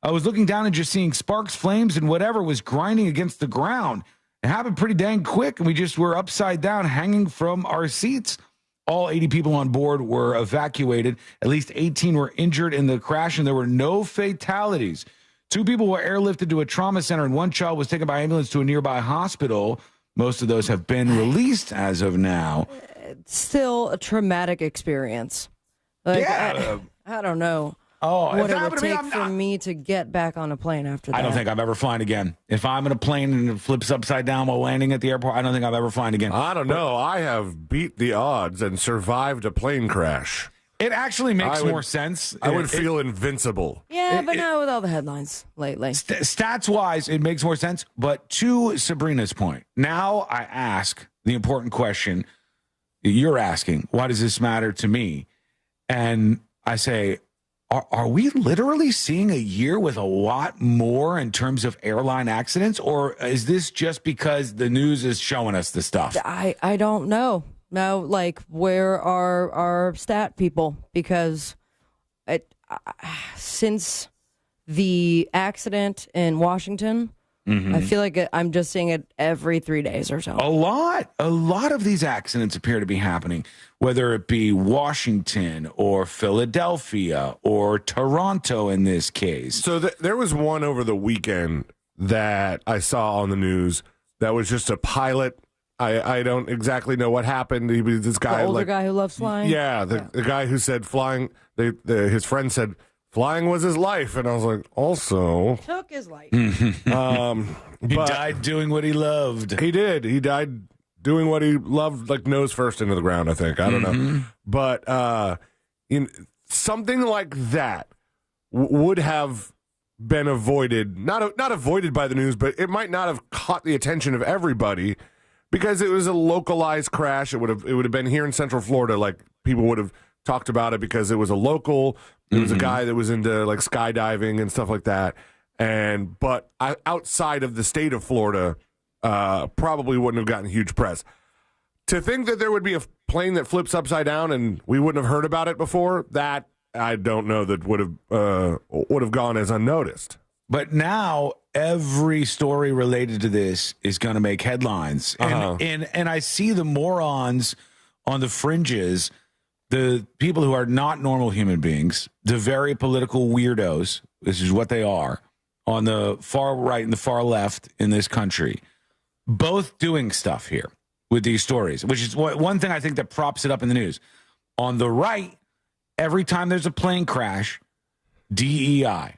I was looking down and just seeing sparks, flames, and whatever was grinding against the ground. It happened pretty dang quick, and we just were upside down, hanging from our seats. All 80 people on board were evacuated. At least 18 were injured in the crash, and there were no fatalities. 2 people were airlifted to a trauma center, and 1 child was taken by ambulance to a nearby hospital. Most of those have been released as of now. It's still a traumatic experience. Like, Yeah. I don't know. Oh, what if it that would happened to me, take for me to get back on a plane after that. I don't think I'm ever flying again. If I'm in a plane and it flips upside down while landing at the airport, I don't think I'm ever flying again. I don't know. I have beat the odds and survived a plane crash. It actually makes more sense. I would feel invincible. Yeah, but not with all the headlines lately. Stats-wise, it makes more sense. But to Sabrina's point, now I ask the important question you're asking, why does this matter to me? And I say, are we literally seeing a year with a lot more in terms of airline accidents? Or is this just because the news is showing us the stuff? I don't know. Now, like, where are our stat people? Because since the accident in Washington, I feel like I'm just seeing it every 3 days or so. A lot of these accidents appear to be happening, whether it be Washington or Philadelphia or Toronto in this case. So there was one over the weekend that I saw on the news that was just a pilot. I don't exactly know what happened. He was this guy, the older guy who loves flying. Yeah, the guy who said flying. His friend said flying was his life, and I was like, also took his life. He died doing what he loved. He did. He died doing what he loved, like nose first into the ground. I think. I don't know, but something like that would have been avoided. Not avoided by the news, but it might not have caught the attention of everybody. Because it was a localized crash, it would have been here in Central Florida. Like people would have talked about it because it was a local. It was a guy that was into like skydiving and stuff like that. But outside of the state of Florida, probably wouldn't have gotten huge press. To think that there would be a plane that flips upside down and we wouldn't have heard about it before, that I don't know that would have gone as unnoticed. But now every story related to this is going to make headlines. And I see the morons on the fringes, the people who are not normal human beings, the very political weirdos, this is what they are, on the far right and the far left in this country, both doing stuff here with these stories, which is one thing I think that props it up in the news. On the right, every time there's a plane crash, DEI.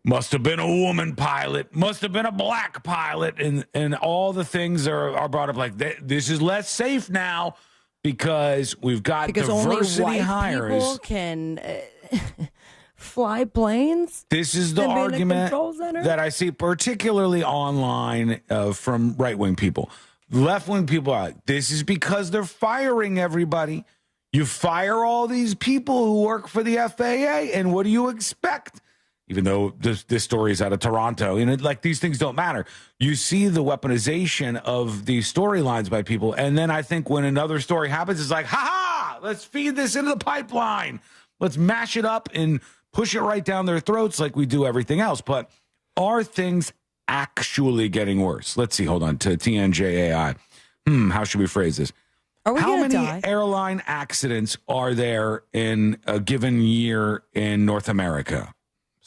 Must have been a woman pilot, must have been a black pilot, and all the things are brought up like this is less safe now because we've got diversity only white hires. People can fly planes. This is the argument that I see particularly online from right-wing people. Left-wing people are like, this is because they're firing everybody. You fire all these people who work for the FAA, and what do you expect? Even though this story is out of Toronto, like these things don't matter. You see the weaponization of these storylines by people. And then I think when another story happens, it's like, ha, let's feed this into the pipeline. Let's mash it up and push it right down their throats like we do everything else. But are things actually getting worse? Let's see. Hold on to TNJAI. How should we phrase this? How many airline accidents are there in a given year in North America?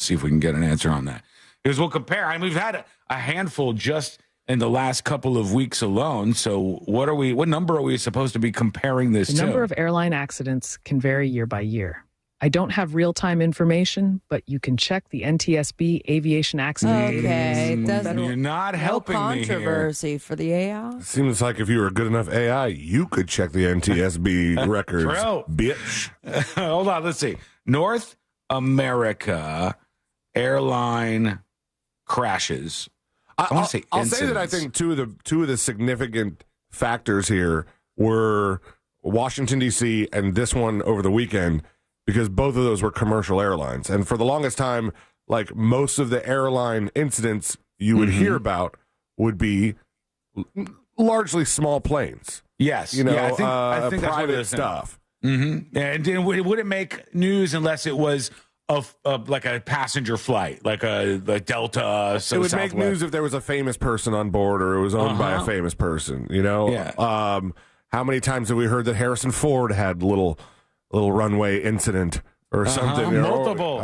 See if we can get an answer on that. Because we'll compare. I mean, we've had a handful just in the last couple of weeks alone. So what number are we supposed to be comparing this to? The number of airline accidents can vary year by year. I don't have real-time information, but you can check the NTSB aviation accident. Okay, you're not helping me here. Controversy for the AI. Seems like if you were a good enough AI, you could check the NTSB records, Bro. bitch. Hold on, let's see. North America airline crashes. I'll say that I think two of the significant factors here were Washington, D.C. and this one over the weekend, because both of those were commercial airlines. And for the longest time, like most of the airline incidents you would hear about would be largely small planes. Yes. You know, I think private stuff. Mm-hmm. And it wouldn't make news unless it was like a passenger flight, like a Delta. It would make news if there was a famous person on board or it was owned by a famous person, you know? Yeah. How many times have we heard that Harrison Ford had little runway incident or something? Multiple.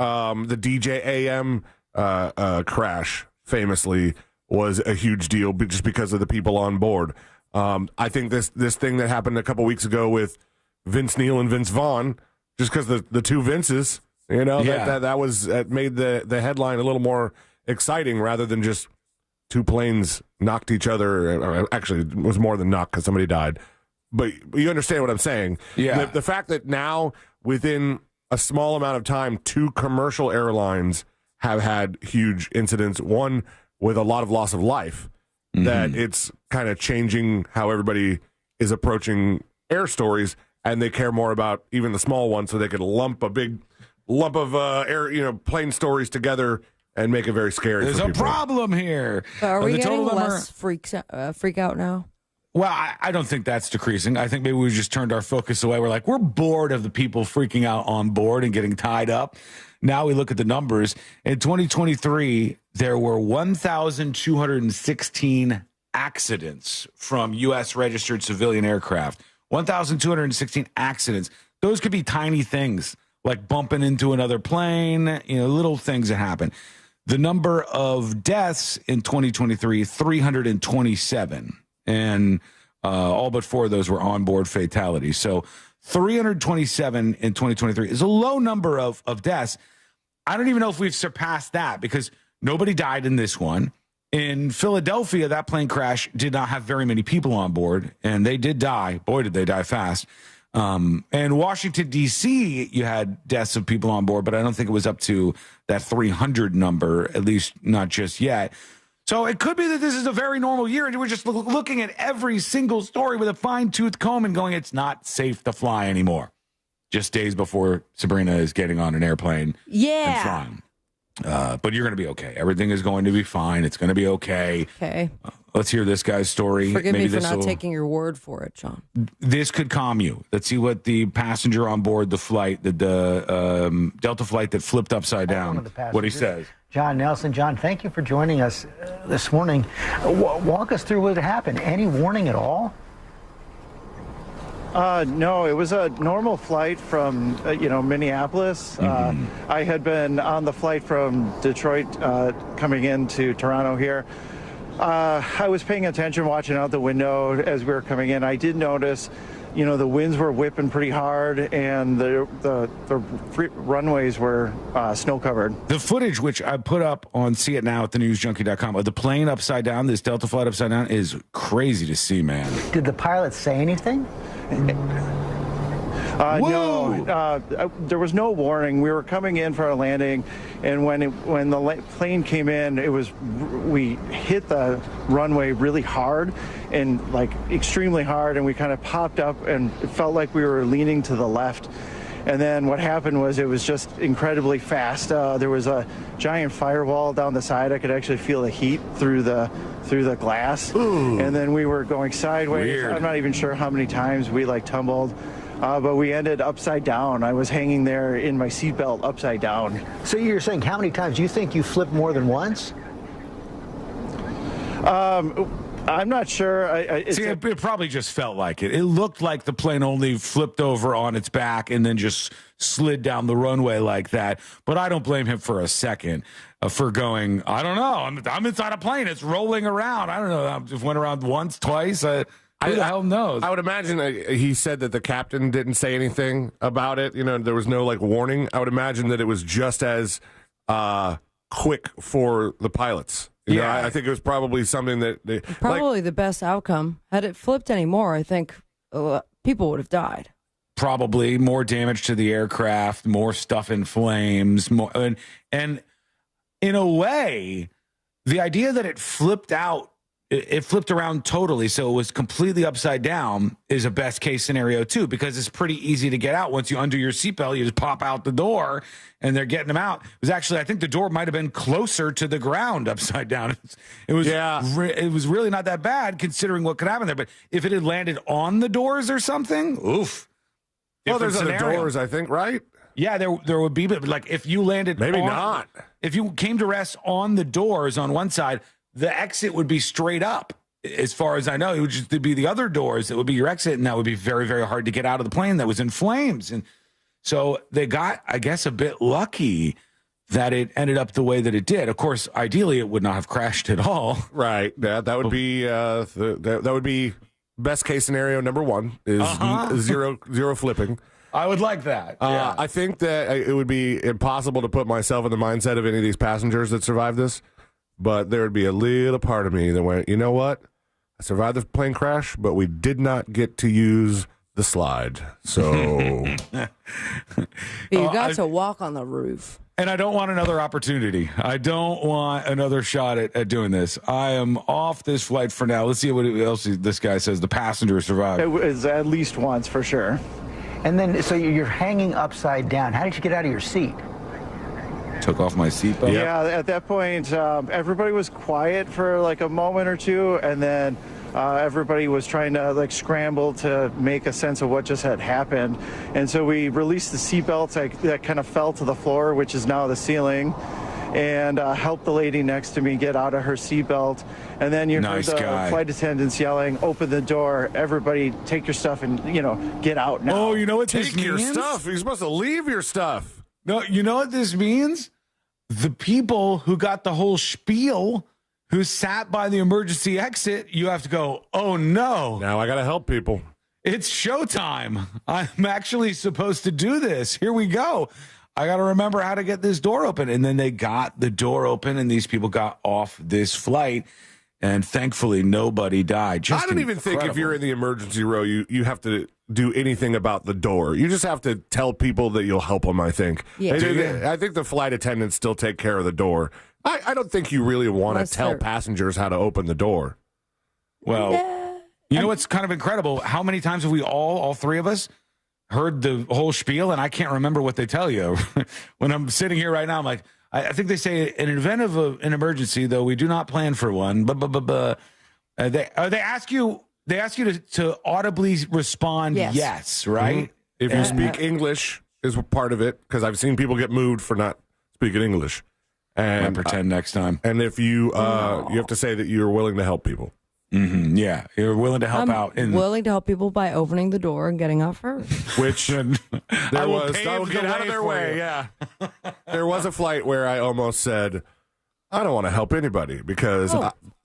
The DJ AM crash famously was a huge deal just because of the people on board. I think this thing that happened a couple weeks ago with Vince Neil and Vince Vaughn, just because the two Vinces, that made the headline a little more exciting rather than just two planes knocked each other. Or actually, it was more than knocked because somebody died. But you understand what I'm saying. Yeah. The fact that now, within a small amount of time, two commercial airlines have had huge incidents, one with a lot of loss of life, that it's kind of changing how everybody is approaching air stories, and they care more about even the small ones so they could lump a big lump of plane stories together and make it very scary. There's a problem here. Are we getting less freak out now? Well, I don't think that's decreasing. I think maybe we just turned our focus away. We're bored of the people freaking out on board and getting tied up. Now we look at the numbers. In 2023, there were 1,216 accidents from U.S. registered civilian aircraft. 1,216 accidents. Those could be tiny things like bumping into another plane, little things that happen. The number of deaths in 2023, 327. And all but 4 of those were onboard fatalities. So 327 in 2023 is a low number of deaths. I don't even know if we've surpassed that because nobody died in this one. In Philadelphia, that plane crash did not have very many people on board, and they did die. Boy, did they die fast. And Washington, D.C., you had deaths of people on board, but I don't think it was up to that 300 number, at least not just yet. So it could be that this is a very normal year, and we're just looking at every single story with a fine-tooth comb and going, it's not safe to fly anymore. Just days before Sabrina is getting on an airplane and flying. But you're going to be okay. Everything is going to be fine. It's going to be okay. Okay. Let's hear this guy's story. Forgive me for not taking your word for it, John. This could calm you. Let's see what the passenger on board the flight, the Delta flight that flipped upside down, what he says. John Nelson. John, thank you for joining us this morning. Walk us through what happened. Any warning at all? No, it was a normal flight from, Minneapolis. I had been on the flight from Detroit coming into Toronto here. I was paying attention, watching out the window as we were coming in. I did notice, the winds were whipping pretty hard and the runways were snow covered. The footage, which I put up on See It Now at thenewsjunkie.com, of the plane upside down, this Delta flight upside down, is crazy to see, man. Did the pilot say anything? No, there was no warning. We were coming in for a landing, and when the plane came in, we hit the runway really hard and extremely hard, and we kind of popped up, and it felt like we were leaning to the left. And then what happened was it was just incredibly fast. There was a giant firewall down the side. I could actually feel the heat through the glass. Ooh. And then we were going sideways. Weird. I'm not even sure how many times we tumbled. But we ended upside down. I was hanging there in my seatbelt upside down. So you're saying how many times? Do you think you flipped more than once? I'm not sure. It probably just felt like it. It looked like the plane only flipped over on its back and then just slid down the runway like that. But I don't blame him for a second for going, I don't know. I'm inside a plane. It's rolling around. I don't know. I just went around once, twice. Who the hell knows? I would imagine he said that the captain didn't say anything about it. There was no warning. I would imagine that it was just as quick for the pilots. I think it was probably something that probably the best outcome. Had it flipped anymore, I think people would have died. Probably more damage to the aircraft, more stuff in flames, more and in a way, the idea that it flipped out. It flipped around totally, so it was completely upside down is a best case scenario too, because it's pretty easy to get out. Once you undo your seatbelt, you just pop out the door and they're getting them out. It was actually, I think the door might have been closer to the ground upside down. It was really not that bad considering what could happen there. But if it had landed on the doors or something, oof. Well, there's other doors, I think, right? Yeah, there would be, but if you landed not. If you came to rest on the doors on one side, the exit would be straight up. As far as I know, it would just be the other doors that would be your exit, and that would be very, very hard to get out of the plane that was in flames. And so they got, I guess, a bit lucky that it ended up the way that it did. Of course, ideally, it would not have crashed at all. Right. Yeah, that would be that would be best case scenario number one is zero flipping. I would like that. Yeah. I think that it would be impossible to put myself in the mindset of any of these passengers that survived this, but there would be a little part of me that went, you know what? I survived the plane crash, but we did not get to use the slide. So you got to walk on the roof. And I don't want another opportunity. I don't want another shot at doing this. I am off this flight for now. Let's see what else this guy says. The passenger survived. It was at least once for sure. And then, so you're hanging upside down. How did you get out of your seat? Took off my seatbelt. Yeah, at that point, everybody was quiet for like a moment or two, and then everybody was trying to like scramble to make a sense of what just had happened. And so we released the seatbelts that kind of fell to the floor, which is now the ceiling, and helped the lady next to me get out of her seatbelt. And then you heard the flight attendants yelling, "Open the door! Everybody, take your stuff and get out now." Oh, you know what this means? Take your stuff. You're supposed to leave your stuff. No, you know what this means? The people who got the whole spiel, who sat by the emergency exit, you have to go, oh no. Now I got to help people. It's showtime. I'm actually supposed to do this. Here we go. I got to remember how to get this door open. And then they got the door open, and these people got off this flight. And thankfully, nobody died. I don't even think if you're in the emergency row, you have to do anything about the door. You just have to tell people that you'll help them, I think. Yeah. I think the flight attendants still take care of the door. I don't think you really want to tell passengers how to open the door. Well, you know what's kind of incredible? How many times have we all three of us, heard the whole spiel, and I can't remember what they tell you. When I'm sitting here right now, I'm like, I think they say, in an event of an emergency, though we do not plan for one. They ask you to audibly respond yes, right? Mm-hmm. If you speak English is part of it, because I've seen people get moved for not speaking English. And pretend next time. And if you you have to say that you're willing to help people. Mm-hmm. Yeah, you're willing to help out. Willing to help people by opening the door and getting out first. Which I will get out of their way. Yeah, there was a flight where I almost said, I don't want to help anybody because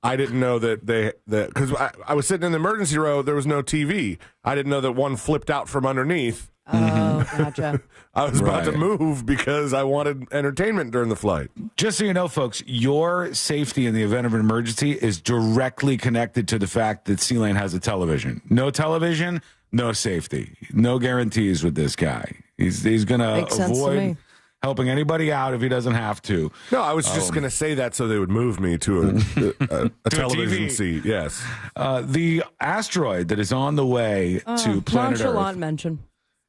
I didn't know that because I was sitting in the emergency row. There was no TV. I didn't know that one flipped out from underneath. Oh, gotcha. I was about to move because I wanted entertainment during the flight. Just so you know, folks, your safety in the event of an emergency is directly connected to the fact that C-Lane has a television. No television, no safety. No guarantees with this guy. He's going to avoid helping anybody out if he doesn't have to. No, I was just going to say that so they would move me to a television seat. Yes. The asteroid that is on the way to planet nonchalant Earth. mention.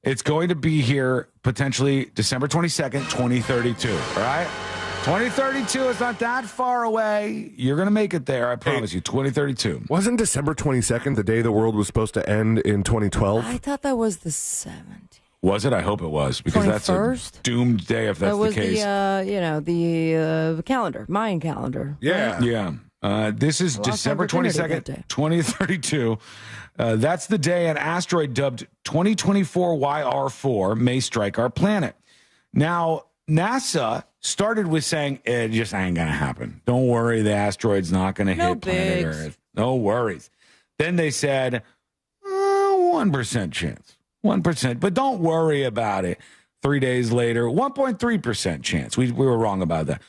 It's going to be here potentially December 22nd, 2032. All right? 2032 is not that far away. You're going to make it there. I promise you. 2032. Wasn't December 22nd the day the world was supposed to end in 2012? I thought that was the 17th. Was it? I hope it was, because 21st? That's a doomed day if that's the case. That was the calendar, Mayan calendar. Yeah. Yeah. This is December 22nd, 2032. That's the day an asteroid dubbed 2024 YR4 may strike our planet. Now, NASA started with saying it just ain't going to happen. Don't worry, the asteroid's not going to hit planet Earth. No worries. Then they said, 1% chance. 1%, but don't worry about it. 3 days later, 1.3% chance. We were wrong about that.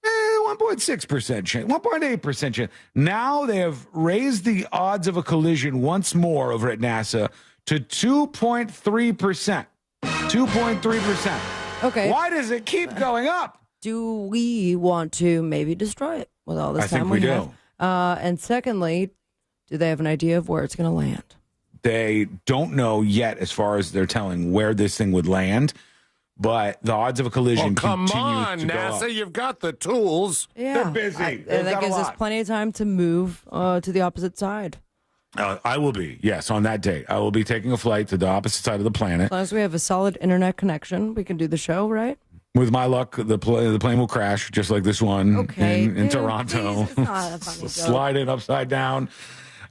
1.6% chance, 1.8% chance. Now they have raised the odds of a collision once more over at NASA to 2.3%. 2.3%. Okay. Why does it keep going up? Do we want to maybe destroy it with all this time we have? And secondly, do they have an idea of where it's going to land? They don't know yet as far as they're telling where this thing would land. But the odds of a collision continue to go up. Come on, NASA, you've got the tools. Yeah. They're busy. And that gives us plenty of time to move to the opposite side. I will be, yes, on that date. I will be taking a flight to the opposite side of the planet. As long as we have a solid internet connection, we can do the show, right? With my luck, the plane will crash, just like this one in Toronto. It's not a funny joke. Slide in upside down.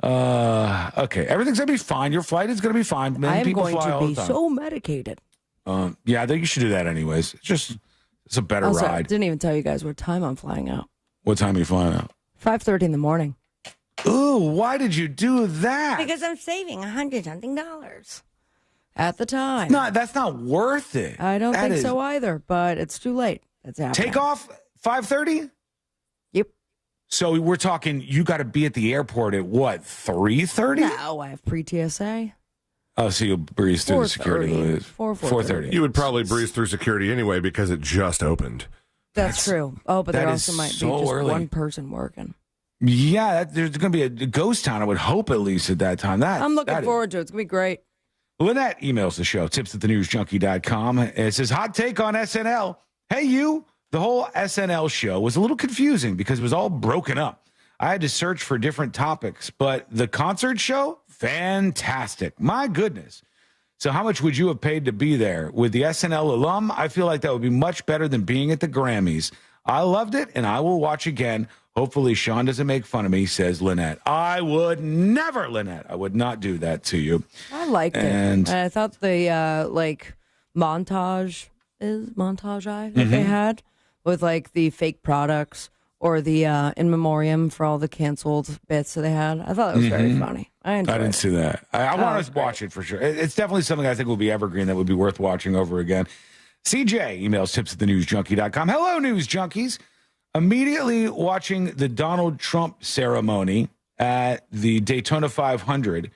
Okay, everything's going to be fine. Your flight is going to be fine. I am going to be so medicated. Yeah, I think you should do that anyways. It's just It's a better also, ride. Didn't even tell you guys what time I'm flying out. What time are you flying out? 5:30 in the morning. Ooh, why did you do that? Because I'm saving $100-something at the time. No, that's not worth it. I don't think so either, but it's too late. It's happening. Take off 5:30? Yep. So we're talking, you got to be at the airport at what, 3:30? No, I have pre-TSA. Oh, so you'll breeze through the security. 4:30. You would probably breeze through security anyway because it just opened. That's true. Oh, but there that also is might be so just early. one person working. Yeah, there's going to be a ghost town, I would hope, at least at that time. I'm looking forward to it. It's going to be great. Lynette emails the show, tips@thenewsjunkie.com. It says, hot take on SNL. Hey, you. The whole SNL show was a little confusing because it was all broken up. I had to search for different topics, but the concert show, fantastic. My goodness. So how much would you have paid to be there? With the SNL alum, I feel like that would be much better than being at the Grammys. I loved it, and I will watch again. Hopefully Sean doesn't make fun of me, says Lynette. I would never, Lynette. I would not do that to you. I liked it. And I thought the montage that they had with like the fake products or the in memoriam for all the canceled bits that they had. I thought it was very funny. I didn't see that. I want to watch it for sure. It's definitely something I think will be evergreen that would be worth watching over again. CJ emails tips@thenewsjunkie.com. Hello, News Junkies. Immediately watching the Donald Trump ceremony at the Daytona 500,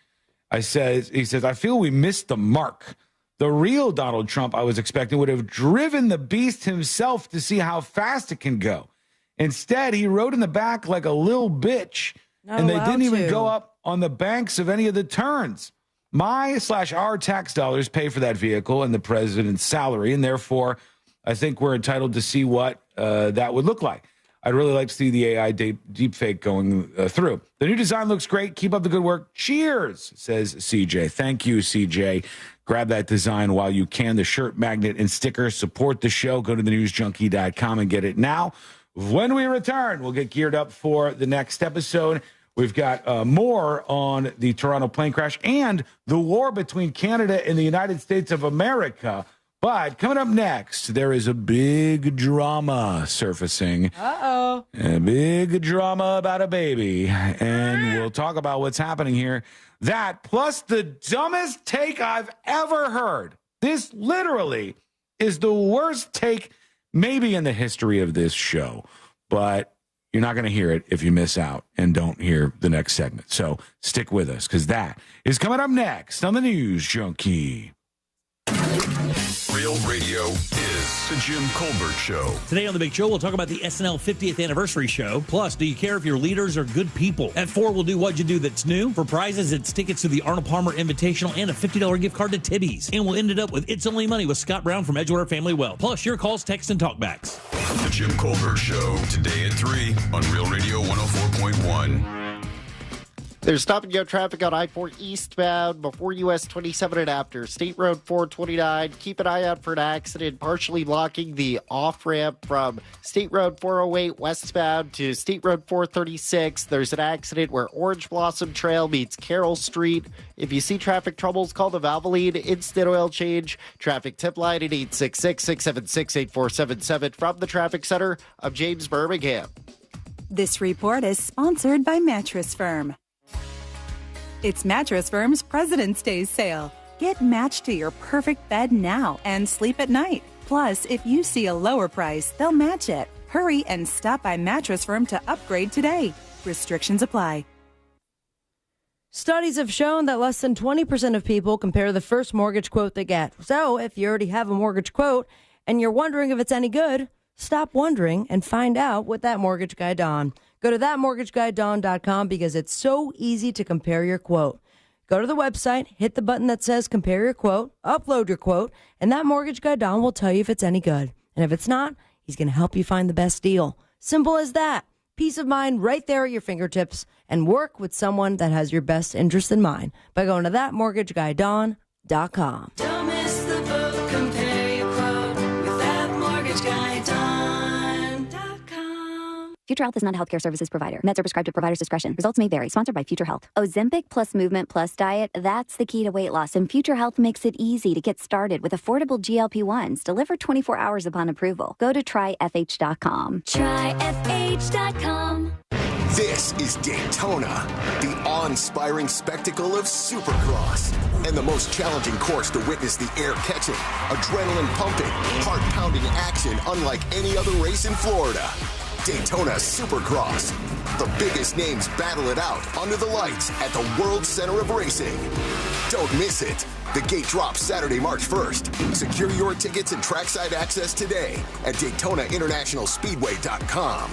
he says, I feel we missed the mark. The real Donald Trump I was expecting would have driven the beast himself to see how fast it can go. Instead, he rode in the back like a little bitch, and they didn't even go up on the banks of any of the turns. My/our tax dollars pay for that vehicle and the president's salary, and therefore I think we're entitled to see what that would look like. I'd really like to see the AI deepfake going through. The new design looks great. Keep up the good work. Cheers, says CJ. Thank you, CJ. Grab that design while you can. The shirt, magnet, and sticker support the show. Go to thenewsjunkie.com and get it now. When we return, we'll get geared up for the next episode. We've got more on the Toronto plane crash and the war between Canada and the United States of America. But coming up next, there is a big drama surfacing. Uh-oh. A big drama about a baby. And we'll talk about what's happening here. That plus the dumbest take I've ever heard. This literally is the worst take maybe in the history of this show. But you're not going to hear it if you miss out and don't hear the next segment. So stick with us because that is coming up next on the News Junkie. Real Radio is the Jim Colbert Show. Today on The Big Show, we'll talk about the SNL 50th anniversary show. Plus, do you care if your leaders are good people? At 4, we'll do What'd You Do That's New. For prizes, it's tickets to the Arnold Palmer Invitational and a $50 gift card to Tibby's. And we'll end it up with It's Only Money with Scott Brown from Edgewater Family Wealth. Plus, your calls, texts, and talkbacks. The Jim Colbert Show, today at 3 on Real Radio 104.1. There's stop-and-go traffic on I-4 eastbound before US 27 and after. State Road 429. Keep an eye out for an accident partially blocking the off-ramp from State Road 408 westbound to State Road 436. There's an accident where Orange Blossom Trail meets Carroll Street. If you see traffic troubles, call the Valvoline Instant Oil Change. Traffic tip line at 866-676-8477. From the Traffic Center, I'm James Birmingham. This report is sponsored by Mattress Firm. It's Mattress Firm's President's Day sale. Get matched to your perfect bed now and sleep at night. Plus, if you see a lower price, they'll match it. Hurry and stop by Mattress Firm to upgrade today. Restrictions apply. Studies have shown that less than 20% of people compare the first mortgage quote they get. So if you already have a mortgage quote and you're wondering if it's any good, stop wondering and find out with That Mortgage Guy Don. Go to thatmortgageguydawn.com because it's so easy to compare your quote. Go to the website, hit the button that says compare your quote, upload your quote, and That Mortgage Guy Don will tell you if it's any good. And if it's not, he's going to help you find the best deal. Simple as that. Peace of mind right there at your fingertips, and work with someone that has your best interest in mind by going to thatmortgageguydawn.com. Don't miss the boat, compare your quote with thatmortgageguydawn.com. Future Health is not a healthcare services provider. Meds are prescribed at provider's discretion. Results may vary. Sponsored by Future Health. Ozempic plus movement plus diet, that's the key to weight loss. And Future Health makes it easy to get started with affordable GLP-1s delivered 24 hours upon approval. Go to tryfh.com. Tryfh.com. This is Daytona, the awe-inspiring spectacle of Supercross, and the most challenging course to witness the air-catching, adrenaline-pumping, heart-pounding action unlike any other race in Florida. Daytona Supercross. The biggest names battle it out under the lights at the World Center of Racing. Don't miss it. The gate drops Saturday, March 1st. Secure your tickets and trackside access today at DaytonaInternationalSpeedway.com.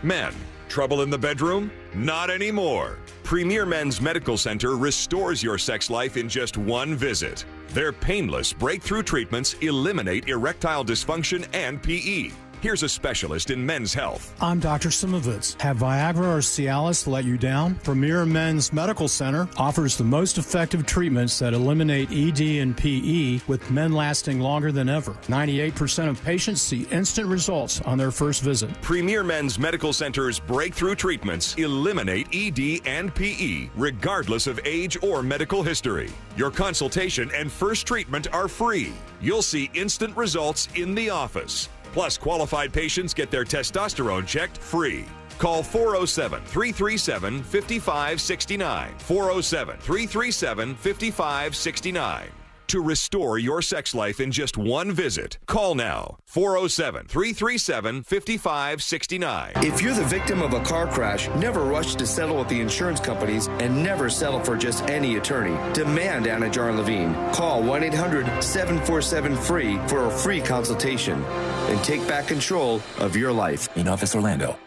Men, trouble in the bedroom? Not anymore. Premier Men's Medical Center restores your sex life in just one visit. Their painless breakthrough treatments eliminate erectile dysfunction and PE. Here's a specialist in men's health. I'm Dr. Simovitz. Have Viagra or Cialis let you down? Premier Men's Medical Center offers the most effective treatments that eliminate ED and PE, with men lasting longer than ever. 98% of patients see instant results on their first visit. Premier Men's Medical Center's breakthrough treatments eliminate ED and PE, regardless of age or medical history. Your consultation and first treatment are free. You'll see instant results in the office. Plus, qualified patients get their testosterone checked free. Call 407-337-5569. 407-337-5569. To restore your sex life in just one visit. Call now. 407-337-5569. If you're the victim of a car crash, never rush to settle with the insurance companies and never settle for just any attorney. Demand Anna Jar Levine. Call 1-800-747-FREE for a free consultation and take back control of your life. In Office Orlando.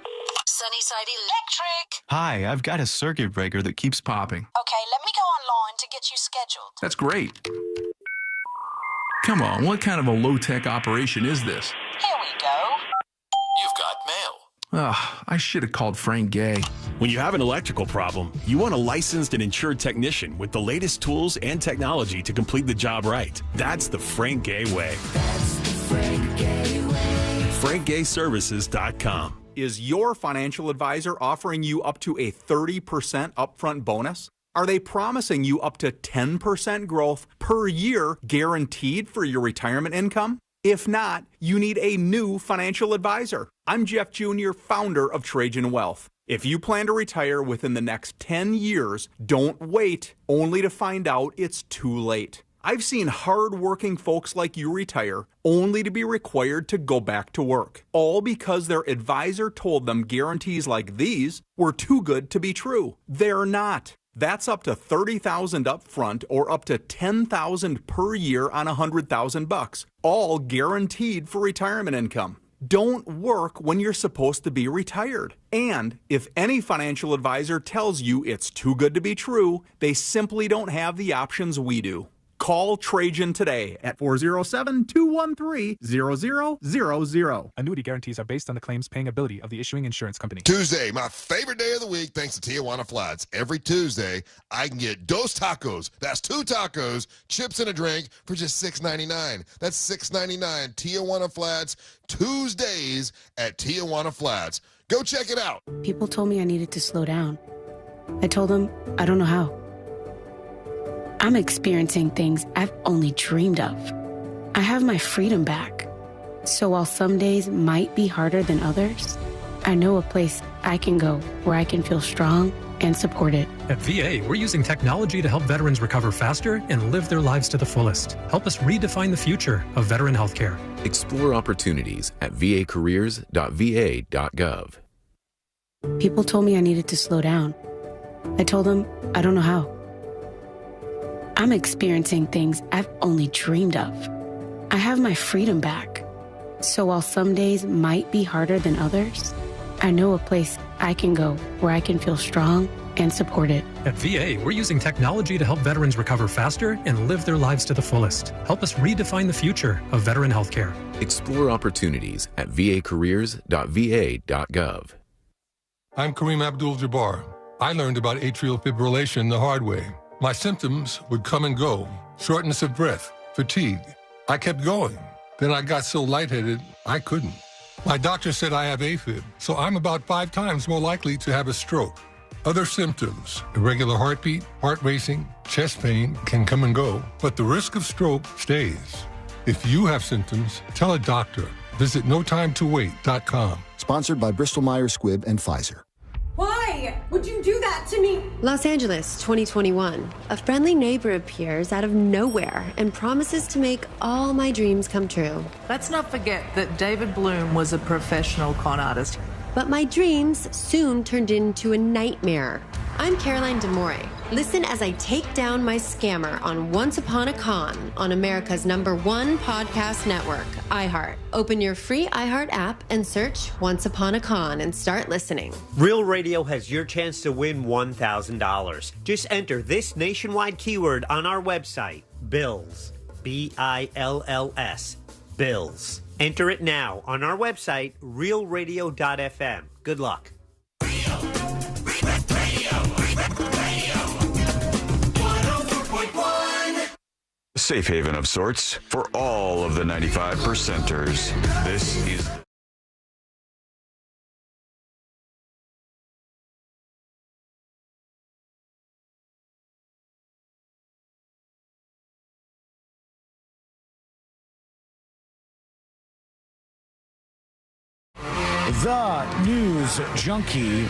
Sunnyside Electric. Hi, I've got a circuit breaker that keeps popping. Okay, let me go online to get you scheduled. That's great. Come on, what kind of a low-tech operation is this? Here we go. You've got mail. Ugh, I should have called Frank Gay. When you have an electrical problem, you want a licensed and insured technician with the latest tools and technology to complete the job right. That's the Frank Gay way. That's the Frank Gay way. FrankGayServices.com. Is your financial advisor offering you up to a 30% upfront bonus? Are they promising you up to 10% growth per year guaranteed for your retirement income? If not, you need a new financial advisor. I'm Jeff Jr., founder of Trajan Wealth. If you plan to retire within the next 10 years, don't wait only to find out it's too late. I've seen hard-working folks like you retire only to be required to go back to work, all because their advisor told them guarantees like these were too good to be true. They're not. That's up to $30,000 up front or up to $10,000 per year on $100,000, all guaranteed for retirement income. Don't work when you're supposed to be retired. And if any financial advisor tells you it's too good to be true, they simply don't have the options we do. Call Trajan today at 407-213-0000. Annuity guarantees are based on the claims paying ability of the issuing insurance company. Tuesday, my favorite day of the week, thanks to Tijuana Flats. Every Tuesday, I can get dos tacos. That's 2 tacos, chips, and a drink for just $6.99. That's $6.99. Tijuana Flats, Tuesdays at Tijuana Flats. Go check it out. People told me I needed to slow down. I told them I don't know how. I'm experiencing things I've only dreamed of. I have my freedom back. So while some days might be harder than others, I know a place I can go where I can feel strong and supported. At VA, we're using technology to help veterans recover faster and live their lives to the fullest. Help us redefine the future of veteran healthcare. Explore opportunities at vacareers.va.gov. People told me I needed to slow down. I told them I don't know how. I'm experiencing things I've only dreamed of. I have my freedom back. So while some days might be harder than others, I know a place I can go where I can feel strong and supported. At VA, we're using technology to help veterans recover faster and live their lives to the fullest. Help us redefine the future of veteran healthcare. Explore opportunities at vacareers.va.gov. I'm Kareem Abdul-Jabbar. I learned about atrial fibrillation the hard way. My symptoms would come and go, shortness of breath, fatigue. I kept going. Then I got so lightheaded, I couldn't. My doctor said I have AFib, so I'm about 5 times more likely to have a stroke. Other symptoms, irregular heartbeat, heart racing, chest pain can come and go, but the risk of stroke stays. If you have symptoms, tell a doctor. Visit notimetowait.com. Sponsored by Bristol-Myers Squibb and Pfizer. Why would you do that to me? Los Angeles, 2021. A friendly neighbor appears out of nowhere and promises to make all my dreams come true. Let's not forget that David Bloom was a professional con artist. But my dreams soon turned into a nightmare. I'm Caroline DeMore. Listen as I take down my scammer on Once Upon a Con on America's #1 podcast network, iHeart. Open your free iHeart app and search Once Upon a Con and start listening. Real Radio has your chance to win $1,000. Just enter this nationwide keyword on our website, BILLS. BILLS. BILLS. Enter it now on our website, realradio.fm. Good luck. Safe haven of sorts for all of the 95%ers. This is The News Junkie,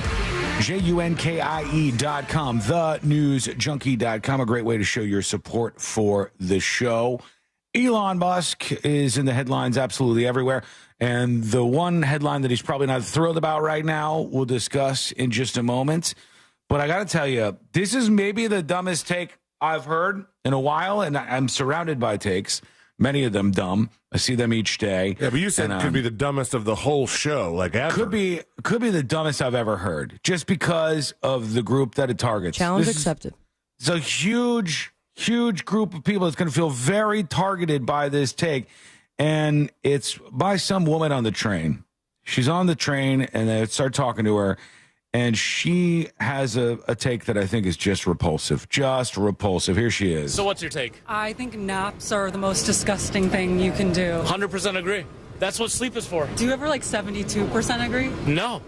JUNKIE.com, thenewsjunkie.com, a great way to show your support for the show. Elon Musk is in the headlines absolutely everywhere, and the one headline that he's probably not thrilled about right now, we'll discuss in just a moment. But I got to tell you, this is maybe the dumbest take I've heard in a while, and I'm surrounded by takes. Many of them dumb. I see them each day. Yeah, but you said it could be the dumbest of the whole show, like ever. Could be the dumbest I've ever heard, just because of the group that it targets. Challenge accepted. It's a huge group of people that's going to feel very targeted by this take, and it's by some woman on the train. She's on the train, and they start talking to her, and she has a take that I think is just repulsive. Just repulsive. Here she is. So what's your take? I think naps are the most disgusting thing you can do. 100% agree. That's what sleep is for. Do you ever 72% agree? No.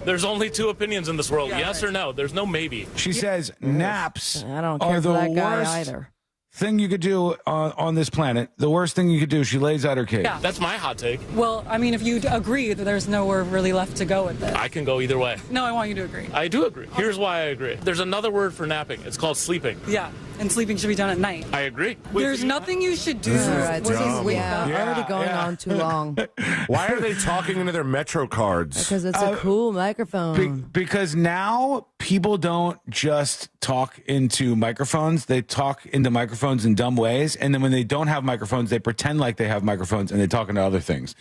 There's only two opinions in this world, yes or no. There's no maybe. She says naps I don't care are for the that guy worst either. thing you could do on this planet. The worst thing you could do, she lays out her cake. Yeah. That's my hot take. Well, I mean, if you agree that there's nowhere really left to go with it. I can go either way. No, I want you to agree. I do agree. Here's why I agree. There's another word for napping. It's called sleeping. Yeah, and sleeping should be done at night. I agree. There's nothing you should do. Right, when you wake up. already going on too long. Why are they talking into their Metro cards? Because it's a cool microphone. Because now people don't just talk into microphones. They talk into microphones in dumb ways. And then when they don't have microphones, they pretend like they have microphones and they talk into other things.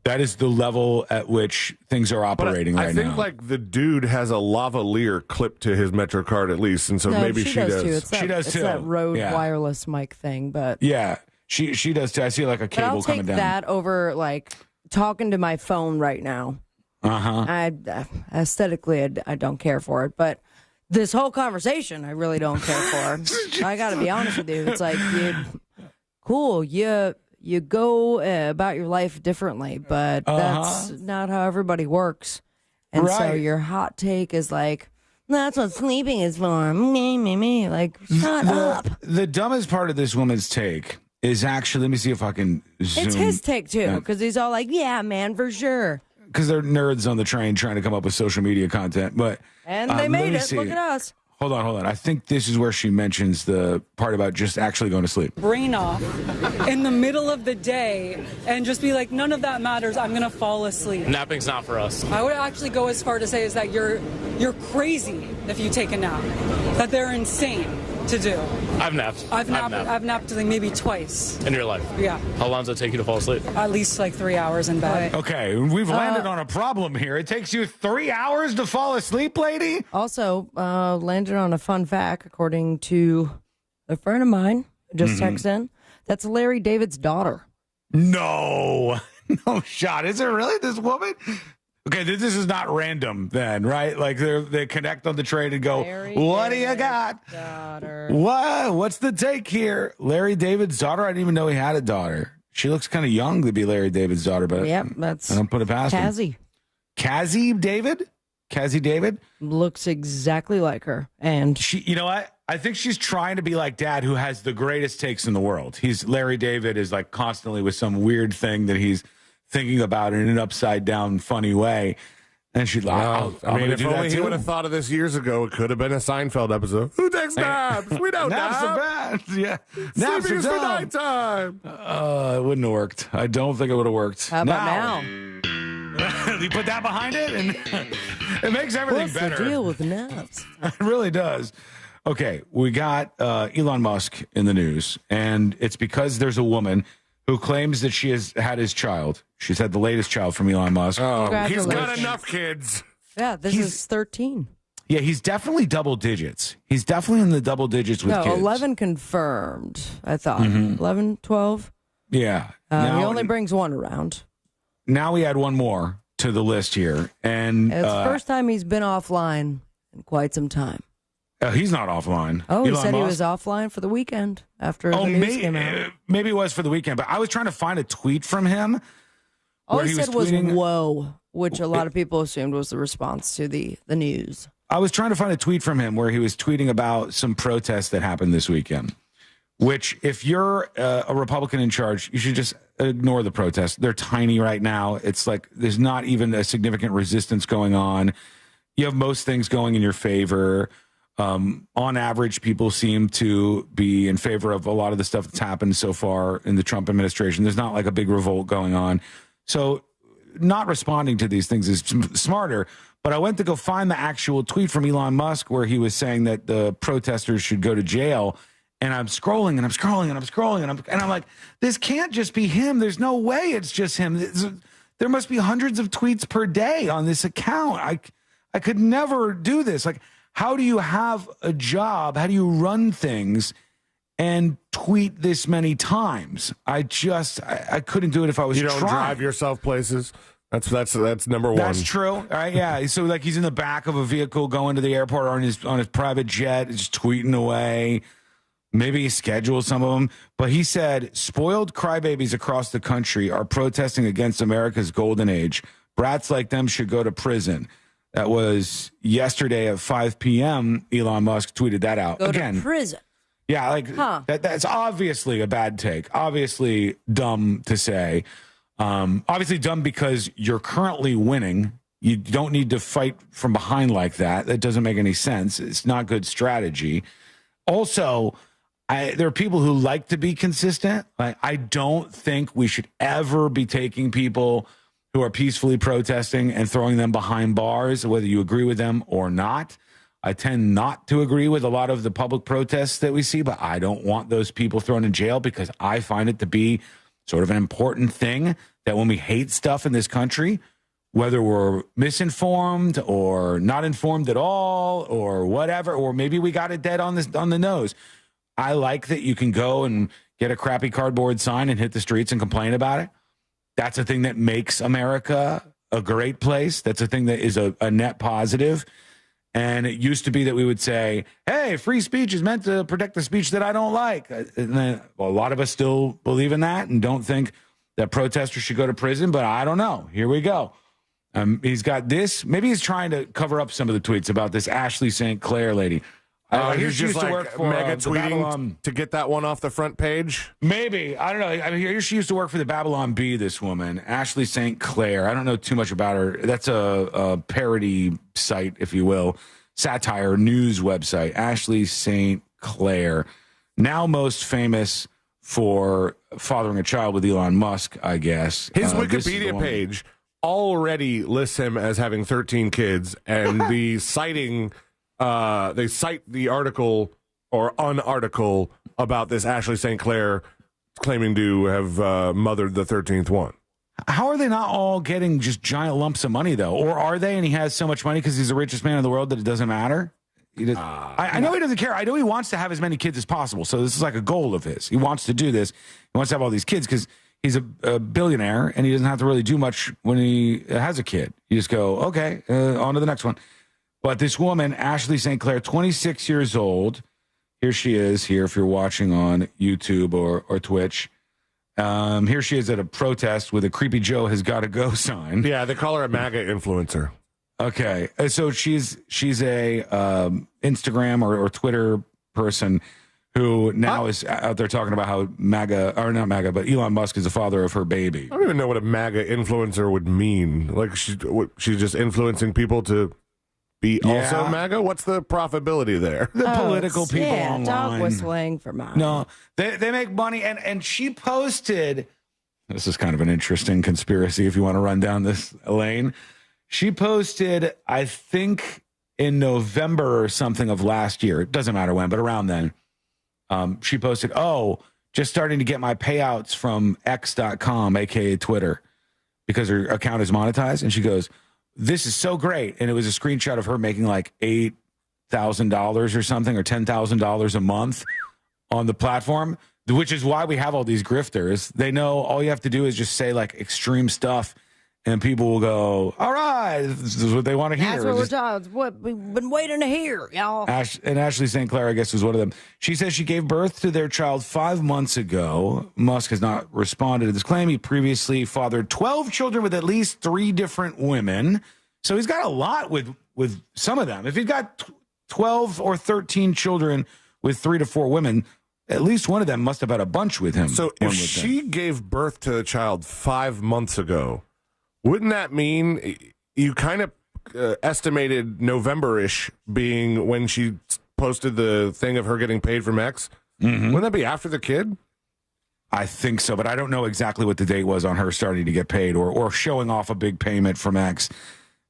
That is the level at which things are operating right now. I think like the dude has a lavalier clipped to his Metro card at least, and so No, maybe she does. Too. It's she does it's too. that Rode Yeah. wireless mic thing, but Yeah, she does too. I see like a but cable I'll coming take down. that over talking to my phone right now. Uh-huh. Aesthetically, I don't care for it, but this whole conversation, I really don't care for. I got to be honest with you. It's like you go about your life differently, but that's not how everybody works. And so Right. your hot take is that's what sleeping is for. Me. Shut up. The dumbest part of this woman's take is actually, let me see if I can zoom. It's his take, too, because he's all yeah, man, for sure. Because they're nerds on the train trying to come up with social media content. But And they let made me it. see. Look at us. Hold on. I think this is where she mentions the part about just actually going to sleep. Brain off in the middle of the day and just be like, none of that matters. I'm going to fall asleep. Napping's not for us. I would actually go as far to say is that you're crazy if you take a nap. That they're insane to do. I've napped. I've napped maybe twice. In your life? Yeah. How long does it take you to fall asleep? At least 3 hours in bed. Okay, we've landed on a problem here. It takes you 3 hours to fall asleep, lady? Also, landed on a fun fact, according to a friend of mine who just texted in. That's Larry David's daughter. No shot. Is it really this woman? Okay, this is not random then, right? Like they connect on the train and go, what do you got? Daughter. What's the take here? Larry David's daughter? I didn't even know he had a daughter. She looks kind of young to be Larry David's daughter, but Yep, that's I don't put it past him. Cassie. Cassie David Looks exactly like her. And she, you know what? I think she's trying to be like Dad, who has the greatest takes in the world. Larry David is like constantly with some weird thing that he's thinking about in an upside down, funny way. And she's like, I mean, if only he would have thought of this years ago, it could have been a Seinfeld episode. Who takes naps? We don't naps are bad. Yeah, naps Sleeping are is for dumb. nighttime. It wouldn't have worked. I don't think it would have worked. How about now? You put that behind it, and it makes everything What's better. the deal with naps? It really does. Okay, we got Elon Musk in the news, and it's because there's a woman who claims that she has had his child. She's had the latest child from Elon Musk. Oh, he's got enough kids. Yeah, this is 13. Yeah, he's definitely double digits. He's definitely in the double digits with No, kids. 11 confirmed, I thought. Mhm. 11, 12. Yeah. He Now- only brings one around. Now we add one more to the list here. And It's the first time he's been offline in quite some time. he's not offline. Oh, he Elon said he Musk? was offline for the weekend after the news came out. Maybe it was for the weekend, but I was trying to find a tweet from him. All where he said was was tweeting- "whoa," which a lot of people assumed was the response to the news. I was trying to find a tweet from him where he was tweeting about some protests that happened this weekend, which if you're a Republican in charge, you should just ignore the protests. They're tiny right now. It's like there's not even a significant resistance going on. You have most things going in your favor. On average, people seem to be in favor of a lot of the stuff that's happened so far in the Trump administration. There's not like a big revolt going on. So not responding to these things is smarter. But I went to go find the actual tweet from Elon Musk where he was saying that the protesters should go to jail. And I'm scrolling and I'm scrolling and I'm scrolling and I'm like, this can't just be him. There's no way it's just him. There must be hundreds of tweets per day on this account. I could never do this. Like, how do you have a job? How do you run things and tweet this many times? I couldn't do it if I was You don't trying. drive yourself places. That's number one. That's true. All right, yeah. So like he's in the back of a vehicle going to the airport or on his private jet, just tweeting away. Maybe he scheduled some of them. But he said, spoiled crybabies across the country are protesting against America's golden age. Brats like them should go to prison. That was yesterday at 5 p.m. Elon Musk tweeted that out. Go Again, to prison. yeah, like that's obviously a bad take. Obviously dumb to say. Obviously dumb because you're currently winning. You don't need to fight from behind like that. That doesn't make any sense. It's not good strategy. Also, there are people who like to be consistent. Like, I don't think we should ever be taking people who are peacefully protesting and throwing them behind bars, whether you agree with them or not. I tend not to agree with a lot of the public protests that we see, but I don't want those people thrown in jail because I find it to be sort of an important thing that when we hate stuff in this country, whether we're misinformed or not informed at all or whatever, or maybe we got it dead on the nose. I like that you can go and get a crappy cardboard sign and hit the streets and complain about it. That's a thing that makes America a great place. That's a thing that is a net positive. And it used to be that we would say, hey, free speech is meant to protect the speech that I don't like. And then, a lot of us still believe in that and don't think that protesters should go to prison. But I don't know. Here we go. He's got this. Maybe he's trying to cover up some of the tweets about this Ashley St. Clair lady. He's just like mega tweeting to get that one off the front page. Maybe. I don't know. I mean, here she used to work for the Babylon Bee, this woman, Ashley St. Clair. I don't know too much about her. That's a parody site, if you will, satire news website. Ashley St. Clair, now most famous for fathering a child with Elon Musk, I guess. His Wikipedia page already lists him as having 13 kids, and the citing... they cite the article or an article about this Ashley St. Clair claiming to have mothered the 13th one. How are they not all getting just giant lumps of money, though? Or are they, and he has so much money because he's the richest man in the world that it doesn't matter? I know he doesn't care. I know he wants to have as many kids as possible. So this is like a goal of his. He wants to do this. He wants to have all these kids because he's a billionaire and he doesn't have to really do much when he has a kid. You just go, okay, on to the next one. But this woman, Ashley St. Clair, 26 years old. Here she is here if you're watching on YouTube or Twitch. Here she is at a protest with a Creepy Joe has got to go sign. Yeah, they call her a MAGA influencer. Okay, so she's a Instagram or Twitter person who now is out there talking about how but Elon Musk is the father of her baby. I don't even know what a MAGA influencer would mean. Like she's just influencing people to be also MAGA? What's the profitability there? The political people online. Dog whistling for money. No, they make money. And she posted, this is kind of an interesting conspiracy if you want to run down this lane. She posted, I think, in November or something of last year. It doesn't matter when, but around then. She posted, just starting to get my payouts from X.com, a.k.a. Twitter, because her account is monetized. And she goes, this is so great. And it was a screenshot of her making like $8,000 or something, or $10,000 a month on the platform, which is why we have all these grifters. They know all you have to do is just say like extreme stuff, and people will go, all right, this is what they want to hear. That's what we're talking. What we've been waiting to hear, y'all. And Ashley St. Clair, I guess, was one of them. She says she gave birth to their child 5 months ago. Musk has not responded to this claim. He previously fathered 12 children with at least 3 different women. So he's got a lot with some of them. If he's got 12 or 13 children with 3 to 4 women, at least one of them must have had a bunch with him. So if she gave birth to a child 5 months ago, wouldn't that mean you kind of estimated November-ish being when she posted the thing of her getting paid from X? Mm-hmm. Wouldn't that be after the kid? I think so, but I don't know exactly what the date was on her starting to get paid or showing off a big payment from X.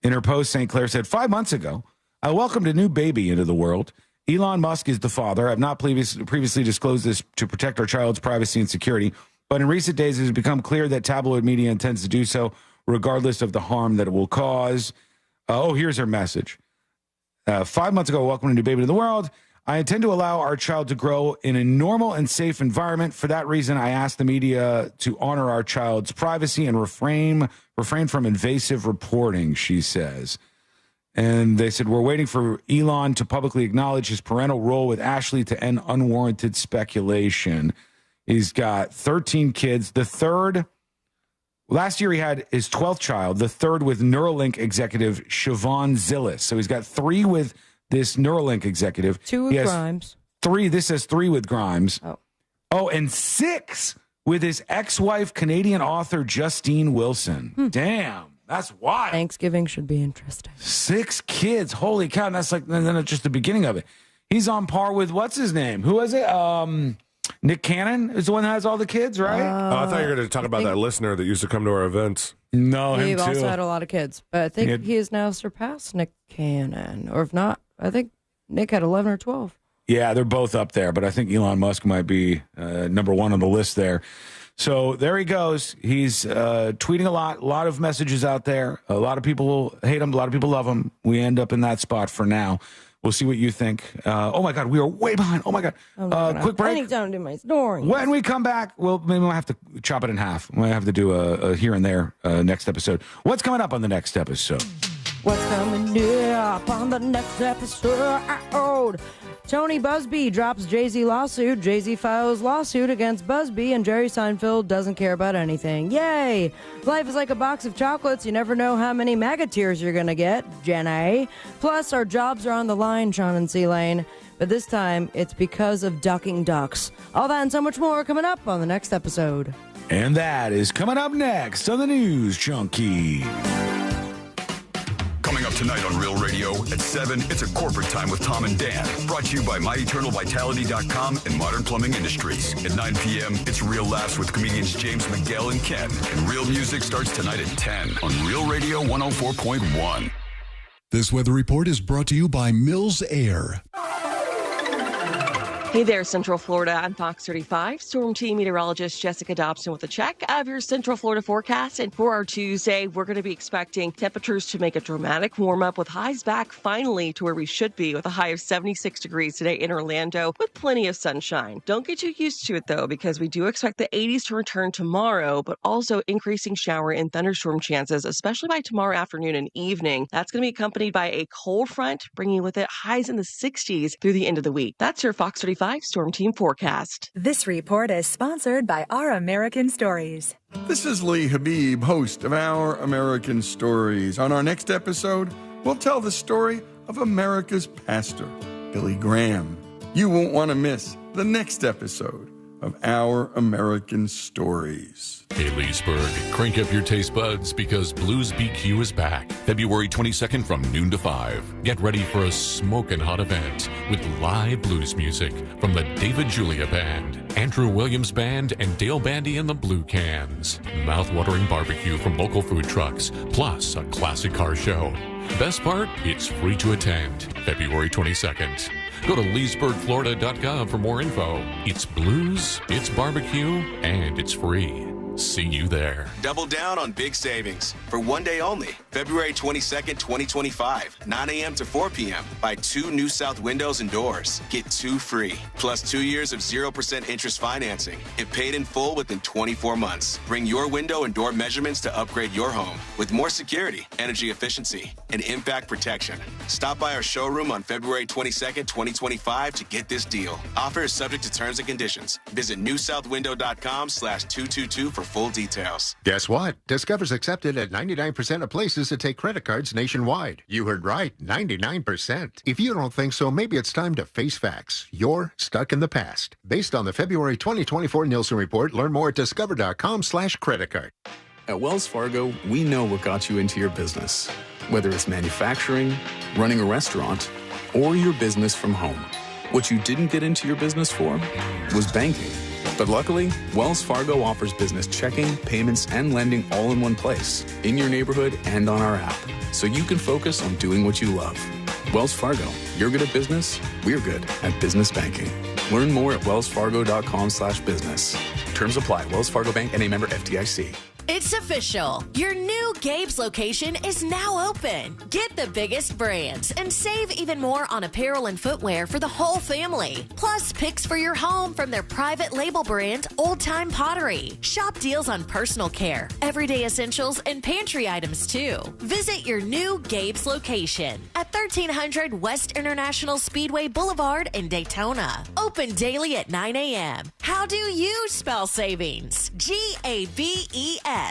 In her post, St. Clair said, 5 months ago, I welcomed a new baby into the world. Elon Musk is the father. I've not previously disclosed this to protect our child's privacy and security, but in recent days it has become clear that tabloid media intends to do so, regardless of the harm that it will cause. Here's her message. 5 months ago, welcome a new baby to the world. I intend to allow our child to grow in a normal and safe environment. For that reason, I asked the media to honor our child's privacy and refrain from invasive reporting, she says. And they said, we're waiting for Elon to publicly acknowledge his parental role with Ashley to end unwarranted speculation. He's got 13 kids. The third... Last year, he had his 12th child, the third with Neuralink executive Siobhan Zillis. So he's got 3 with this Neuralink executive. 2 with Grimes. 3. This says 3 with Grimes. And 6 with his ex-wife, Canadian author Justine Wilson. Damn, that's wild. Thanksgiving should be interesting. 6 kids. Holy cow. And that's like then just the beginning of it. He's on par with, what's his name? Who was it? Nick Cannon is the one that has all the kids, right? I thought you were going to talk about that listener that used to come to our events. No, him He too. also had a lot of kids, but I think he has now surpassed Nick Cannon. Or if not, I think Nick had 11 or 12. Yeah, they're both up there, but I think Elon Musk might be number 1 on the list there. So there he goes. He's tweeting a lot of messages out there. A lot of people hate him. A lot of people love him. We end up in that spot for now. We'll see what you think. Oh, my God, we are way behind. Oh, my God. Quick break. I need time to do my story. When we come back, maybe we'll have to chop it in half. We'll have to do a here and there next episode. What's coming up on the next episode? What's coming up on the next episode? Tony Busby drops Jay-Z lawsuit. Jay-Z files lawsuit against Busby, and Jerry Seinfeld doesn't care about anything. Yay! Life is like a box of chocolates. You never know how many MAGA tears you're going to get, Jenna. Plus, our jobs are on the line, Sean and C-Lane. But this time, it's because of ducking ducks. All that and so much more coming up on the next episode. And that is coming up next on the News Junkie. Coming up tonight on Real Radio at 7, it's a corporate time with Tom and Dan. Brought to you by MyEternalVitality.com and Modern Plumbing Industries. At 9 p.m., it's Real Laughs with comedians James McGill and Ken. And Real Music starts tonight at 10 on Real Radio 104.1. This weather report is brought to you by Mills Air. Hey there, Central Florida. I'm Fox 35 Storm Team Meteorologist Jessica Dobson with a check of your Central Florida forecast. And for our Tuesday, we're going to be expecting temperatures to make a dramatic warm up with highs back finally to where we should be with a high of 76 degrees today in Orlando with plenty of sunshine. Don't get too used to it, though, because we do expect the 80s to return tomorrow, but also increasing shower and thunderstorm chances, especially by tomorrow afternoon and evening. That's going to be accompanied by a cold front, bringing with it highs in the 60s through the end of the week. That's your Fox 35 35 Storm Team forecast. This report is sponsored by Our American Stories. This is Lee Habib, host of Our American Stories. On our next episode, we'll tell the story of America's pastor, Billy Graham. You won't want to miss the next episode of Our American Stories. Hey, Leesburg, crank up your taste buds because Blues BQ is back. February 22nd from noon to 5. Get ready for a smoking hot event with live blues music from the David Julia Band, Andrew Williams Band, and Dale Bandy and the Blue Cans. Mouth-watering barbecue from local food trucks, plus a classic car show. Best part, it's free to attend. February 22nd. Go to leesburgflorida.gov for more info. It's blues, it's barbecue, and it's free. See you there. Double down on big savings for one day only. February 22nd, 2025, 9 a.m. to 4 p.m. Buy 2 new south windows and doors. Get 2 free. Plus 2 years of 0% interest financing. It paid in full within 24 months. Bring your window and door measurements to upgrade your home with more security, energy efficiency, and impact protection. Stop by our showroom on February 22nd, 2025 to get this deal. Offer is subject to terms and conditions. Visit newsouthwindow.com/222 for full details. Guess what? Discover's accepted at 99% of places that take credit cards nationwide. You heard right, 99%. If you don't think so, maybe it's time to face facts. You're stuck in the past. Based on the February 2024 Nielsen report, learn more at discover.com/creditcard. At Wells Fargo, we know what got you into your business. Whether it's manufacturing, running a restaurant, or your business from home. What you didn't get into your business for was banking. But luckily, Wells Fargo offers business checking, payments, and lending all in one place, in your neighborhood and on our app, so you can focus on doing what you love. Wells Fargo, you're good at business, we're good at business banking. Learn more at wellsfargo.com/business. Terms apply. Wells Fargo Bank and a member FDIC. It's official. Your new Gabe's location is now open. Get the biggest brands and save even more on apparel and footwear for the whole family. Plus, picks for your home from their private label brand, Old Time Pottery. Shop deals on personal care, everyday essentials, and pantry items, too. Visit your new Gabe's location at 1300 West International Speedway Boulevard in Daytona. Open daily at 9 a.m. How do you spell savings? GABES.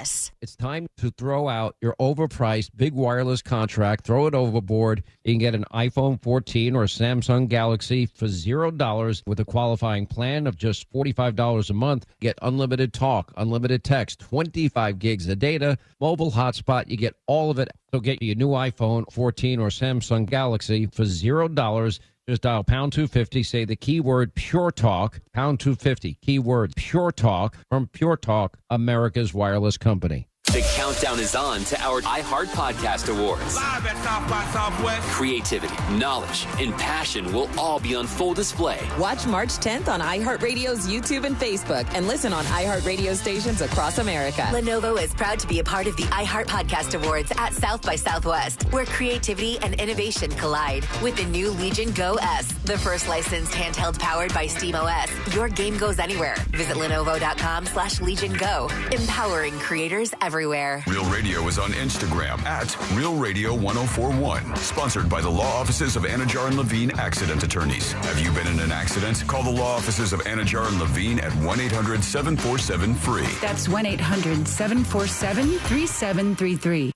It's time to throw out your overpriced big wireless contract. Throw it overboard. You can get an iPhone 14 or a Samsung Galaxy for $0 with a qualifying plan of just $45 a month. Get unlimited talk, unlimited text, 25 gigs of data, mobile hotspot. You get all of it. So get your new iPhone 14 or Samsung Galaxy for $0. Just dial pound 250, say the keyword Pure Talk, pound 250, keyword Pure Talk from Pure Talk, America's wireless company. The countdown is on to our iHeart Podcast Awards. Live at South by Southwest. Creativity, knowledge, and passion will all be on full display. Watch March 10th on iHeartRadio's YouTube and Facebook, and listen on iHeartRadio stations across America. Lenovo is proud to be a part of the iHeart Podcast Awards at South by Southwest, where creativity and innovation collide. With the new Legion Go S, the first licensed handheld powered by SteamOS, your game goes anywhere. Visit Lenovo.com/Legion Go, empowering creators everywhere. Real Radio is on Instagram at Real Radio 1041. Sponsored by the law offices of Anajar and Levine Accident Attorneys. Have you been in an accident? Call the law offices of Anajar and Levine at 1-800-747-FREE. That's 1-800-747-3733.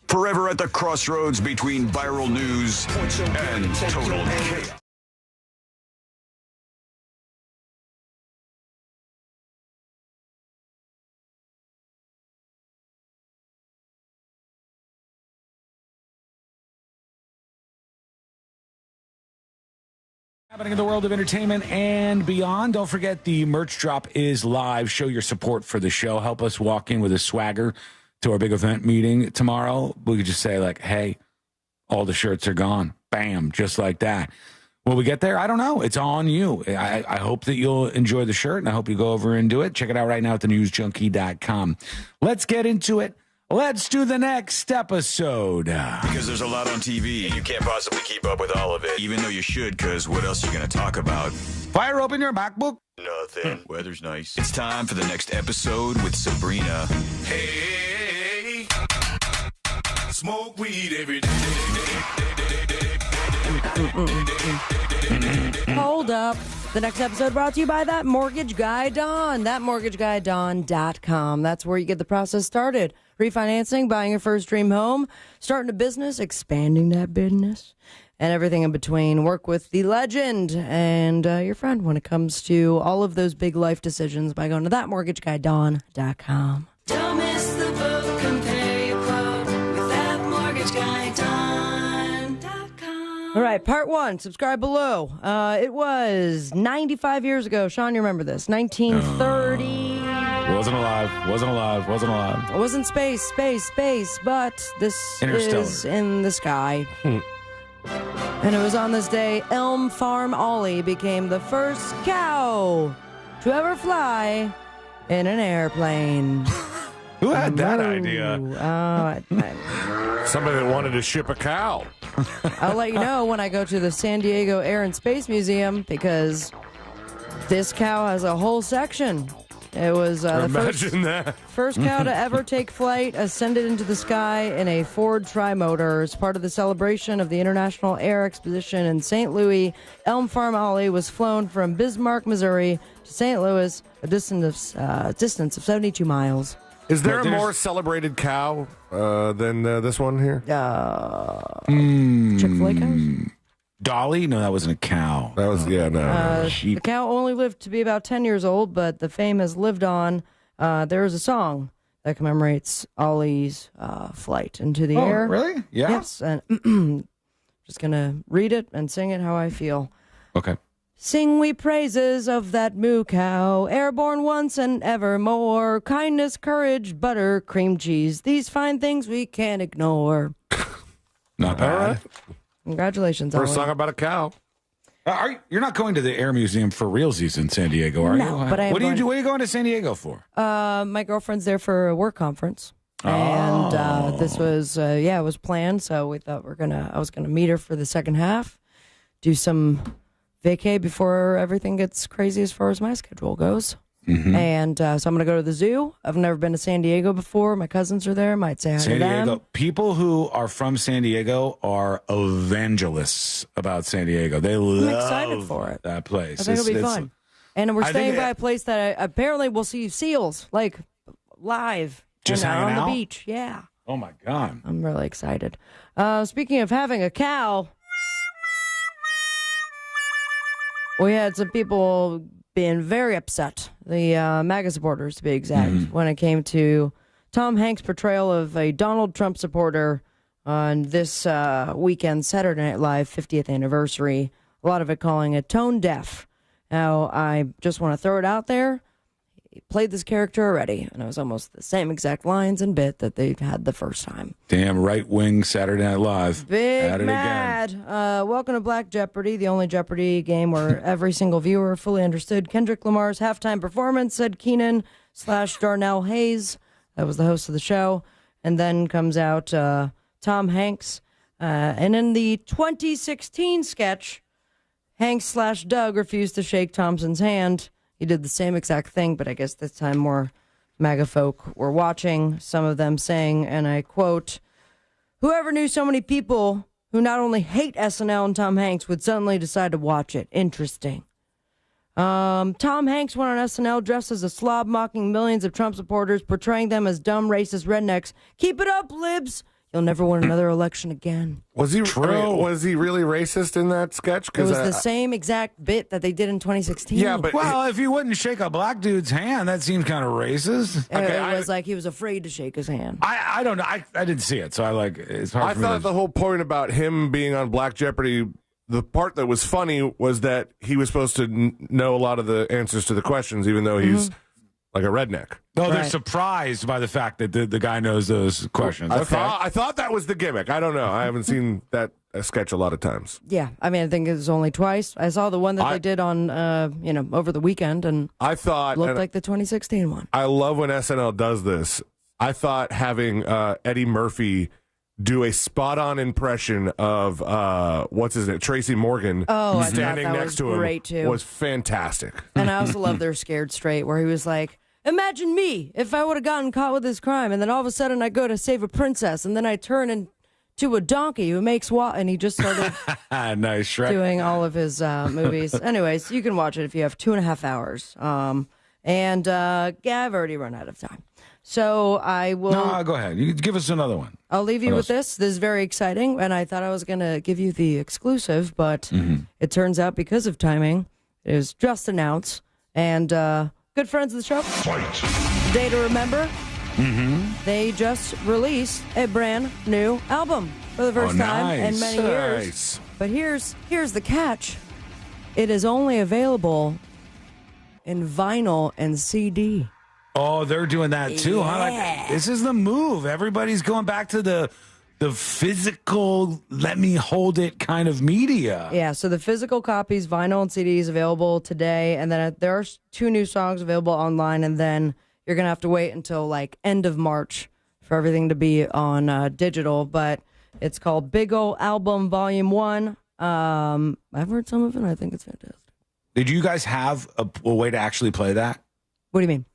Forever at the crossroads between viral news and total chaos. Happening in the world of entertainment and beyond. Don't forget the merch drop is live. Show your support for the show. Help us walk in with a swagger to our big event meeting tomorrow. We could just say like, hey, all the shirts are gone. Bam, just like that. Will we get there? I don't know. It's on you. I hope that you'll enjoy the shirt, and I hope you go over and do it. Check it out right now at thenewsjunkie.com. Let's get into it. Let's do the next episode. Because there's a lot on TV, and you can't possibly keep up with all of it, even though you should, because what else are you going to talk about? Fire open your MacBook. Nothing. Weather's nice. It's time for the next episode with Sabrina. Hey, Smoke weed every day. Hold up. The next episode brought to you by That Mortgage Guy Don. ThatMortgageGuyDon.com. That's where you get the process started. Refinancing, buying your first dream home, starting a business, expanding that business, and everything in between. Work with the legend and your friend when it comes to all of those big life decisions by going to ThatMortgageGuyDon.com. Don't miss the boat, compare your quote with ThatMortgageGuyDon.com. All right, part one, subscribe below. It was 95 years ago. Sean, you remember this. 1930. Wasn't alive. It wasn't space, but this is in the sky. And it was on this day, Elm Farm Ollie became the first cow to ever fly in an airplane. Who had that idea? Somebody that wanted to ship a cow. I'll let you know when I go to the San Diego Air and Space Museum, because this cow has a whole section. It was the first cow to ever take flight, ascended into the sky in a Ford Trimotor. As part of the celebration of the International Air Exposition in St. Louis, Elm Farm Ollie was flown from Bismarck, Missouri to St. Louis, a distance of 72 miles. Is there a more celebrated cow than this one here? Chick-fil-A cows? Dolly? No, that wasn't a cow. That was, The cow only lived to be about 10 years old, but the fame has lived on. There is a song that commemorates Ollie's flight into the air. Really? Yeah. Yes, and just going to read it and sing it how I feel. Okay. Sing we praises of that moo cow, airborne once and evermore. Kindness, courage, butter, cream cheese. These fine things we can't ignore. Not bad. All right. Congratulations, First Ollie. song about a cow. You're not going to the Air Museum for realsies in San Diego, are No, you? but I am What do you going- do? What are you going to San Diego for? My girlfriend's there for a work conference. And this was, it was planned. So we thought I was going to meet her for the second half, do some vacay before everything gets crazy as far as my schedule goes. Mm-hmm. And so I'm going to go to the zoo. I've never been to San Diego before. My cousins are there. Might say hi San to them. Diego. People who are from San Diego are evangelists about San Diego. They love excited for it. that place. I think it'll be fun. And we're staying by a place that apparently we'll see seals, like live. Just on hanging the out? beach. Yeah. Oh, my God. I'm really excited. Speaking of having a cow, we had some people being very upset, the MAGA supporters to be exact, when it came to Tom Hanks' portrayal of a Donald Trump supporter on this weekend, Saturday Night Live 50th anniversary. A lot of it calling it tone deaf. Now, I just want to throw it out there. He played this character already, and it was almost the same exact lines and bit that they had the first time. Damn right-wing Saturday Night Live. Big At it mad. Welcome to Black Jeopardy, the only Jeopardy game where every single viewer fully understood Kendrick Lamar's halftime performance, said Keenan/Darnell Hayes. That was the host of the show. And then comes out Tom Hanks. And in the 2016 sketch, Hanks/Doug refused to shake Thompson's hand. He did the same exact thing, but I guess this time more MAGA folk were watching, some of them saying, and I quote, "Whoever knew so many people who not only hate SNL and Tom Hanks would suddenly decide to watch it. Interesting." Tom Hanks went on SNL dressed as a slob, mocking millions of Trump supporters, portraying them as dumb, racist rednecks. Keep it up, libs. You'll never win another election again. Was he was he really racist in that sketch? It was the same exact bit that they did in 2016. Yeah, but well, if you wouldn't shake a black dude's hand, that seems kind of racist. It was like he was afraid to shake his hand. I don't know. I didn't see it, so it's hard I for me thought to... the whole point about him being on Black Jeopardy, the part that was funny was that he was supposed to know a lot of the answers to the questions, even though he's like a redneck. No, they're surprised by the fact that the guy knows those questions. I thought that was the gimmick. I don't know. I haven't seen that sketch a lot of times. Yeah, I mean, I think it was only twice. I saw the one that they did on, over the weekend, and I thought looked like the 2016 one. I love when SNL does this. I thought having Eddie Murphy do a spot-on impression of what's his name, Tracy Morgan, standing next to him, great too. was fantastic. And I also love their Scared Straight, where he was like, Imagine me if I would have gotten caught with this crime, and then all of a sudden I go to save a princess, and then I turn into a donkey who makes and he just started nice, Shrek. doing all of his movies. Anyways, you can watch it if you have 2.5 hours. I've already run out of time. So I will... No, go ahead. You give us another one. I'll leave you with this. This is very exciting, and I thought I was going to give you the exclusive, but it turns out because of timing, it was just announced. And good friends of the show, Day to Remember, they just released a brand new album for the first time in many years. But here's the catch. It is only available in vinyl and CD. Oh, they're doing that too, huh? Like, this is the move. Everybody's going back to the physical, let me hold it kind of media. Yeah, so the physical copies, vinyl and CDs, available today. And then there are 2 new songs available online. And then you're going to have to wait until like end of March for everything to be on digital. But it's called Big Ol' Album Volume 1. I've heard some of it. I think it's fantastic. Did you guys have a way to actually play that? What do you mean?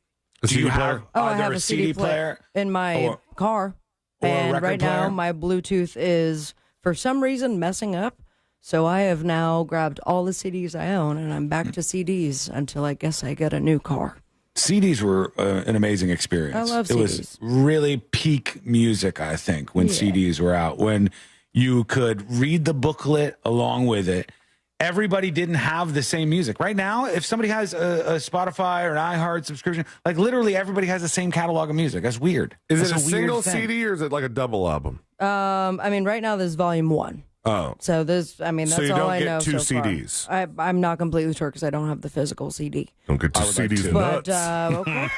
Do you have I have a CD player in my car. And right now, my Bluetooth is, for some reason, messing up. So I have now grabbed all the CDs I own, and I'm back to CDs until I guess I get a new car. CDs were an amazing experience. I love CDs. It was really peak music, I think, when CDs were out. When you could read the booklet along with it. Everybody didn't have the same music. Right now, if somebody has a Spotify or an iHeart subscription, like literally everybody has the same catalog of music. That's weird. Is That's it a single thing. CD or is it like a double album? I mean, right now there's Volume 1. Oh. So that's all I know so far. So you don't get 2 CDs? I'm not completely sure because I don't have the physical CD. Don't get 2 CDs But, nuts. okay.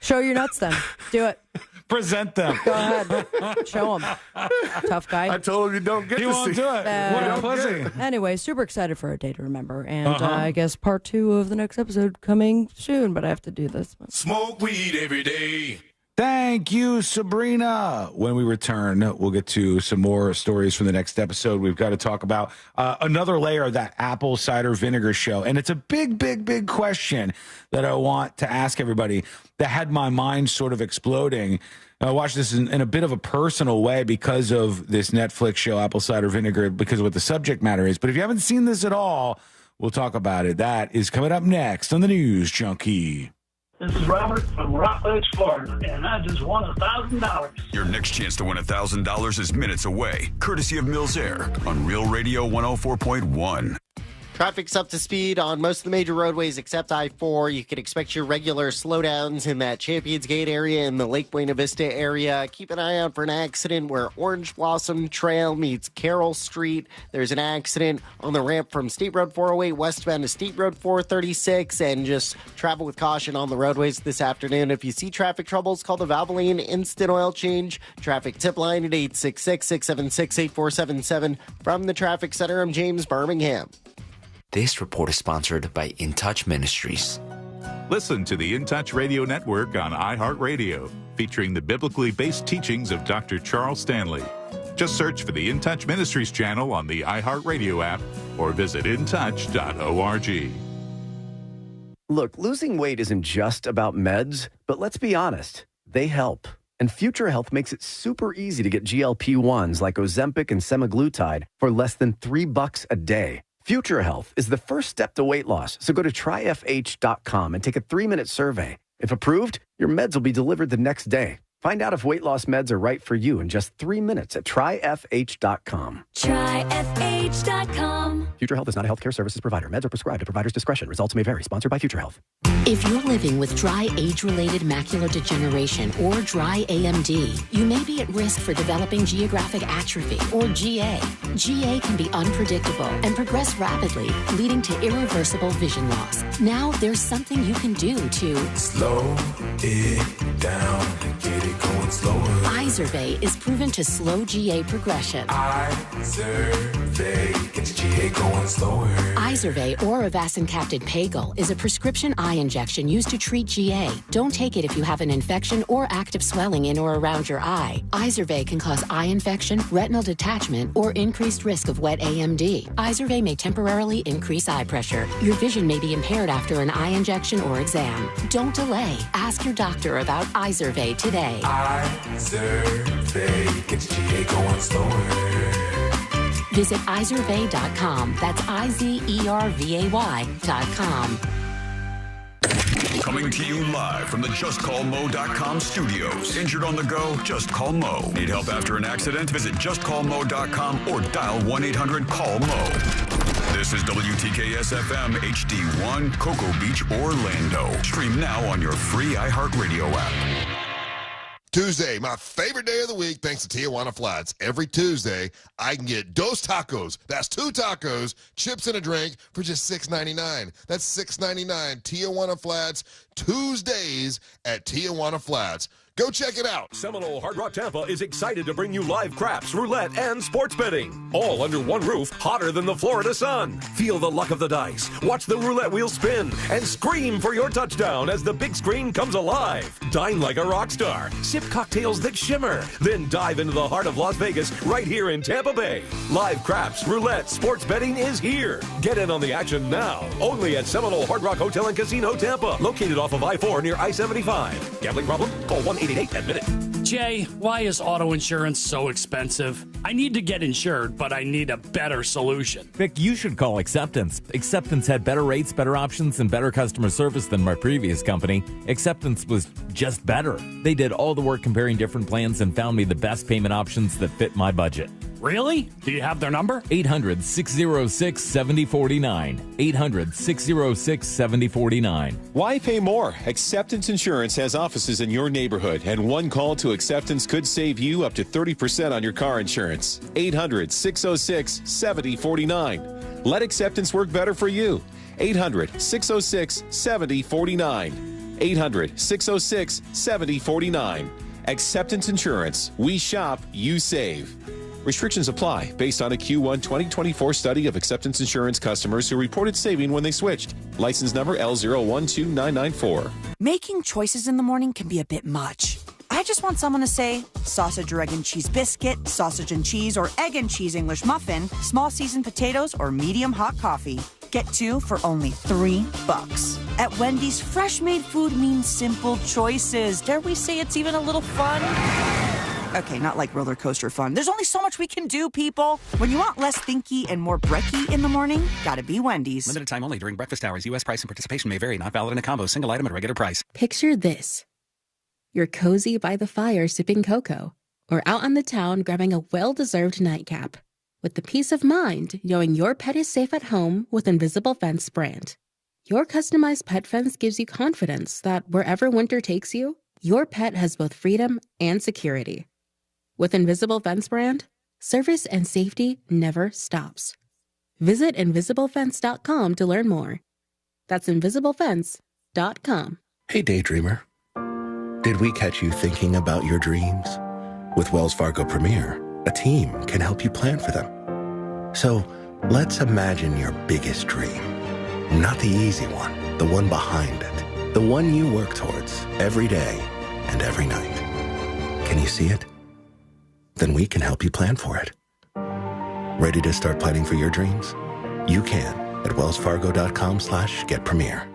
Show your nuts then. Do it. Present them. Go ahead. Show them. Tough guy. I told him you don't get He to won't see. do it. What a pussy. Anyway, super excited for A Day to Remember. And I guess part 2 of the next episode coming soon, but I have to do this. Smoke weed every day. Thank you, Sabrina. When we return, we'll get to some more stories from the next episode. We've got to talk about another layer of that apple cider vinegar show. And it's a big, big, big question that I want to ask everybody that had my mind sort of exploding. I watched this in a bit of a personal way because of this Netflix show, Apple Cider Vinegar, because of what the subject matter is. But if you haven't seen this at all, we'll talk about it. That is coming up next on the News Junkie. This is Robert from Rockledge, Florida, and I just won $1,000. Your next chance to win $1,000 is minutes away, courtesy of Mills Air on Real Radio 104.1. Traffic's up to speed on most of the major roadways except I-4. You can expect your regular slowdowns in that Champions Gate area and the Lake Buena Vista area. Keep an eye out for an accident where Orange Blossom Trail meets Carroll Street. There's an accident on the ramp from State Road 408 westbound to State Road 436, and just travel with caution on the roadways this afternoon. If you see traffic troubles, call the Valvoline Instant Oil Change Traffic Tip Line at 866-676-8477. From the Traffic Center, I'm James Birmingham. This report is sponsored by In Touch Ministries. Listen to the In Touch Radio Network on iHeartRadio, featuring the biblically based teachings of Dr. Charles Stanley. Just search for the In Touch Ministries channel on the iHeartRadio app or visit intouch.org. Look, losing weight isn't just about meds, but let's be honest, they help. And Future Health makes it super easy to get GLP-1s like Ozempic and semaglutide for less than $3 a day. Future Health is the first step to weight loss, so go to tryfh.com and take a 3-minute survey. If approved, your meds will be delivered the next day. Find out if weight loss meds are right for you in just 3 minutes at tryfh.com. Tryfh.com. Future Health is not a healthcare services provider. Meds are prescribed at provider's discretion. Results may vary. Sponsored by Future Health. If you're living with dry age-related macular degeneration or dry AMD, you may be at risk for developing geographic atrophy or GA. GA can be unpredictable and progress rapidly, leading to irreversible vision loss. Now there's something you can do to slow it down and get it going slower. Izervay is proven to slow GA progression. Izervay gets GA going slower. Izervay or avacincaptad Pagel is a prescription eye injection used to treat GA. Don't take it if you have an infection or active swelling in or around your eye. Izervay can cause eye infection, retinal detachment, or increased risk of wet AMD. Izervay may temporarily increase eye pressure. Your vision may be impaired after an eye injection or exam. Don't delay. Ask your doctor about Izervay today. Izervay gets GA going slower. Visit Izervay.com. That's IZERVAY.com. Coming to you live from the JustCallMo.com studios. Injured on the go? Just call Mo. Need help after an accident? Visit JustCallMo.com or dial 1-800-CALL-MO. This is WTKS-FM HD1, Cocoa Beach, Orlando. Stream now on your free iHeartRadio app. Tuesday, my favorite day of the week, thanks to Tijuana Flats. Every Tuesday, I can get dos tacos. That's 2 tacos, chips, and a drink for just $6.99. That's $6.99. Tijuana Flats, Tuesdays at Tijuana Flats. Go check it out. Seminole Hard Rock Tampa is excited to bring you live craps, roulette, and sports betting. All under one roof, hotter than the Florida sun. Feel the luck of the dice. Watch the roulette wheel spin and scream for your touchdown as the big screen comes alive. Dine like a rock star. Sip cocktails that shimmer. Then dive into the heart of Las Vegas right here in Tampa Bay. Live craps, roulette, sports betting is here. Get in on the action now. Only at Seminole Hard Rock Hotel and Casino Tampa. Located off of I-4 near I-75. Gambling problem? Call 1-888-ADMIT-IT. Jay, why is auto insurance so expensive? I need to get insured, but I need a better solution. Vic, you should call Acceptance. Acceptance had better rates, better options, and better customer service than my previous company. Acceptance was just better. They did all the work comparing different plans and found me the best payment options that fit my budget. Really? Do you have their number? 800-606-7049. 800-606-7049. Why pay more? Acceptance Insurance has offices in your neighborhood, and one call to Acceptance could save you up to 30% on your car insurance. 800-606-7049. Let Acceptance work better for you. 800-606-7049. 800-606-7049. Acceptance Insurance. We shop, you save. Restrictions apply based on a Q1 2024 study of Acceptance Insurance customers who reported saving when they switched. License number L012994. Making choices in the morning can be a bit much. I just want someone to say sausage or egg and cheese biscuit, sausage and cheese or egg and cheese English muffin, small seasoned potatoes, or medium hot coffee. Get 2 for only $3. At Wendy's, fresh made food means simple choices. Dare we say it's even a little fun? Okay, not like roller coaster fun. There's only so much we can do, people. When you want less thinky and more brekky in the morning, gotta be Wendy's. Limited time only during breakfast hours. U.S. price and participation may vary. Not valid in a combo. Single item at regular price. Picture this. You're cozy by the fire sipping cocoa, or out on the town grabbing a well-deserved nightcap, with the peace of mind knowing your pet is safe at home with Invisible Fence brand. Your customized pet fence gives you confidence that wherever winter takes you, your pet has both freedom and security. With Invisible Fence brand, service and safety never stops. Visit invisiblefence.com to learn more. That's invisiblefence.com. Hey, daydreamer. Did we catch you thinking about your dreams? With Wells Fargo Premier, a team can help you plan for them. So let's imagine your biggest dream. Not the easy one, the one behind it. The one you work towards every day and every night. Can you see it? Then we can help you plan for it. Ready to start planning for your dreams? You can at wellsfargo.com/getpremier.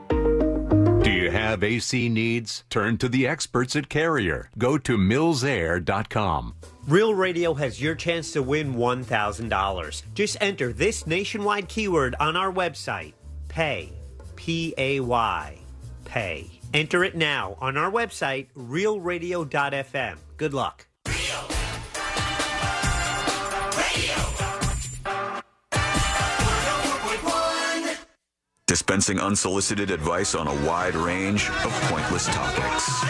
Do you have AC needs? Turn to the experts at Carrier. Go to millsair.com. Real Radio has your chance to win $1,000. Just enter this nationwide keyword on our website, PAY, P-A-Y, pay. Enter it now on our website, realradio.fm. Good luck. Dispensing unsolicited advice on a wide range of pointless topics.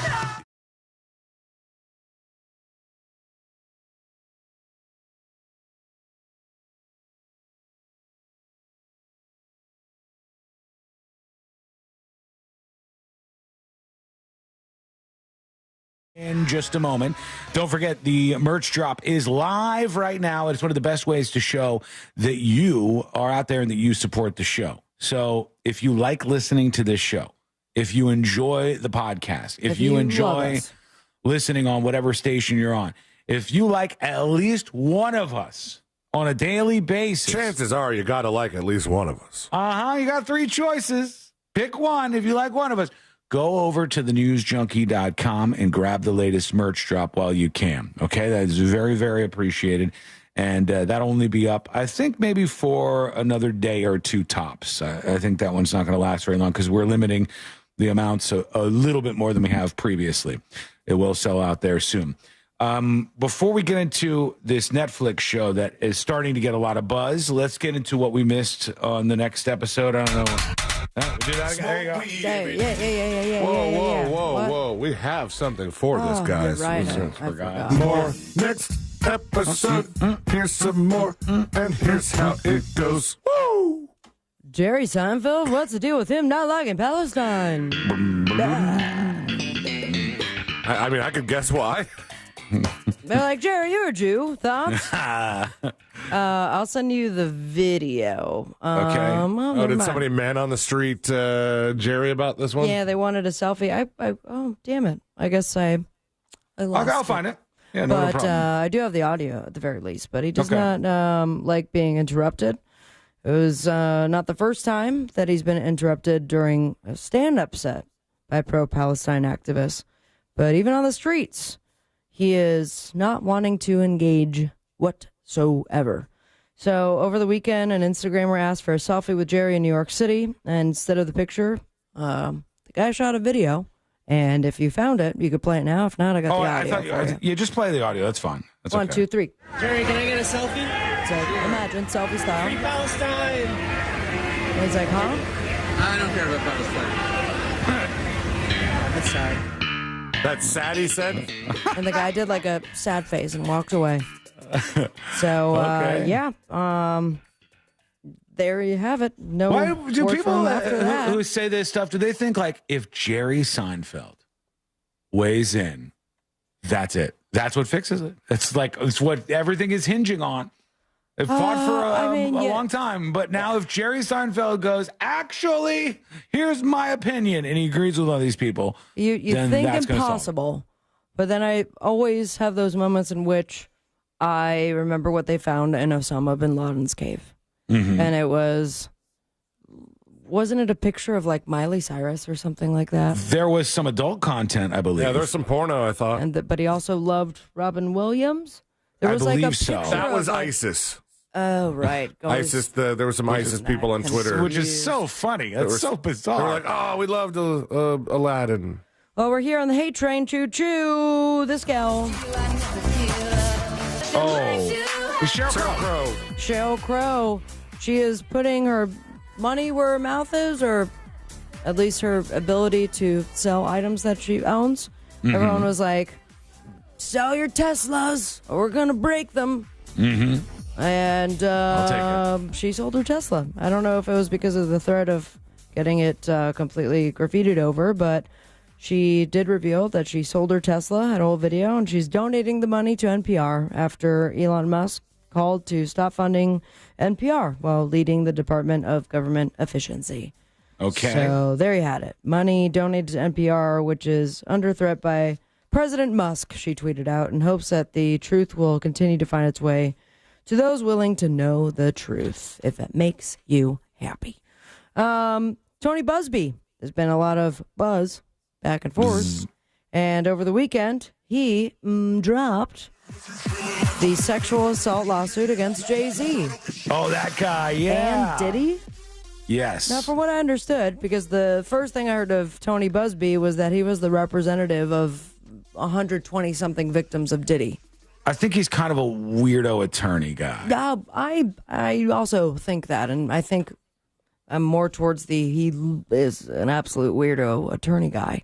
In just a moment. Don't forget, the merch drop is live right now. It's one of the best ways to show that you are out there and that you support the show. So if you like listening to this show, if you enjoy the podcast, if you enjoy listening on whatever station you're on, if you like at least one of us on a daily basis. Chances are you got to like at least one of us. You got 3 choices. Pick one if you like one of us. Go over to thenewsjunkie.com and grab the latest merch drop while you can. Okay, that is very, very appreciated. And that'll only be up, I think, maybe for another day or 2 tops. I think that one's not going to last very long because we're limiting the amounts a little bit more than we have previously. It will sell out there soon. Before we get into this Netflix show that is starting to get a lot of buzz, let's get into what we missed on the next episode. I don't know. Do that again. There you go. Yeah. Whoa. We have something for this, guys. Right. I forgot. More next episode. Here's some more, and here's how it goes. Woo! Jerry Seinfeld, what's the deal with him not liking Palestine? I mean, I could guess why. They're like, Jerry, you're a Jew. Thoughts? I'll send you the video. Okay. Did somebody man on the street Jerry about this one? Yeah, they wanted a selfie. Oh, damn it. I guess I lost I'll find it. Yeah, no but problem. I do have the audio at the very least. But he does not like being interrupted. It was not the first time that he's been interrupted during a stand-up set by pro-Palestine activists. But even on the streets, he is not wanting to engage whatsoever. So over the weekend, an Instagrammer asked for a selfie with Jerry in New York City. And instead of the picture, the guy shot a video. And if you found it, you could play it now. If not, I got the audio. Yeah, just play the audio. That's fine. That's 1, 2, 3. Jerry, can I get a selfie? So imagine, selfie style. Free Palestine! And he's like, huh? I don't care about Palestine. That's sad. That's sad, he said? And the guy did like a sad face and walked away. So, there you have it. No. Why do people who who say this stuff, do they think like if Jerry Seinfeld weighs in, that's it? That's what fixes it. It's what everything is hinging on. It fought for a long time, but now if Jerry Seinfeld goes, actually, here's my opinion, and he agrees with all these people, you then think that's impossible, but then I always have those moments in which I remember what they found in Osama bin Laden's cave, and it wasn't it a picture of like Miley Cyrus or something like that? There was some adult content, I believe. Yeah, there's some porno, I thought. But he also loved Robin Williams. There was I believe like a so. picture That was of, like, ISIS. Oh, right. ISIS. There were some ISIS people on Twitter. Which is so funny. That's so bizarre. They were like, oh, we loved Aladdin. Well, we're here on the hate train. Choo choo. This gal. Sheryl Crow. Sheryl Crow. She is putting her money where her mouth is, or at least her ability to sell items that she owns. Everyone was like, sell your Teslas or we're going to break them. And she sold her Tesla. I don't know if it was because of the threat of getting it completely graffitied over, but she did reveal that she sold her Tesla, had a whole video, and she's donating the money to NPR after Elon Musk called to stop funding NPR while leading the Department of Government Efficiency. Okay. So there you had it. Money donated to NPR, which is under threat by President Musk, she tweeted out, in hopes that the truth will continue to find its way to those willing to know the truth, if it makes you happy. Tony Busby. There's been a lot of buzz back and forth. And over the weekend, he dropped the sexual assault lawsuit against Jay-Z. Oh, that guy, yeah. And did he? Yes. Now, from what I understood, because the first thing I heard of Tony Busby was that he was the representative of 120-something victims of Diddy. I think he's kind of a weirdo attorney guy. I also think that, and I think I'm more towards he is an absolute weirdo attorney guy,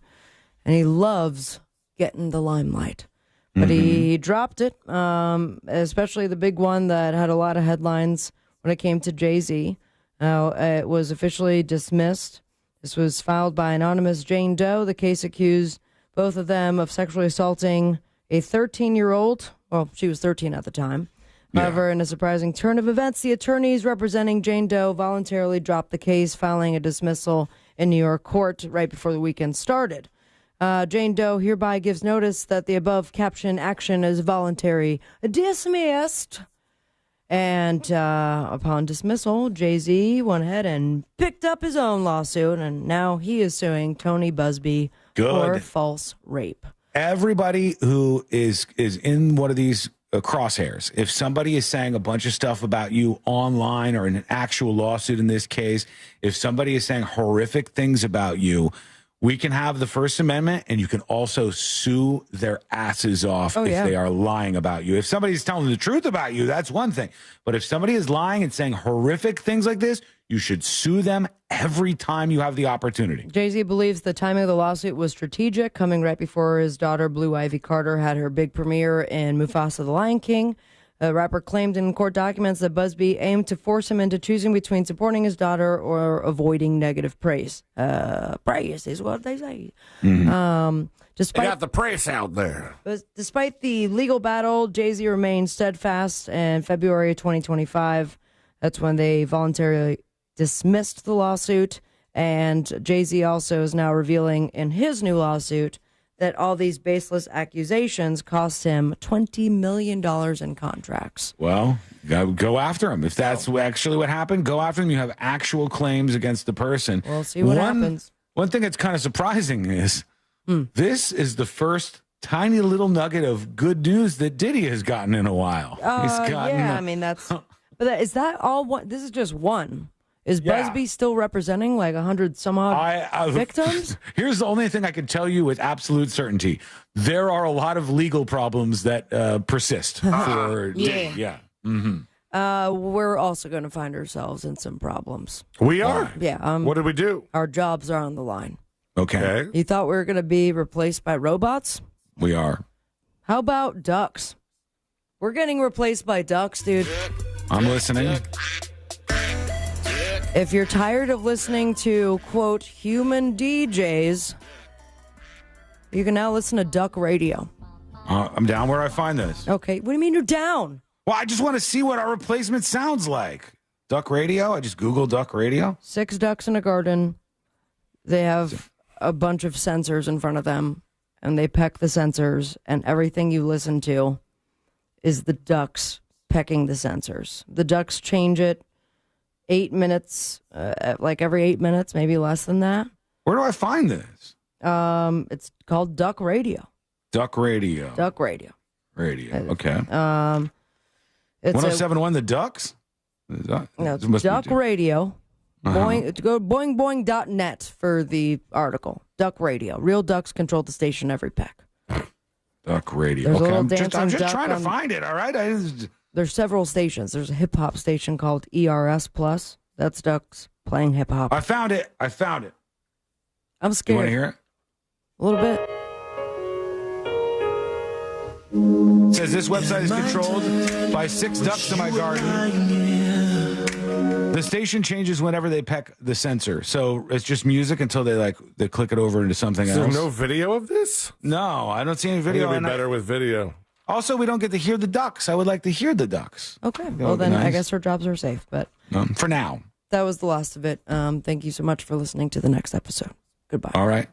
and he loves getting the limelight. But he dropped it, especially the big one that had a lot of headlines when it came to Jay-Z. It was officially dismissed. This was filed by anonymous Jane Doe. The case accused both of them of sexually assaulting a 13-year-old. Well, she was 13 at the time. However, in a surprising turn of events, the attorneys representing Jane Doe voluntarily dropped the case, filing a dismissal in New York court right before the weekend started. Jane Doe hereby gives notice that the above caption action is voluntary dismissed. And upon dismissal, Jay-Z went ahead and picked up his own lawsuit, and now he is suing Tony Busby for false rape. Everybody who is in one of these crosshairs, if somebody is saying a bunch of stuff about you online or in an actual lawsuit in this case, if somebody is saying horrific things about you, we can have the First Amendment, and you can also sue their asses off if they are lying about you. If somebody's telling the truth about you, that's one thing. But if somebody is lying and saying horrific things like this, you should sue them every time you have the opportunity. Jay-Z believes the timing of the lawsuit was strategic, coming right before his daughter, Blue Ivy Carter, had her big premiere in Mufasa the Lion King. The rapper claimed in court documents that Busby aimed to force him into choosing between supporting his daughter or avoiding negative praise. Praise is what they say. They got the praise out there. Despite the legal battle, Jay-Z remained steadfast. In February 2025, that's when they voluntarily dismissed the lawsuit. And Jay-Z also is now revealing in his new lawsuit that all these baseless accusations cost him $20 million in contracts. Well, go after him. If that's actually what happened, go after him. You have actual claims against the person. We'll see what happens. One thing that's kind of surprising is this is the first tiny little nugget of good news that Diddy has gotten in a while. I mean, that's... But is that all one? This is just one. Is Busby still representing like 100 some odd victims? Here's the only thing I can tell you with absolute certainty. There are a lot of legal problems that persist for Diddy. Yeah. We're also going to find ourselves in some problems. We are? Yeah. What did we do? Our jobs are on the line. Okay. You thought we were going to be replaced by robots? We are. How about ducks? We're getting replaced by ducks, dude. I'm listening. If you're tired of listening to, quote, human DJs, you can now listen to Duck Radio. I'm down. Where do I find this? Okay. What do you mean you're down? Well, I just want to see what our replacement sounds like. Duck Radio? I just Googled Duck Radio. 6 ducks in a garden. They have a bunch of sensors in front of them, and they peck the sensors, and everything you listen to is the ducks pecking the sensors. The ducks change it 8 minutes, like every 8 minutes, maybe less than that. Where do I find this? It's called Duck Radio. Duck Radio. Duck Radio. Okay. It's 107.1 The Ducks? No, Duck Radio. Boing, go boingboing.net for the article. Duck Radio. Real ducks control the station every peck. Duck Radio. There's a Okay, little I'm just duck trying to on- find it, all right? There's several stations. There's a hip-hop station called ERS Plus. That's ducks playing hip-hop. I found it. I'm scared. You want to hear it? A little bit. It says this website is controlled by 6 ducks in my garden. The station changes whenever they peck the sensor. So it's just music until they click it over into something else. There's no video of this? No, I don't see any video. It'd be better with video. Also, we don't get to hear the ducks. I would like to hear the ducks. Okay. Well, then I guess our jobs are safe. But for now. That was the last of it. Thank you so much for listening to the next episode. Goodbye. All right.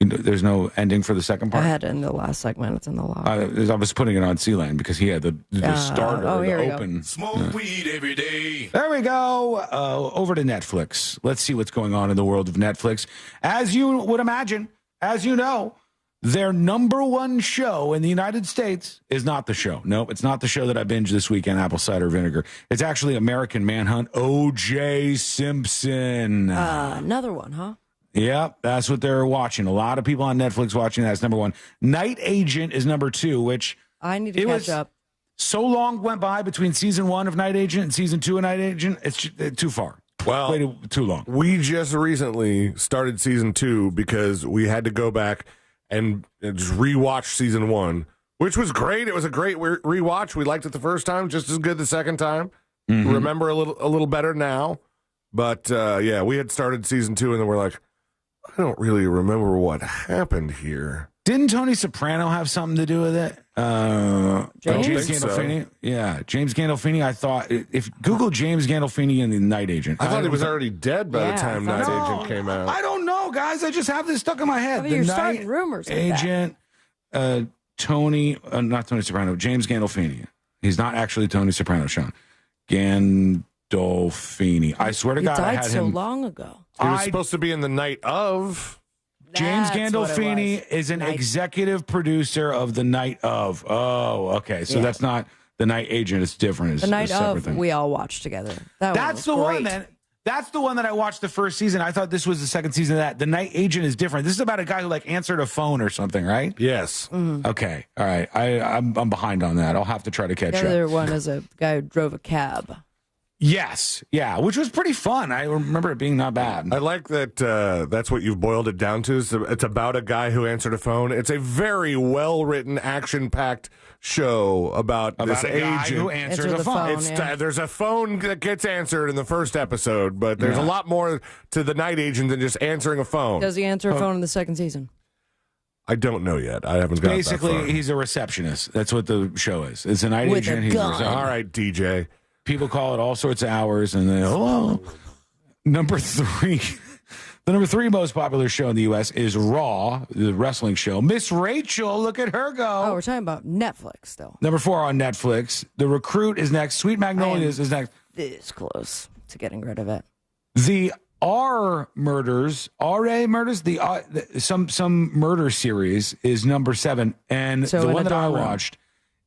There's no ending for the second part? I had it in the last segment. It's in the log. I was putting it on C-Line because he had the starter, the open. Smoke weed every day. There we go. Over to Netflix. Let's see what's going on in the world of Netflix. As you would imagine, as you know, their number one show in the United States is not the show. No, it's not the show that I binged this weekend, Apple Cider Vinegar. It's actually American Manhunt, O.J. Simpson. Another one, huh? Yep, that's what they're watching. A lot of people on Netflix watching that's number 1. Night Agent is number 2, which I need to catch up. So long went by between season 1 of Night Agent and season 2 of Night Agent. It's too far. Well, way too long. We just recently started season 2 because we had to go back and just rewatch season 1, which was great. It was a great rewatch. We liked it the first time, just as good the second time. Mm-hmm. Remember a little better now. But yeah, we had started season 2 and then we're like, I don't really remember what happened here. Didn't Tony Soprano have something to do with it? James Gandolfini? So. Yeah, James Gandolfini. I thought, if Google James Gandolfini and the Night Agent. I thought he was already dead by the time Night Agent came out. I don't know, guys. I just have this stuck in my head. I mean, you're starting rumors like Agent, Tony, not Tony Soprano, James Gandolfini. He's not actually Tony Soprano, Sean. Gandolfini. I swear to God, died I had so him. long ago. He was supposed to be in the Night of. James Gandolfini is an executive producer of The Night of. Oh, okay. So that's not The Night Agent. It's different. It's The Night a separate of, thing. we all watched together. That's the one that. That's the one that I watched the first season. I thought this was the second season of that. The Night Agent is different. This is about a guy who answered a phone or something, right? Yes. Mm-hmm. Okay. All right. I'm behind on that. I'll have to try to catch the up. other one is a guy who drove a cab. Yes. Yeah, which was pretty fun. I remember it being not bad. I like that that's what you've boiled it down to. It's about a guy who answered a phone. It's a very well-written, action-packed show about this a guy agent who answers a phone. There's a phone that gets answered in the first episode, but there's a lot more to the Night Agent than just answering a phone. Does he answer a phone in the second season? I don't know yet. I haven't got Basically, that far. he's a receptionist. That's what the show is. It's a night With agent. a He's gun. a receptionist. All right, DJ. People call it all sorts of hours, and then hello. Number 3. The number 3 most popular show in the U.S. is Raw, the wrestling show. Miss Rachel, look at her go. Oh, we're talking about Netflix still. Number 4 on Netflix. The Recruit is next. Sweet Magnolias is next. This close to getting rid of it. The RA murders, some murder series is number 7, and So the in one a that I dorm room. watched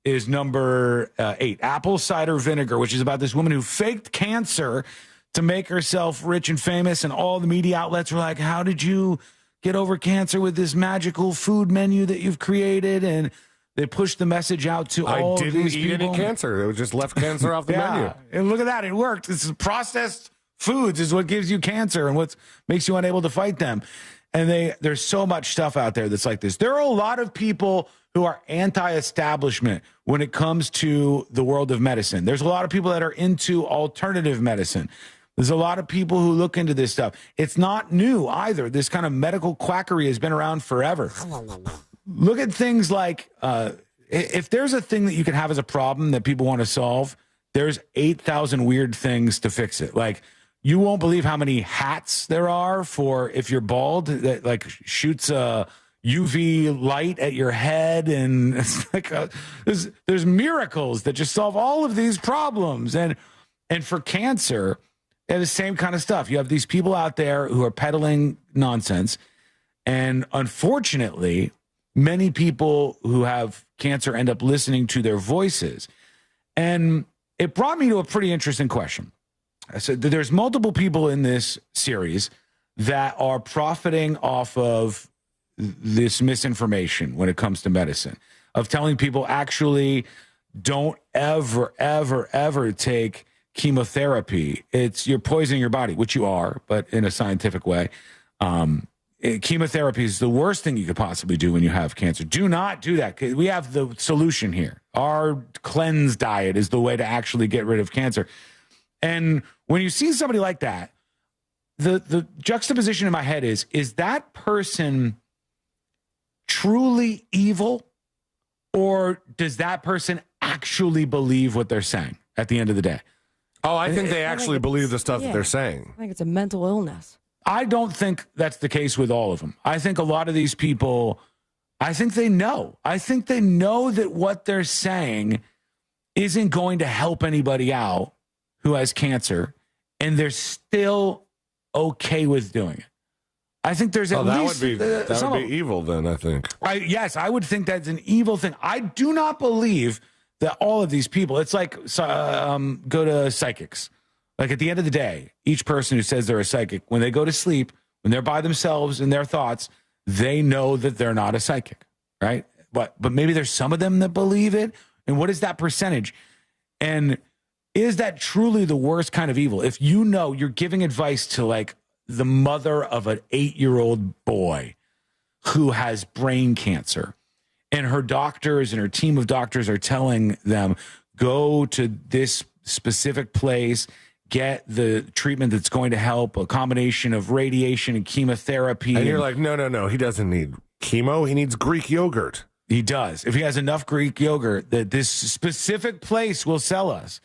is number 8, Apple Cider Vinegar, which is about this woman who faked cancer to make herself rich and famous, and all the media outlets were like, how did you get over cancer with this magical food menu that you've created? And they pushed the message out to all I didn't these eat people. any cancer. It was just left cancer off the menu. And look at that. It worked. It's processed foods is what gives you cancer and what makes you unable to fight them. And there's so much stuff out there that's like this. There are a lot of people who are anti-establishment when it comes to the world of medicine. There's a lot of people that are into alternative medicine. There's a lot of people who look into this stuff. It's not new either. This kind of medical quackery has been around forever. Look at things like if there's a thing that you can have as a problem that people want to solve, there's 8,000 weird things to fix it. Like, you won't believe how many hats there are for if you're bald that shoots a UV light at your head, and it's like there's miracles that just solve all of these problems. And for cancer, they have the same kind of stuff. You have these people out there who are peddling nonsense, and unfortunately, many people who have cancer end up listening to their voices. And it brought me to a pretty interesting question. So there's multiple people in this series that are profiting off of this misinformation when it comes to medicine, of telling people actually don't ever take chemotherapy. You're poisoning your body, which you are, but in a scientific way. Chemotherapy is the worst thing you could possibly do when you have cancer. Do not do that. We have the solution here. Our cleanse diet is the way to actually get rid of cancer. And when you see somebody like that, the juxtaposition in my head is that person truly evil, or does that person actually believe what they're saying at the end of the day? Oh, I think they actually believe the stuff that they're saying. I think it's a mental illness. I don't think that's the case with all of them. I think a lot of these people, I think they know. I think they know that what they're saying isn't going to help anybody out who has cancer, and they're still okay with doing it. I think there's at least... That would be evil then, I think. Yes, I would think that's an evil thing. I do not believe that all of these people... It's like go to psychics. Like, at the end of the day, each person who says they're a psychic, when they go to sleep, when they're by themselves in their thoughts, they know that they're not a psychic, right? But maybe there's some of them that believe it. And what is that percentage? And is that truly the worst kind of evil? If you know you're giving advice to, like, the mother of an 8-year-old boy who has brain cancer, and her doctors and her team of doctors are telling them, go to this specific place, get the treatment that's going to help, a combination of radiation and chemotherapy. And you're like, no, he doesn't need chemo. He needs Greek yogurt. He does. If he has enough Greek yogurt that this specific place will sell us,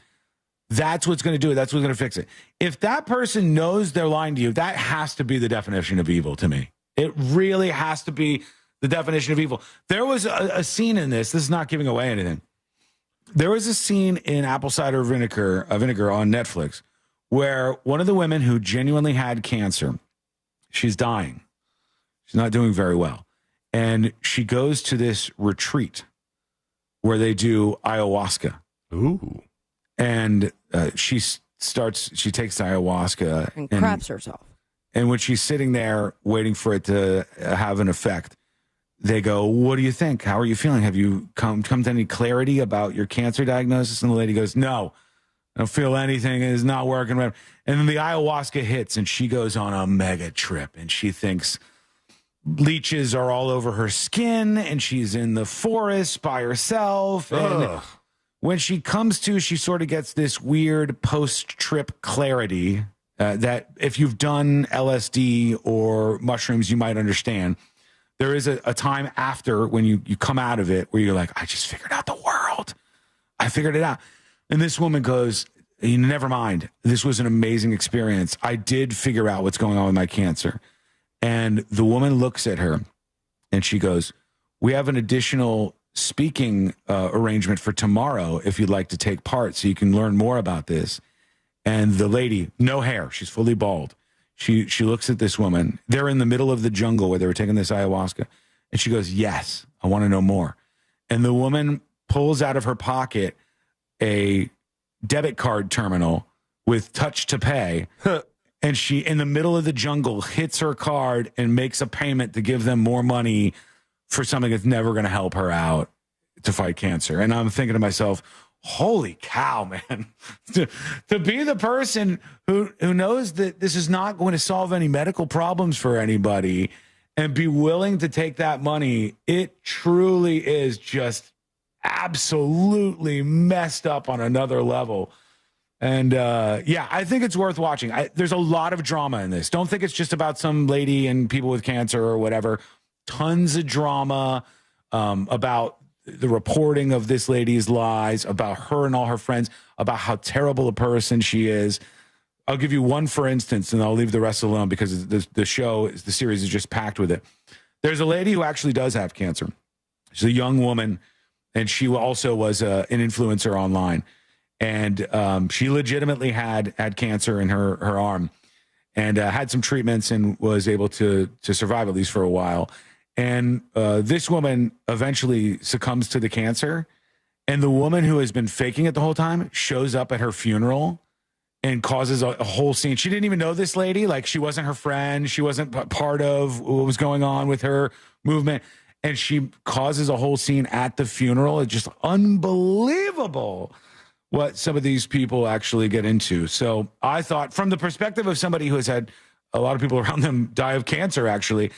that's what's going to do it. That's what's going to fix it. If that person knows they're lying to you, that has to be the definition of evil to me. It really has to be the definition of evil. There was a scene in this. This is not giving away anything. There was a scene in Apple Cider Vinegar on Netflix where one of the women who genuinely had cancer, she's dying. She's not doing very well. And she goes to this retreat where they do ayahuasca. Ooh. And she takes the ayahuasca and craps herself. And when she's sitting there waiting for it to have an effect, they go, "What do you think? How are you feeling? Have you come to any clarity about your cancer diagnosis?" And the lady goes, "No, I don't feel anything. It's not working." And then the ayahuasca hits and she goes on a mega trip and she thinks leeches are all over her skin and she's in the forest by herself. And when she comes to, she sort of gets this weird post-trip clarity that if you've done LSD or mushrooms, you might understand. There is a time after when you come out of it where you're like, I just figured out the world. I figured it out. And this woman goes, never mind. This was an amazing experience. I did figure out what's going on with my cancer. And the woman looks at her and she goes, we have an additional speaking arrangement for tomorrow if you'd like to take part so you can learn more about this. And the lady, no hair, she's fully bald. She looks at this woman. They're in the middle of the jungle where they were taking this ayahuasca. And she goes, yes, I want to know more. And the woman pulls out of her pocket a debit card terminal with touch to pay. And she, in the middle of the jungle, hits her card and makes a payment to give them more money for something that's never going to help her out to fight cancer. And I'm thinking to myself, holy cow, man, to be the person who knows that this is not going to solve any medical problems for anybody and be willing to take that money, it truly is just absolutely messed up on another level. And yeah, I think it's worth watching. There's a lot of drama in this. Don't think it's just about some lady and people with cancer or whatever. Tons of drama about the reporting of this lady's lies, about her and all her friends, about how terrible a person she is. I'll give you one, for instance, and I'll leave the rest alone because the series is just packed with it. There's a lady who actually does have cancer. She's a young woman, and she also was an influencer online. And she legitimately had cancer in her arm and had some treatments and was able to survive, at least for a while. And this woman eventually succumbs to the cancer. And the woman who has been faking it the whole time shows up at her funeral and causes a whole scene. She didn't even know this lady. Like, she wasn't her friend. She wasn't part of what was going on with her movement. And she causes a whole scene at the funeral. It's just unbelievable what some of these people actually get into. So I thought, from the perspective of somebody who has had a lot of people around them die of cancer, actually,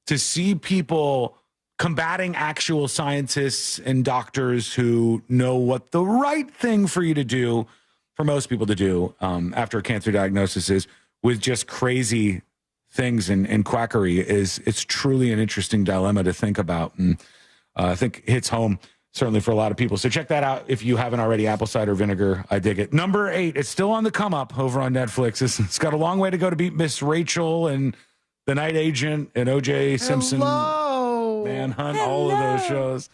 to see people combating actual scientists and doctors who know what the right thing for you to do, for most people to do after a cancer diagnosis is, with just crazy things and quackery, it's truly an interesting dilemma to think about. And I think it hits home certainly for a lot of people. So check that out if you haven't already. Apple Cider Vinegar. I dig it. Number 8. It's still on the come up over on Netflix. It's got a long way to go to beat Miss Rachel and The Night Agent and O.J. Simpson, Manhunt, all of those shows.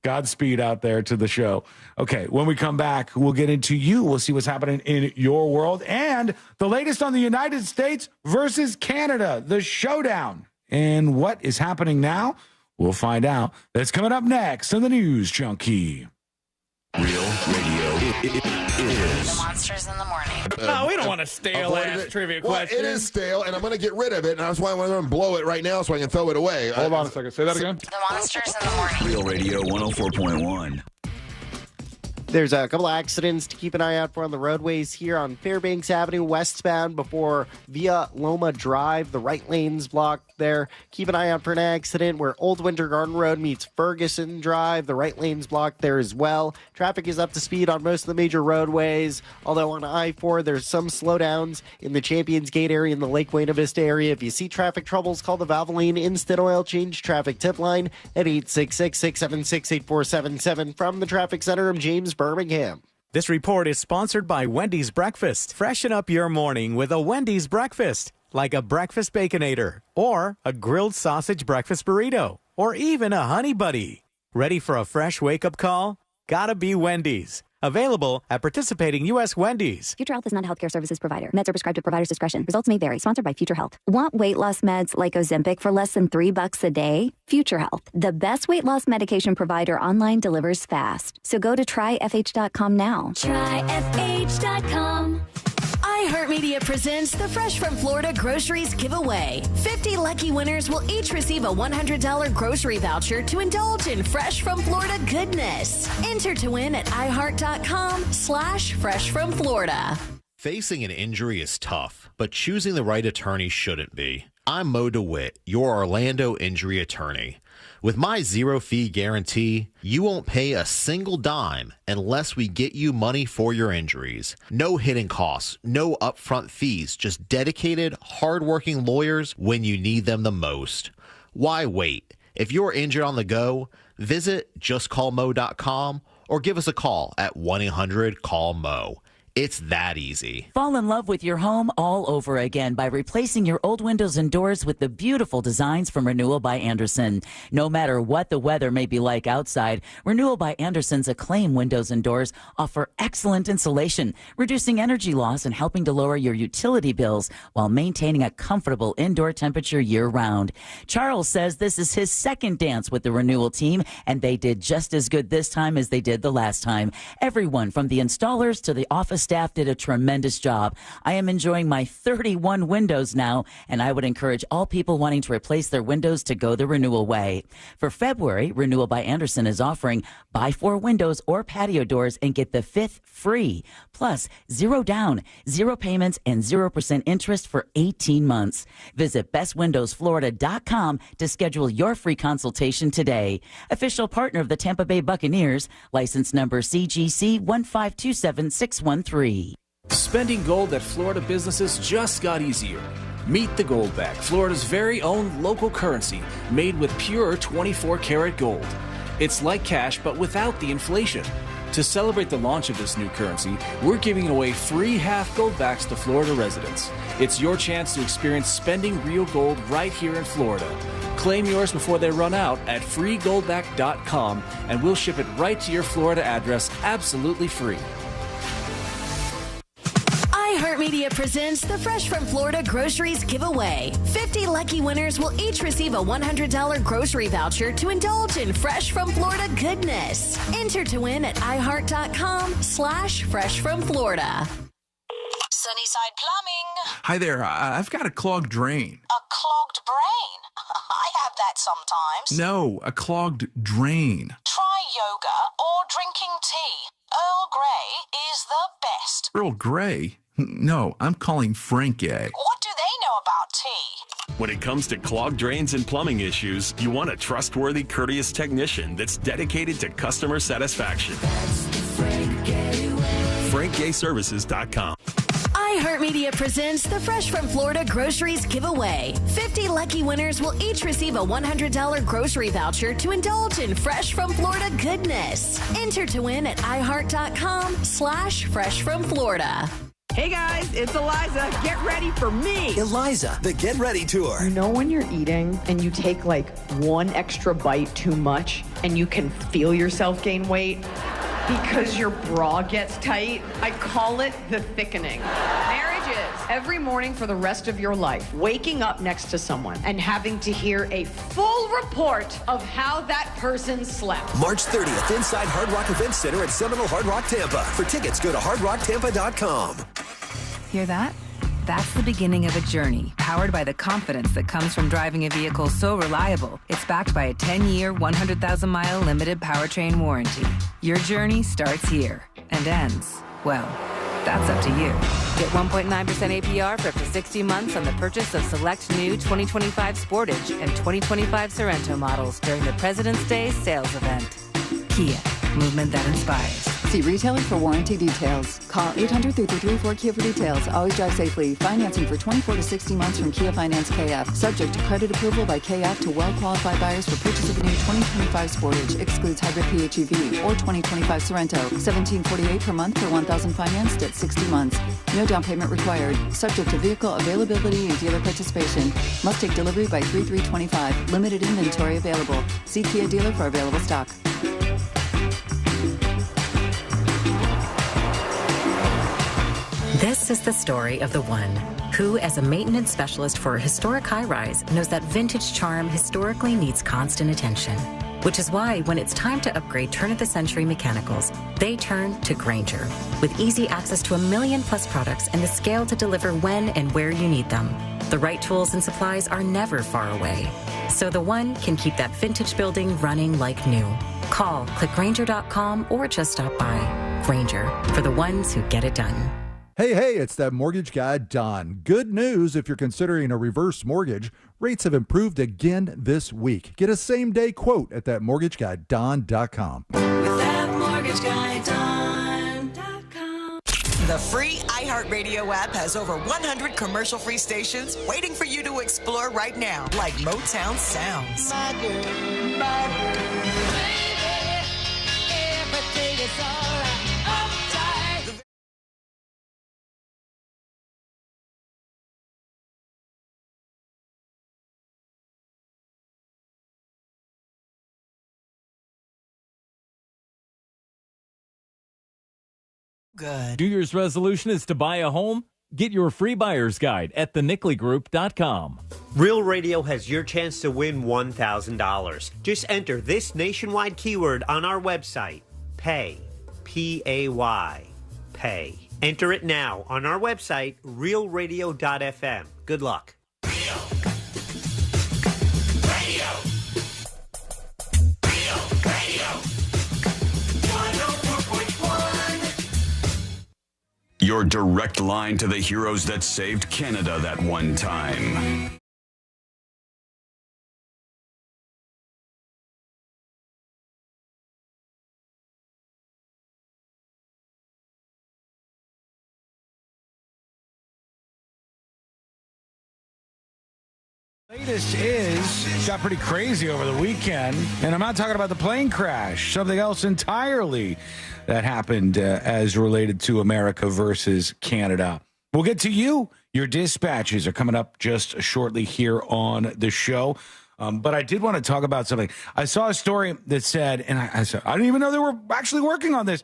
Godspeed out there to the show. Okay, when we come back, we'll get into you. We'll see what's happening in your world and the latest on the United States versus Canada, the showdown. And what is happening now? We'll find out. That's coming up next on the News Junkie. Real radio is The Monsters in the Morning. No, we don't want a stale-ass trivia question. It is stale, and I'm going to get rid of it, and that's why I'm going to blow it right now so I can throw it away. Hold on a second. Say that again. The Monsters in the Morning. Real Radio 104.1. There's a couple of accidents to keep an eye out for on the roadways here on Fairbanks Avenue westbound before Via Loma Drive. The right lane's blocked there. Keep an eye out for an accident where Old Winter Garden Road meets Ferguson Drive. The right lane's blocked there as well. Traffic is up to speed on most of the major roadways, although on I-4 there's some slowdowns in the Champions Gate area and the Lake Buena Vista area. If you see traffic troubles, call the Valvoline Instant Oil Change Traffic Tip Line at 866-676-8477. From the Traffic Center, I'm James Birmingham. This report is sponsored by Wendy's Breakfast. Freshen up your morning with a Wendy's Breakfast, like a breakfast Baconator, or a grilled sausage breakfast burrito, or even a Honey Buddy. Ready for a fresh wake-up call? Gotta be Wendy's. Available at participating U.S. Wendy's. Future Health is not a healthcare services provider. Meds are prescribed at provider's discretion. Results may vary. Sponsored by Future Health. Want weight loss meds like Ozempic for less than $3 a day? Future Health, the best weight loss medication provider online, delivers fast. So go to tryfh.com now. Tryfh.com. iHeartMedia presents the Fresh from Florida Groceries Giveaway. 50 lucky winners will each receive a $100 grocery voucher to indulge in Fresh from Florida goodness. Enter to win at iHeart.com/freshfromflorida. Facing an injury is tough, but choosing the right attorney shouldn't be. I'm Mo DeWitt, your Orlando injury attorney. With my zero-fee guarantee, you won't pay a single dime unless we get you money for your injuries. No hidden costs, no upfront fees, just dedicated, hardworking lawyers when you need them the most. Why wait? If you're injured on the go, visit justcallmo.com or give us a call at 1-800-CALL-MO. It's that easy. Fall in love with your home all over again by replacing your old windows and doors with the beautiful designs from Renewal by Andersen. No matter what the weather may be like outside, Renewal by Andersen's acclaimed windows and doors offer excellent insulation, reducing energy loss and helping to lower your utility bills while maintaining a comfortable indoor temperature year-round. Charles says this is his second dance with the Renewal team, and they did just as good this time as they did the last time. Everyone from the installers to the office staff did a tremendous job. I am enjoying my 31 windows now, and I would encourage all people wanting to replace their windows to go the Renewal way. For February, Renewal by Andersen is offering buy 4 windows or patio doors and get the 5th free. Plus, 0 down, 0 payments, and 0% interest for 18 months. Visit bestwindowsflorida.com to schedule your free consultation today. Official partner of the Tampa Bay Buccaneers, license number CGC 1527613. Spending gold at Florida businesses just got easier. Meet the Gold Bag, Florida's very own local currency made with pure 24-karat gold. It's like cash, but without the inflation. To celebrate the launch of this new currency, we're giving away free half gold backs to Florida residents. It's your chance to experience spending real gold right here in Florida. Claim yours before they run out at freegoldback.com, and we'll ship it right to your Florida address absolutely free. iHeartMedia presents the Fresh from Florida Groceries Giveaway. 50 lucky winners will each receive a $100 grocery voucher to indulge in Fresh from Florida goodness. Enter to win at iHeart.com/freshfromflorida. Sunnyside Plumbing. Hi there. I've got a clogged drain. A clogged brain. I have that sometimes. No, a clogged drain. Try yoga or drinking tea. Earl Grey is the best. Earl Grey? No, I'm calling Frank A. What do they know about tea? When it comes to clogged drains and plumbing issues, you want a trustworthy, courteous technician that's dedicated to customer satisfaction. FrankGayServices.com. iHeartMedia presents the Fresh from Florida Groceries Giveaway. 50 lucky winners will each receive a $100 grocery voucher to indulge in Fresh from Florida goodness. Enter to win at iHeart.com/freshfromflorida. Hey guys, it's Eliza. Get ready for me. Eliza, the Get Ready Tour. You know when you're eating and you take like one extra bite too much and you can feel yourself gain weight because your bra gets tight? I call it the thickening. Marriage is every morning for the rest of your life, waking up next to someone and having to hear a full report of how that person slept. March 30th, inside Hard Rock Event Center at Seminole Hard Rock Tampa. For tickets, go to hardrocktampa.com. Hear that? That's the beginning of a journey powered by the confidence that comes from driving a vehicle so reliable, it's backed by a 10-year, 100,000-mile limited powertrain warranty. Your journey starts here and ends, well, that's up to you. Get 1.9% APR for up to 60 months on the purchase of select new 2025 Sportage and 2025 Sorento models during the President's Day sales event. Kia, movement that inspires. See retailer for warranty details. Call 800-334-KIA for details. Always drive safely. Financing for 24 to 60 months from Kia Finance KF. Subject to credit approval by KF to well-qualified buyers for purchase of a new 2025 Sportage. Excludes hybrid PHEV or 2025 Sorento. $1,748 per month for 1,000 financed at 60 months. No down payment required. Subject to vehicle availability and dealer participation. Must take delivery by 3/3/25. Limited inventory available. See Kia dealer for available stock. This is the story of the one who, as a maintenance specialist for a historic high-rise, knows that vintage charm historically needs constant attention. Which is why, when it's time to upgrade turn-of-the-century mechanicals, they turn to Grainger. With easy access to 1 million-plus products and the scale to deliver when and where you need them, the right tools and supplies are never far away. So the one can keep that vintage building running like new. Call, click Grainger.com, or just stop by. Grainger, for the ones who get it done. Hey, it's that mortgage guy, Don. Good news if you're considering a reverse mortgage. Rates have improved again this week. Get a same-day quote at thatmortgageguyDon.com. With thatmortgageguyDon.com. The free iHeartRadio app has over 100 commercial-free stations waiting for you to explore right now, like Motown Sounds. My girl, baby, everything is all right. Good. New Year's resolution is to buy a home? Get your free buyer's guide at thenicklygroup.com. Real Radio has your chance to win $1,000. Just enter this nationwide keyword on our website, PAY, P-A-Y, pay. Enter it now on our website, realradio.fm. Good luck. Your direct line to the heroes that saved Canada that one time. Latest is got pretty crazy over the weekend, and I'm not talking about the plane crash, something else entirely that happened as related to America versus Canada. We'll get to you. Your dispatches are coming up just shortly here on the show. But I did want to talk about something. I saw a story that said, and I said, I didn't even know they were actually working on this,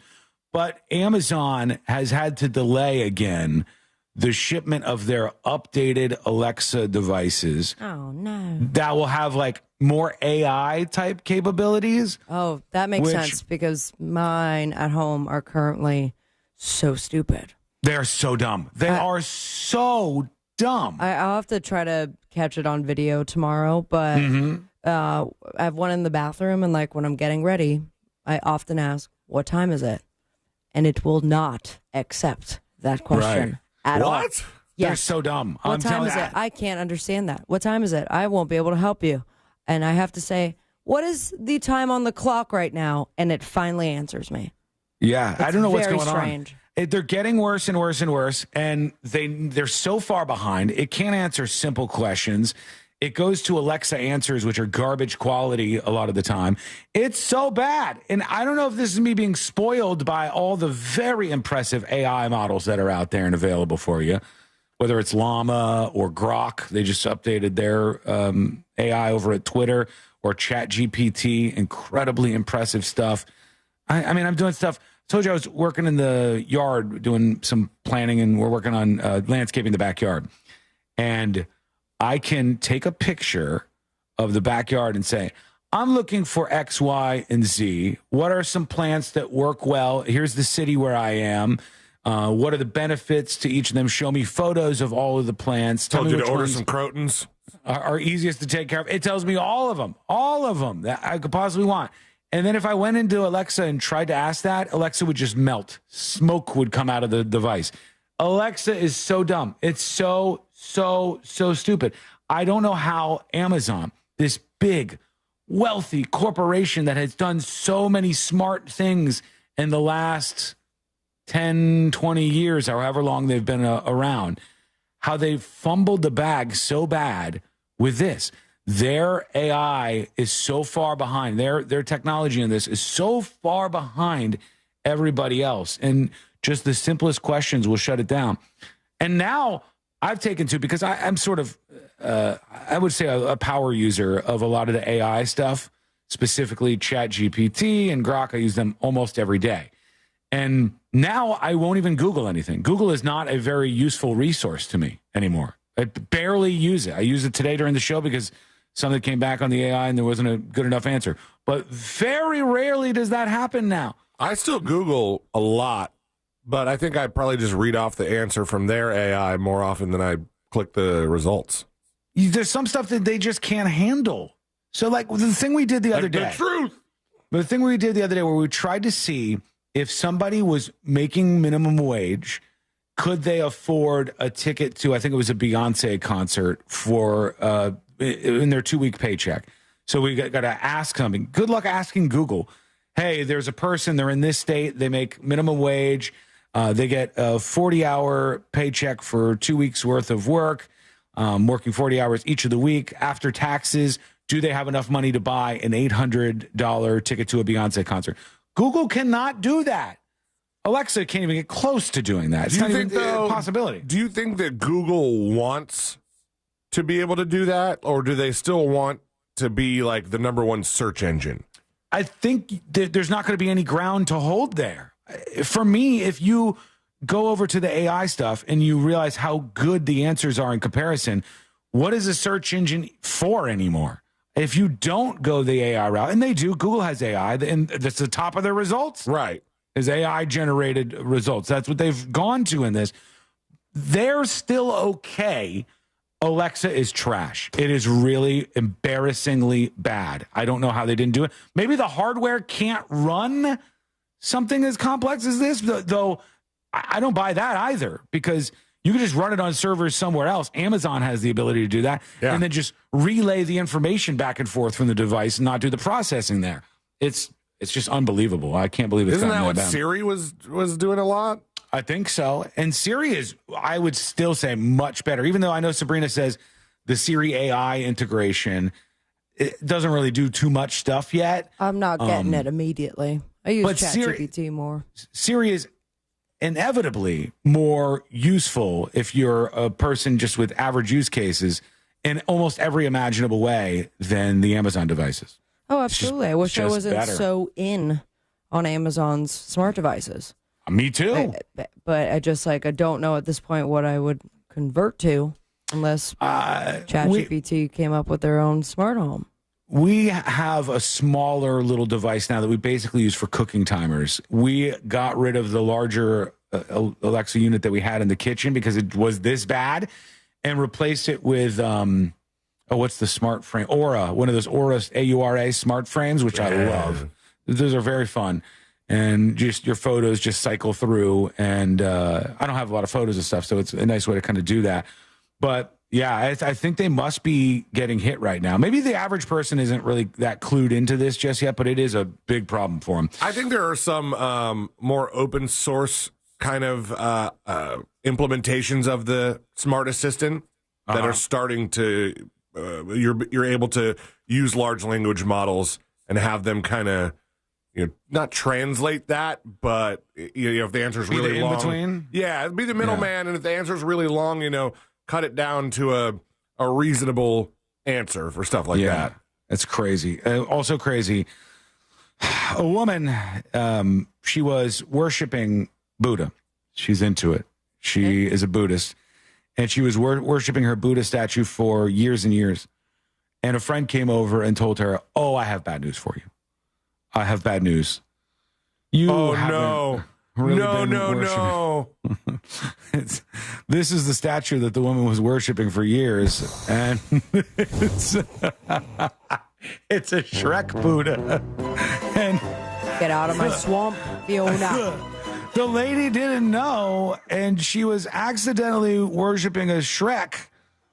but Amazon has had to delay again the shipment of their updated Alexa devices. Oh, no. That will have like more AI type capabilities. Oh, that makes sense because mine at home are currently so stupid. They're so dumb. They are so dumb. I'll have to try to catch it on video tomorrow, but I have one in the bathroom, and like when I'm getting ready, I often ask, what time is it? And it will not accept that question. Right. At all. What? Yes. They're so dumb. What time is it? I can't understand that. What time is it? I won't be able to help you. And I have to say, what is the time on the clock right now? And it finally answers me. Yeah, I don't know what's going strange. on. They're getting worse and worse and worse, and they're so far behind. It can't answer simple questions. It goes to Alexa answers, which are garbage quality a lot of the time. It's so bad. And I don't know if this is me being spoiled by all the very impressive AI models that are out there and available for you, whether it's Llama or Grok. They just updated their AI over at Twitter, or ChatGPT. Incredibly impressive stuff. I mean, I'm doing stuff. I told you I was working in the yard doing some planning, and we're working on landscaping the backyard. And I can take a picture of the backyard and say, I'm looking for X, Y, and Z. What are some plants that work well? Here's the city where I am. What are the benefits to each of them? Show me photos of all of the plants. Told you to order some Crotons. Are easiest to take care of. It tells me all of them that I could possibly want. And then if I went into Alexa and tried to ask that, Alexa would just melt. Smoke would come out of the device. Alexa is so dumb. It's so stupid. I don't know how Amazon, this big, wealthy corporation that has done so many smart things in the last 10, 20 years, or however long they've been around, how they fumbled the bag so bad with this. Their AI is so far behind. Their technology in this is so far behind everybody else. And just the simplest questions will shut it down. And now I've taken to, because I'm sort of, I would say a power user of a lot of the AI stuff, specifically ChatGPT and Grok. I use them almost every day. And now I won't even Google anything. Google is not a very useful resource to me anymore. I barely use it. I used it today during the show because something came back on the AI and there wasn't a good enough answer. But very rarely does that happen now. I still Google a lot, but I think I probably just read off the answer from their AI more often than I click the results. There's some stuff that they just can't handle. So like the thing we did the other day. The truth. The thing we did the other day where we tried to see if somebody was making minimum wage, could they afford a ticket to, I think it was a Beyonce concert for in their 2-week paycheck. So we got to ask something. Good luck asking Google. Hey, there's a person, they're in this state, they make minimum wage, they get a 40-hour paycheck for 2 weeks worth of work, working 40 hours each of the week. After taxes, do they have enough money to buy an $800 ticket to a Beyonce concert? Google cannot do that. Alexa can't even get close to doing that. It's not even a possibility. Do you think that Google wants to be able to do that, or do they still want to be like the number one search engine? I think there's not going to be any ground to hold there. For me, if you go over to the AI stuff and you realize how good the answers are in comparison, what is a search engine for anymore? If you don't go the AI route, and they do, Google has AI, and that's the top of their results. Right. Is AI-generated results. That's what they've gone to in this. They're still okay. Alexa is trash. It is really embarrassingly bad. I don't know how they didn't do it. Maybe the hardware can't run something as complex as this, though I don't buy that either, because you can just run it on servers somewhere else. Amazon has the ability to do that, and then just relay the information back and forth from the device and not do the processing there. It's just unbelievable. I can't believe it's Isn't that what bad. Siri was doing a lot? I think so. And Siri is, I would still say, much better. Even though I know Sabrina says the Siri AI integration, it doesn't really do too much stuff yet. I'm not getting it immediately. I use ChatGPT more. Siri is inevitably more useful if you're a person just with average use cases in almost every imaginable way than the Amazon devices. Oh, absolutely. I wish I wasn't so in on Amazon's smart devices. Me too. But I just I don't know at this point what I would convert to unless ChatGPT came up with their own smart home. We have a smaller little device now that we basically use for cooking timers. We got rid of the larger Alexa unit that we had in the kitchen because it was this bad, and replaced it with what's the smart frame? Aura, one of those Aura, AURA smart frames, which I love. Those are very fun. And just your photos just cycle through. And I don't have a lot of photos and stuff, so it's a nice way to kind of do that. But yeah, I think they must be getting hit right now. Maybe the average person isn't really that clued into this just yet, but it is a big problem for them. I think there are some more open source kind of implementations of the smart assistant that are starting to. You're able to use large language models and have them kind of. Not translate that, but if the answer is really long, between, it'd be the middleman, and if the answer is really long, cut it down to a reasonable answer for stuff like that. That's crazy. Also crazy. A woman, she was worshiping Buddha. She's into it. She is a Buddhist, and she was worshiping her Buddha statue for years and years. And a friend came over and told her, "Oh, I have bad news for you. I have bad news. You haven't really No. This is the statue that the woman was worshiping for years, and it's a Shrek Buddha. And get out of my swamp, Fiona. The lady didn't know, and she was accidentally worshiping a Shrek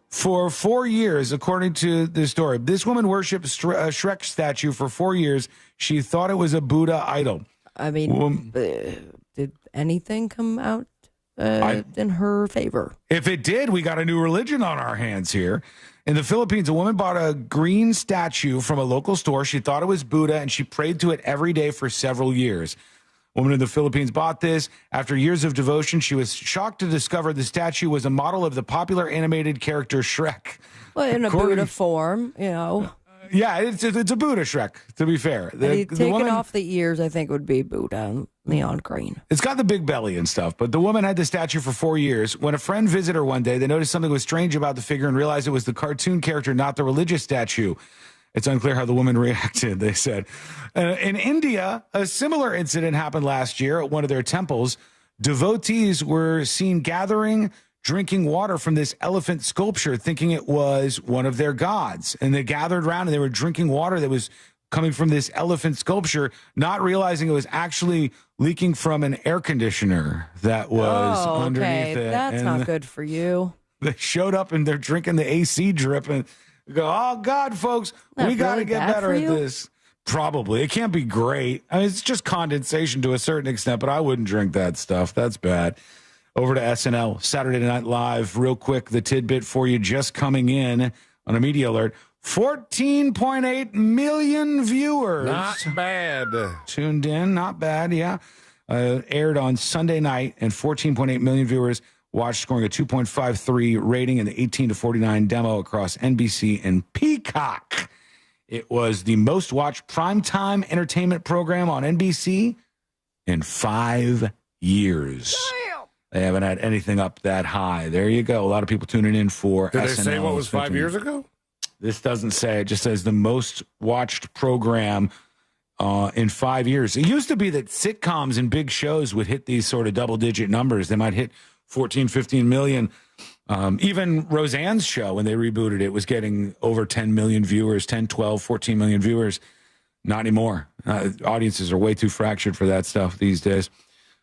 for 4 years, according to the story. This woman worshipped a Shrek statue for 4 years. She thought it was a Buddha idol. I mean, did anything come out in her favor? If it did, we got a new religion on our hands here. In the Philippines, a woman bought a green statue from a local store. She thought it was Buddha, and she prayed to it every day for several years. A woman in the Philippines bought this. After years of devotion, she was shocked to discover the statue was a model of the popular animated character Shrek. Well, in a Buddha form, you know. Yeah, it's a Buddha Shrek, to be fair. Taking off the ears, I think, would be Buddha, neon green. It's got the big belly and stuff, but the woman had the statue for 4 years. When a friend visited her one day, they noticed something was strange about the figure and realized it was the cartoon character, not the religious statue. It's unclear how the woman reacted, they said. In India, a similar incident happened last year at one of their temples. Devotees were seen gathering, drinking water from this elephant sculpture, thinking it was one of their gods. And they gathered around and they were drinking water that was coming from this elephant sculpture, not realizing it was actually leaking from an air conditioner that was underneath it. That's not good for you. They showed up and they're drinking the AC drip and go, oh, God, folks, we got to get better at this. Probably. It can't be great. I mean, it's just condensation to a certain extent, but I wouldn't drink that stuff. That's bad. Over to SNL, Saturday Night Live. Real quick, the tidbit for you just coming in on a media alert. 14.8 million viewers. Not bad. Tuned in. Not bad, yeah. Aired on Sunday night, and 14.8 million viewers watched, scoring a 2.53 rating in the 18 to 49 demo across NBC and Peacock. It was the most watched primetime entertainment program on NBC in 5 years. Damn. They haven't had anything up that high. There you go. A lot of people tuning in for Did SNL. they say what was 5 years ago? This doesn't say. It just says the most watched program in 5 years. It used to be that sitcoms and big shows would hit these sort of double-digit numbers. They might hit 14, 15 million. Even Roseanne's show, when they rebooted it, was getting over 10 million viewers, 10, 12, 14 million viewers. Not anymore. Audiences are way too fractured for that stuff these days.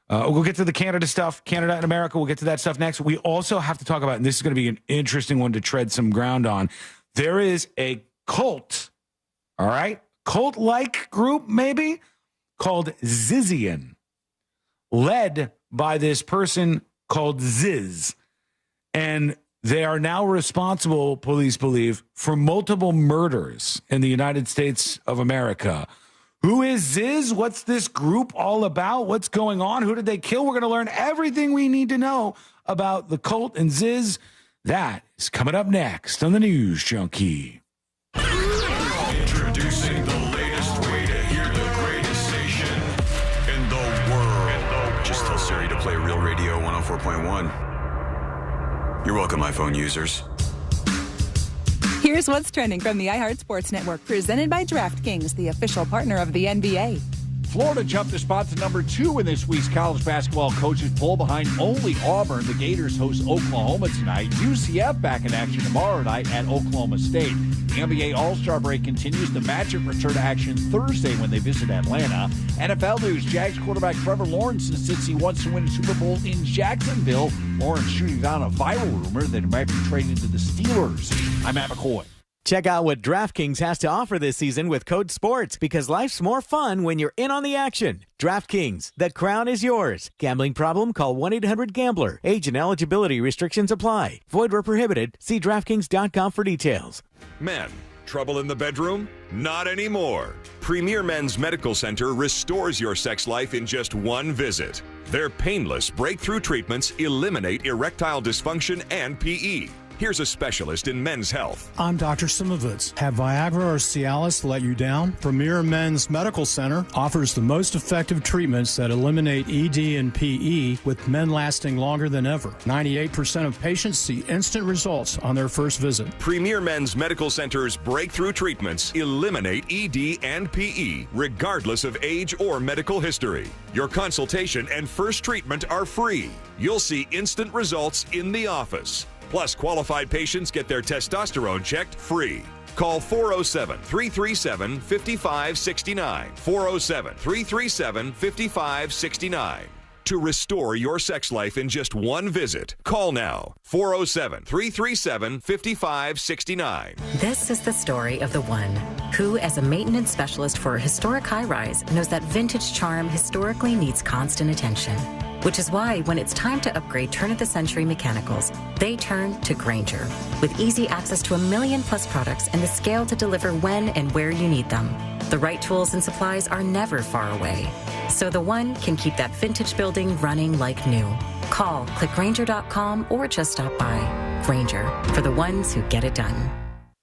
We'll get to the Canada stuff, Canada and America. We'll get to that stuff next. We also have to talk about, and this is going to be an interesting one to tread some ground on, there is a cult, all right? Cult-like group, maybe, called Zizian, led by this person called Ziz. And they are now responsible, police believe, for multiple murders in the United States of America. Who is Ziz? What's this group all about? What's going on? Who did they kill? We're going to learn everything we need to know about the cult and Ziz. That is coming up next on the News Junkie. Introducing the latest way to hear the greatest station in the world. Just tell Siri to play Real Radio 104.1. You're welcome, iPhone users. Here's what's trending from the iHeart Sports Network, presented by DraftKings, the official partner of the NBA. Florida jumped a spot to number 2 in this week's college basketball coaches poll behind only Auburn. The Gators host Oklahoma tonight. UCF back in action tomorrow night at Oklahoma State. The NBA All-Star break continues. The Magic return to action Thursday when they visit Atlanta. NFL news, Jags quarterback Trevor Lawrence insists he wants to win a Super Bowl in Jacksonville. Lawrence shooting down a viral rumor that he might be traded to the Steelers. I'm Matt McCoy. Check out what DraftKings has to offer this season with code SPORTS, because life's more fun when you're in on the action. DraftKings, the crown is yours. Gambling problem? Call 1-800-GAMBLER. Age and eligibility restrictions apply. Void where prohibited. See DraftKings.com for details. Men, trouble in the bedroom? Not anymore. Premier Men's Medical Center restores your sex life in just one visit. Their painless breakthrough treatments eliminate erectile dysfunction and PE. Here's a specialist in men's health. I'm Dr. Simovitz. Have Viagra or Cialis let you down? Premier Men's Medical Center offers the most effective treatments that eliminate ED and PE, with men lasting longer than ever. 98% of patients see instant results on their first visit. Premier Men's Medical Center's breakthrough treatments eliminate ED and PE, regardless of age or medical history. Your consultation and first treatment are free. You'll see instant results in the office. Plus, qualified patients get their testosterone checked free. Call 407-337-5569. 407-337-5569. To restore your sex life in just one visit, call now. 407-337-5569. This is the story of the one who, as a maintenance specialist for a historic high-rise, knows that vintage charm historically needs constant attention. Which is why when it's time to upgrade turn-of-the-century mechanicals, they turn to Grainger. With easy access to 1 million-plus products and the scale to deliver when and where you need them. The right tools and supplies are never far away. So the one can keep that vintage building running like new. Call, click Grainger.com, or just stop by. Grainger, for the ones who get it done.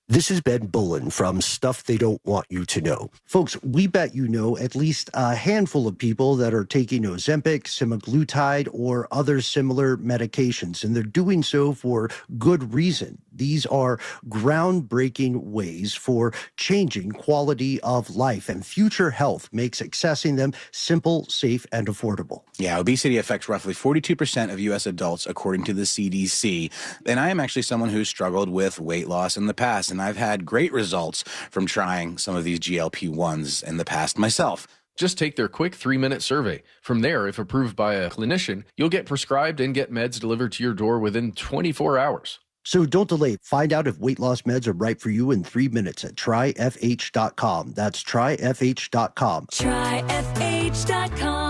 This is Ben Bullen from Stuff They Don't Want You to Know. Folks, we bet you know at least a handful of people that are taking Ozempic, semaglutide, or other similar medications, and they're doing so for good reason. These are groundbreaking ways for changing quality of life, and Future Health makes accessing them simple, safe, and affordable. Yeah, obesity affects roughly 42% of U.S. adults, according to the CDC. And I am actually someone who's struggled with weight loss in the past, and I've had great results from trying some of these GLP-1s in the past myself. Just take their quick 3-minute survey. From there, if approved by a clinician, you'll get prescribed and get meds delivered to your door within 24 hours. So don't delay. Find out if weight loss meds are right for you in 3 minutes at tryfh.com. That's tryfh.com. Tryfh.com.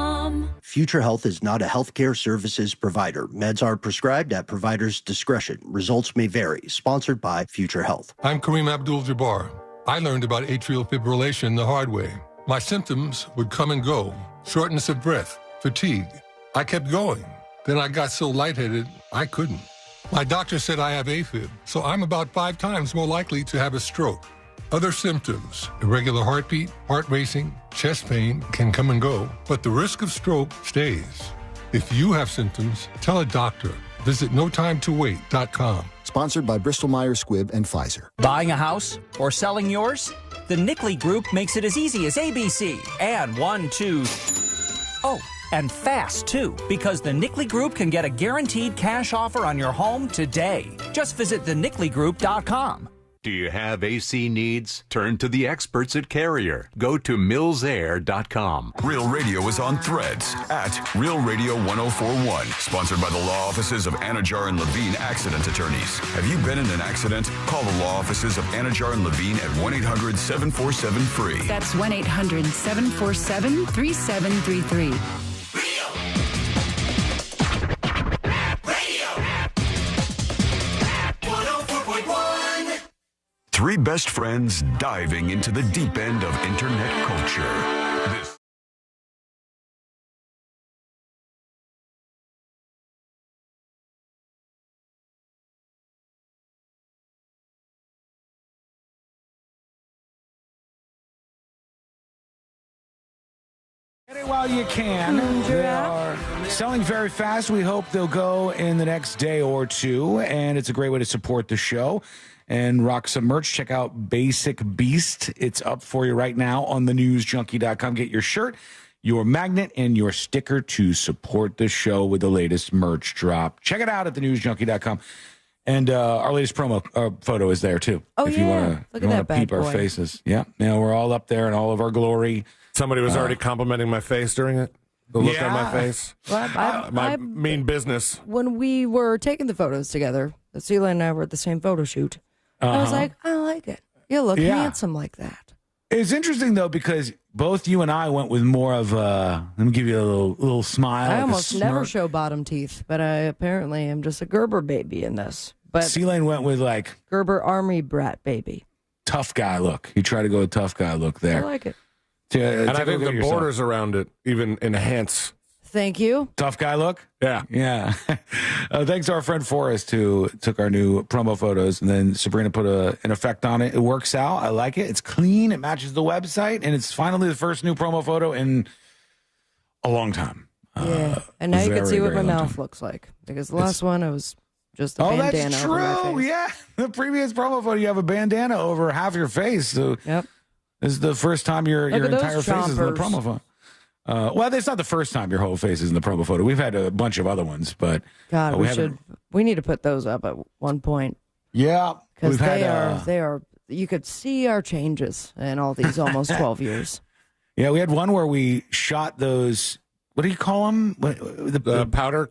Future Health is not a healthcare services provider. Meds are prescribed at provider's discretion. Results may vary. Sponsored by Future Health. I'm Kareem Abdul-Jabbar. I learned about atrial fibrillation the hard way. My symptoms would come and go. Shortness of breath, fatigue. I kept going. Then I got so lightheaded, I couldn't. My doctor said I have AFib, so I'm about 5 times more likely to have a stroke. Other symptoms, irregular heartbeat, heart racing, chest pain can come and go, but the risk of stroke stays. If you have symptoms, tell a doctor. Visit notimetowait.com. Sponsored by Bristol-Myers Squibb and Pfizer. Buying a house or selling yours? The Nickley Group makes it as easy as ABC. And 1, 2... Oh, and fast, too, because the Nickley Group can get a guaranteed cash offer on your home today. Just visit thenickley.com. Do you have AC needs? Turn to the experts at Carrier. Go to millsair.com. Real Radio is on Threads at Real Radio 1041. Sponsored by the law offices of Anajar and Levine Accident Attorneys. Have you been in an accident? Call the law offices of Anajar and Levine at 1-800-747-FREE. That's 1-800-747-3733. 3 best friends diving into the deep end of internet culture. This Get it while you can. They are selling very fast. We hope they'll go in the next day or two, and it's a great way to support the show and rock some merch. Check out Basic Beast. It's up for you right now on thenewsjunkie.com. Get your shirt, your magnet, and your sticker to support the show with the latest merch drop. Check it out at thenewsjunkie.com. And our latest promo photo is there, too. Oh, if yeah. you want to peep our faces. Yeah. Now we're all up there in all of our glory. Somebody was already complimenting my face during it. The look on my face. Well, my mean business. When we were taking the photos together, Celia and I were at the same photo shoot. I was like, I like it. You look handsome like that. It's interesting, though, because both you and I went with more of a, let me give you a little smile. I almost never show bottom teeth, but I apparently am just a Gerber baby in this. But Celine went with like Gerber Army brat baby. Tough guy look. He tried to go with tough guy look there. I like it. And I think the borders around it even enhance Thank you. Tough guy look? Yeah. Yeah. Thanks to our friend Forrest who took our new promo photos, and then Sabrina put an effect on it. It works out. I like it. It's clean. It matches the website, and it's finally the first new promo photo in a long time. Yeah. And now you can see what my long mouth time. looks like. Because the last one, it was just a bandana that's over my true. face. Yeah. The previous promo photo, you have a bandana over half your face. So yep. This is the first time your Look at those entire face is in the chompers. promo photo. Well, it's not the first time your whole face is in the promo photo. We've had a bunch of other ones, but God, we we need to put those up at one point. Yeah. Because they are, you could see our changes in all these almost 12 years. Yeah, we had one where we shot those, what do you call them? The powder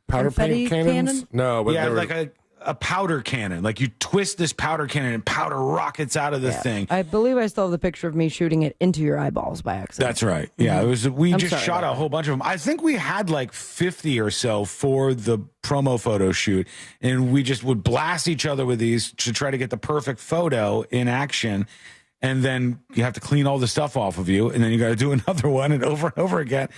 Confetti paint cannons? cannon? No, but yeah, they were, like a powder cannon. Like you twist this powder cannon and powder rockets out of the thing. I believe I still have the picture of me shooting it into your eyeballs by accident. That's right. Yeah, it was. We I'm just sorry shot about a whole bunch of them. I think we had like 50 or so for the promo photo shoot, and we just would blast each other with these to try to get the perfect photo in action. And then you have to clean all the stuff off of you, and then you got to do another one and over again.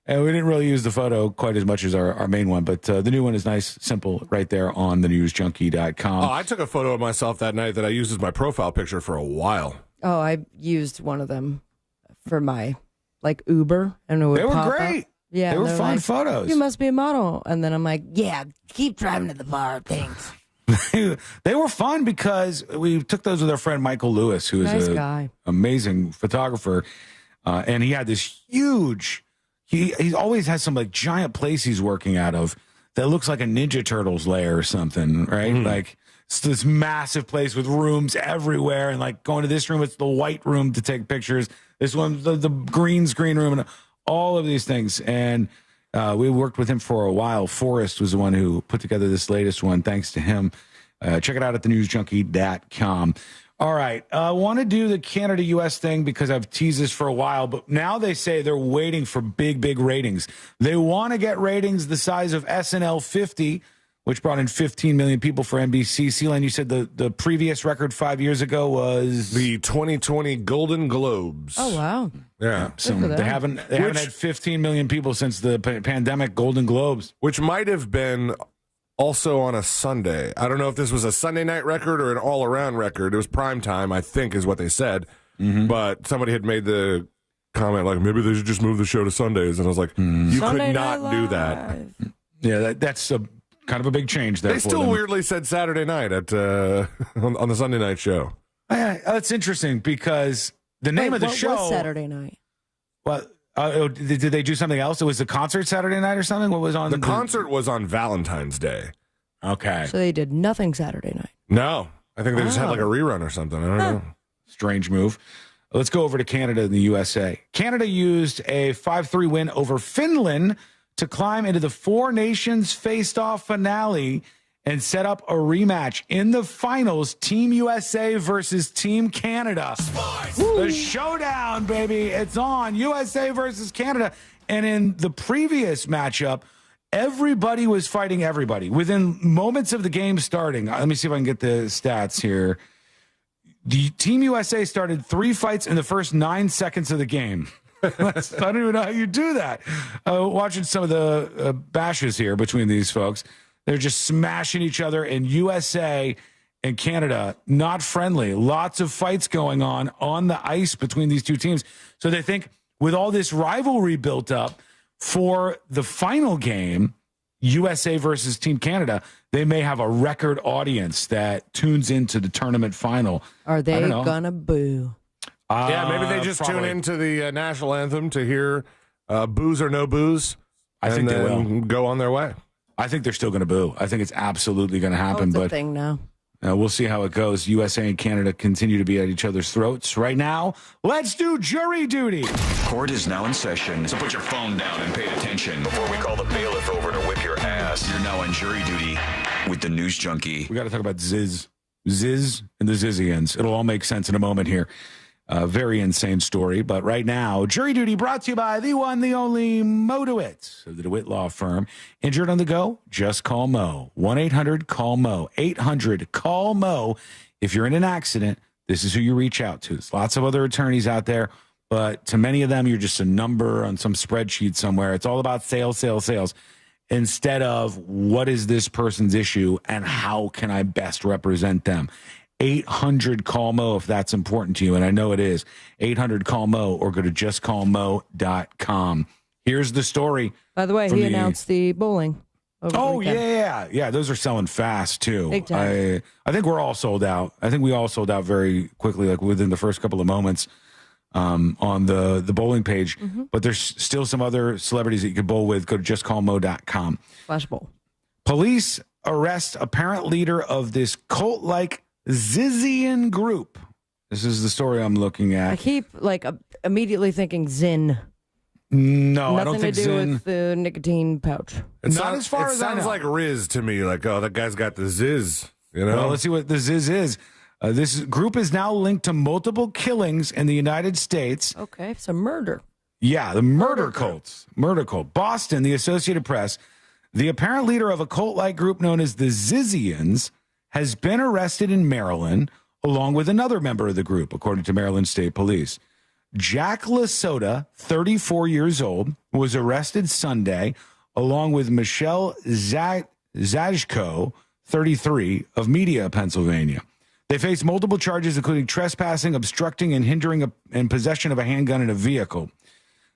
And we didn't really use the photo quite as much as our main one, but the new one is nice, simple, right there on thenewsjunkie.com. Oh, I took a photo of myself that night that I used as my profile picture for a while. Oh, I used one of them for my Uber, and it would They were pop great. Up. Yeah, They were they're fun like, photos. You must be a model, and then I'm like, yeah, keep driving to the bar, thanks. They were fun because we took those with our friend Michael Lewis, who is Nice an guy. amazing photographer, and he had this huge. He always has some giant place he's working out of that looks like a Ninja Turtles lair or something, right? Like it's this massive place with rooms everywhere, and going to this room, it's the white room to take pictures. This one, the green screen room, and all of these things. And we worked with him for a while. Forrest was the one who put together this latest one. Thanks to him. Check it out at thenewsjunkie.com. All right. I want to do the Canada-U.S. thing because I've teased this for a while, but now they say they're waiting for big ratings. They want to get ratings the size of SNL 50, which brought in 15 million people for NBC. Sealand, you said the previous record 5 years ago was the 2020 Golden Globes. Oh, wow. Yeah. So they haven't had 15 million people since the pandemic Golden Globes. Which might have been also on a Sunday. I don't know if this was a Sunday night record or an all-around record. It was prime time, I think, is what they said. But somebody had made the comment, maybe they should just move the show to Sundays. And I was like, you Sunday could Night not do that. Live. Yeah, that's kind of a big change there. They still weirdly said Saturday night at on the Sunday night show. That's interesting because the name of the show was Saturday night? Well, did they do something else? It was the concert Saturday night or something? What was on? The concert was on Valentine's Day. Okay. So they did nothing Saturday night. No, I think they just had a rerun or something. I don't know. Strange move. Let's go over to Canada and the USA. Canada used a 5-3 win over Finland to climb into the Four Nations Faced-Off finale and set up a rematch in the finals, Team USA versus Team Canada. The showdown, baby. It's on. USA versus Canada. And in the previous matchup, everybody was fighting everybody. Within moments of the game starting, let me see if I can get the stats here. The Team USA started 3 fights in the first 9 seconds of the game. I don't even know how you do that. Watching some of the bashes here between these folks. They're just smashing each other, and USA and Canada, not friendly. Lots of fights going on the ice between these two teams. So they think with all this rivalry built up for the final game, USA versus Team Canada, they may have a record audience that tunes into the tournament final. Are they going to boo? Yeah, maybe they just tune into the national anthem to hear booze or no booze. I think they will go on their way. I think they're still going to boo. I think it's absolutely going to happen. It's a but thing now. We'll see how it goes. USA and Canada continue to be at each other's throats. Right now, let's do jury duty. Court is now in session, so put your phone down and pay attention before we call the bailiff over to whip your ass. You're now on jury duty with the News Junkie. We got to talk about Ziz and the Zizians. It'll all make sense in a moment here. Very insane story. But right now, jury duty brought to you by the one, the only Mo DeWitt of the DeWitt Law Firm. Injured on the go? Just call Mo. 1-800-CALL-MO. 800-CALL-MO. If you're in an accident, this is who you reach out to. There's lots of other attorneys out there, But to many of them, you're just a number on some spreadsheet somewhere. It's all about sales, sales, sales, instead of what is this person's issue and how can I best represent them. 800-CALL-MO if that's important to you, and I know it is. 800-CALL-MO or go to justcallmo.com. Here's the story. By the way, he announced the bowling. Oh, yeah. Those are selling fast, too. Big time. I think we're all sold out. I think we all sold out very quickly, like within the first couple of moments on the bowling page. Mm-hmm. But there's still some other celebrities that you could bowl with. Go to justcallmo.com. Flash bowl. Police arrest apparent leader of this cult-like Zizian group. This is the story I'm looking at. I keep immediately thinking Zyn. No, Nothing I don't think to do Zyn. with the nicotine pouch. As far as I sounds know. like Riz to me. Like, oh, that guy's got the Ziz. You know. Well, let's see what the Ziz is. This group is now linked to multiple killings in the United States. Okay, so murder. Yeah, the murder cults. Murder cult. Boston, the Associated Press. The apparent leader of a cult-like group known as the Zizians has been arrested in Maryland, along with another member of the group, according to Maryland State Police. Jack Lasota, 34 years old, was arrested Sunday, along with Michelle Zajko, 33, of Media, Pennsylvania. They face multiple charges, including trespassing, obstructing, and hindering and possession of a handgun in a vehicle.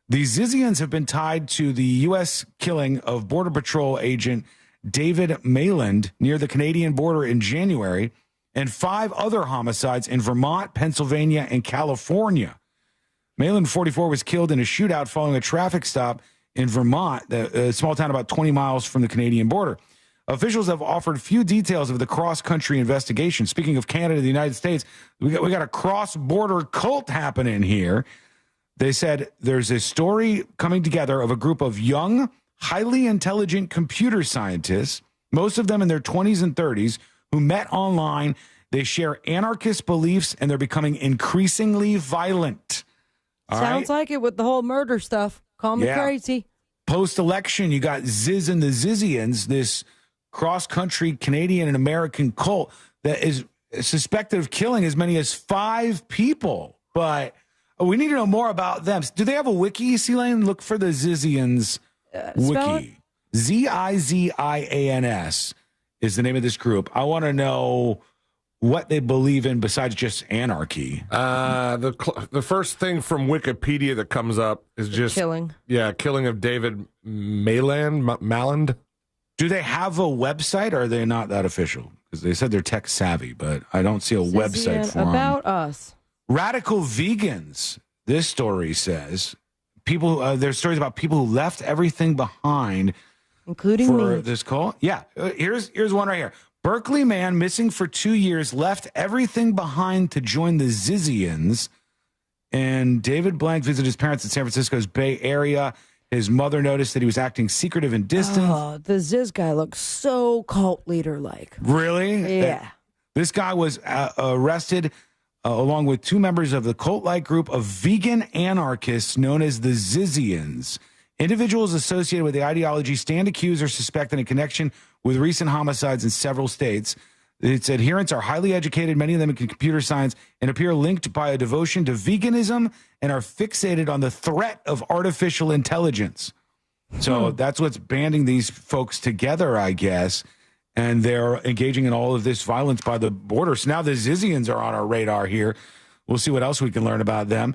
The Zizians have been tied to the U.S. killing of Border Patrol agent David Mayland near the Canadian border in January, and 5 other homicides in Vermont, Pennsylvania, and California. Mayland, 44, was killed in a shootout following a traffic stop in Vermont, a small town about 20 miles from the Canadian border. Officials have offered few details of the cross-country investigation. Speaking of Canada, the United States, we got a cross-border cult happening here. They said there's a story coming together of a group of young, highly intelligent computer scientists, most of them in their 20s and 30s, who met online. They share anarchist beliefs, and they're becoming increasingly violent. All Sounds right? like it with the whole murder stuff. Call me crazy. Post-election, you got Ziz and the Zizians, this cross-country Canadian and American cult that is suspected of killing as many as 5 people. But we need to know more about them. Do they have a wiki, C-Lane? Look for the Zizians wiki. Zizians is the name of this group. I want to know what they believe in besides just anarchy. The first thing from Wikipedia that comes up is just killing. Yeah, killing of David Maland. Do they have a website, or are they not that official? Because they said they're tech savvy, but I don't see a website for them. About us. Radical vegans. This story says people. There's stories about people who left everything behind, including for me. this call. Yeah, here's one right here. Berkeley man missing for 2 years left everything behind to join the Zizians. And David Blank visited his parents in San Francisco's Bay Area. His mother noticed that he was acting secretive and distant. Oh, the Ziz guy looks so cult leader-like. Really? Yeah. This guy was arrested along with 2 members of the cult-like group of vegan anarchists known as the Zizians. Individuals associated with the ideology stand accused or suspected in connection with recent homicides in several states. Its adherents are highly educated, many of them in computer science, and appear linked by a devotion to veganism and are fixated on the threat of artificial intelligence. So that's what's banding these folks together, I guess. And they're engaging in all of this violence by the border. So now the Zizians are on our radar here. We'll see what else we can learn about them.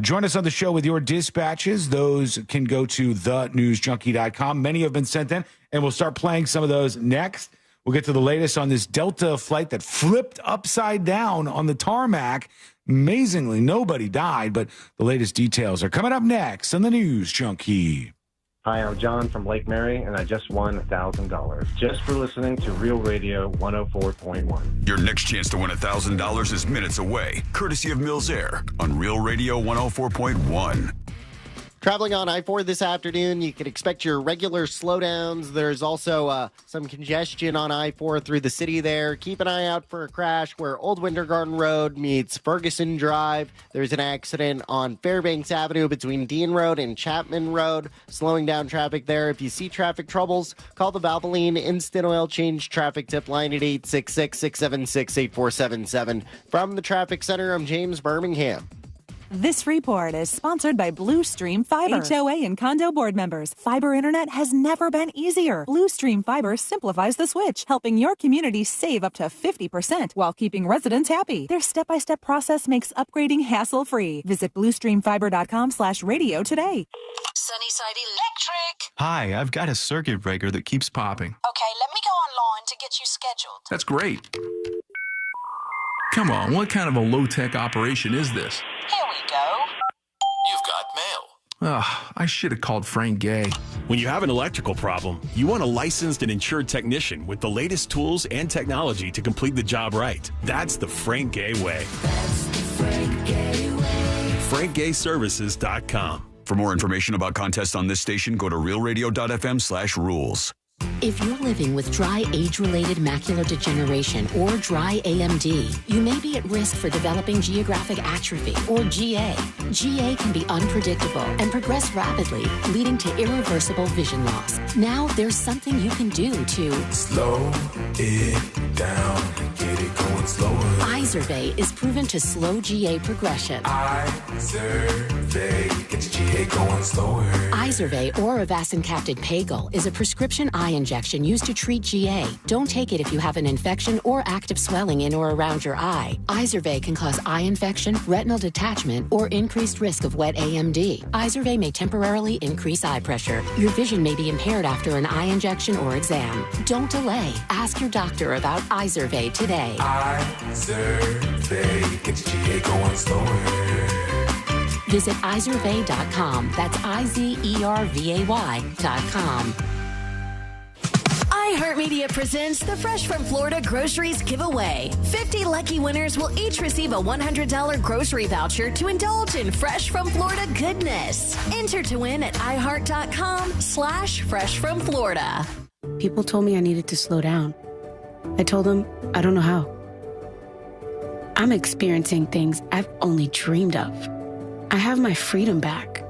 Join us on the show with your dispatches. Those can go to thenewsjunkie.com. Many have been sent in, and we'll start playing some of those next. We'll get to the latest on this Delta flight that flipped upside down on the tarmac. Amazingly, nobody died, but the latest details are coming up next on the News Junkie. Hi, I'm John from Lake Mary, and I just won $1,000 just for listening to Real Radio 104.1. Your next chance to win $1,000 is minutes away, courtesy of Mills Air on Real Radio 104.1. Traveling on I-4 this afternoon, you can expect your regular slowdowns. There's also some congestion on I-4 through the city there. Keep an eye out for a crash where Old Winter Garden Road meets Ferguson Drive. There's an accident on Fairbanks Avenue between Dean Road and Chapman Road, slowing down traffic there. If you see traffic troubles, call the Valvoline Instant Oil Change Traffic Tip line at 866-676-8477. From the Traffic Center, I'm James Birmingham. This report is sponsored by Blue Stream Fiber. HOA and condo board members. Fiber internet has never been easier. Blue Stream Fiber simplifies the switch, helping your community save up to 50% while keeping residents happy. Their step-by-step process makes upgrading hassle-free. Visit bluestreamfiber.com/radio today. Sunnyside Electric. Hi, I've got a circuit breaker that keeps popping. Okay, let me go online to get you scheduled. That's great. Come on, what kind of a low-tech operation is this? Here we go. You've got mail. Ugh, I should have called Frank Gay. When you have an electrical problem, you want a licensed and insured technician with the latest tools and technology to complete the job right. That's the Frank Gay way. That's the Frank Gay way. FrankGayServices.com. For more information about contests on this station, go to realradio.fm/rules. If you're living with dry age-related macular degeneration or dry AMD, you may be at risk for developing geographic atrophy or GA. GA can be unpredictable and progress rapidly, leading to irreversible vision loss. Now there's something you can do to slow it down, get it going slower. Izervay is proven to slow GA progression. Izervay, get your GA going slower. Izervay or avacincaptad pagel is a prescription eye injection used to treat GA. Don't take it if you have an infection or active swelling in or around your eye. Izervay can cause eye infection, retinal detachment, or increased risk of wet AMD. Izervay may temporarily increase eye pressure. Your vision may be impaired after an eye injection or exam. Don't delay. Ask your doctor about Izervay today. Izervay, get your GA going slower. Visit Izervay.com. That's IZERVAY.com. iHeartMedia presents the Fresh from Florida Groceries Giveaway. 50 lucky winners will each receive a $100 grocery voucher to indulge in Fresh from Florida goodness. Enter to win at iHeart.com/freshfromflorida. People told me I needed to slow down. I told them I don't know how. I'm experiencing things I've only dreamed of. I have my freedom back.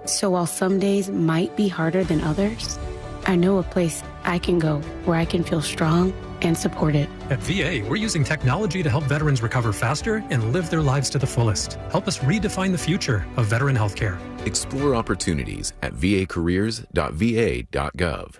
So while some days might be harder than others, I know a place I can go where I can feel strong and supported. At VA, we're using technology to help veterans recover faster and live their lives to the fullest. Help us redefine the future of veteran healthcare. Explore opportunities at vacareers.va.gov.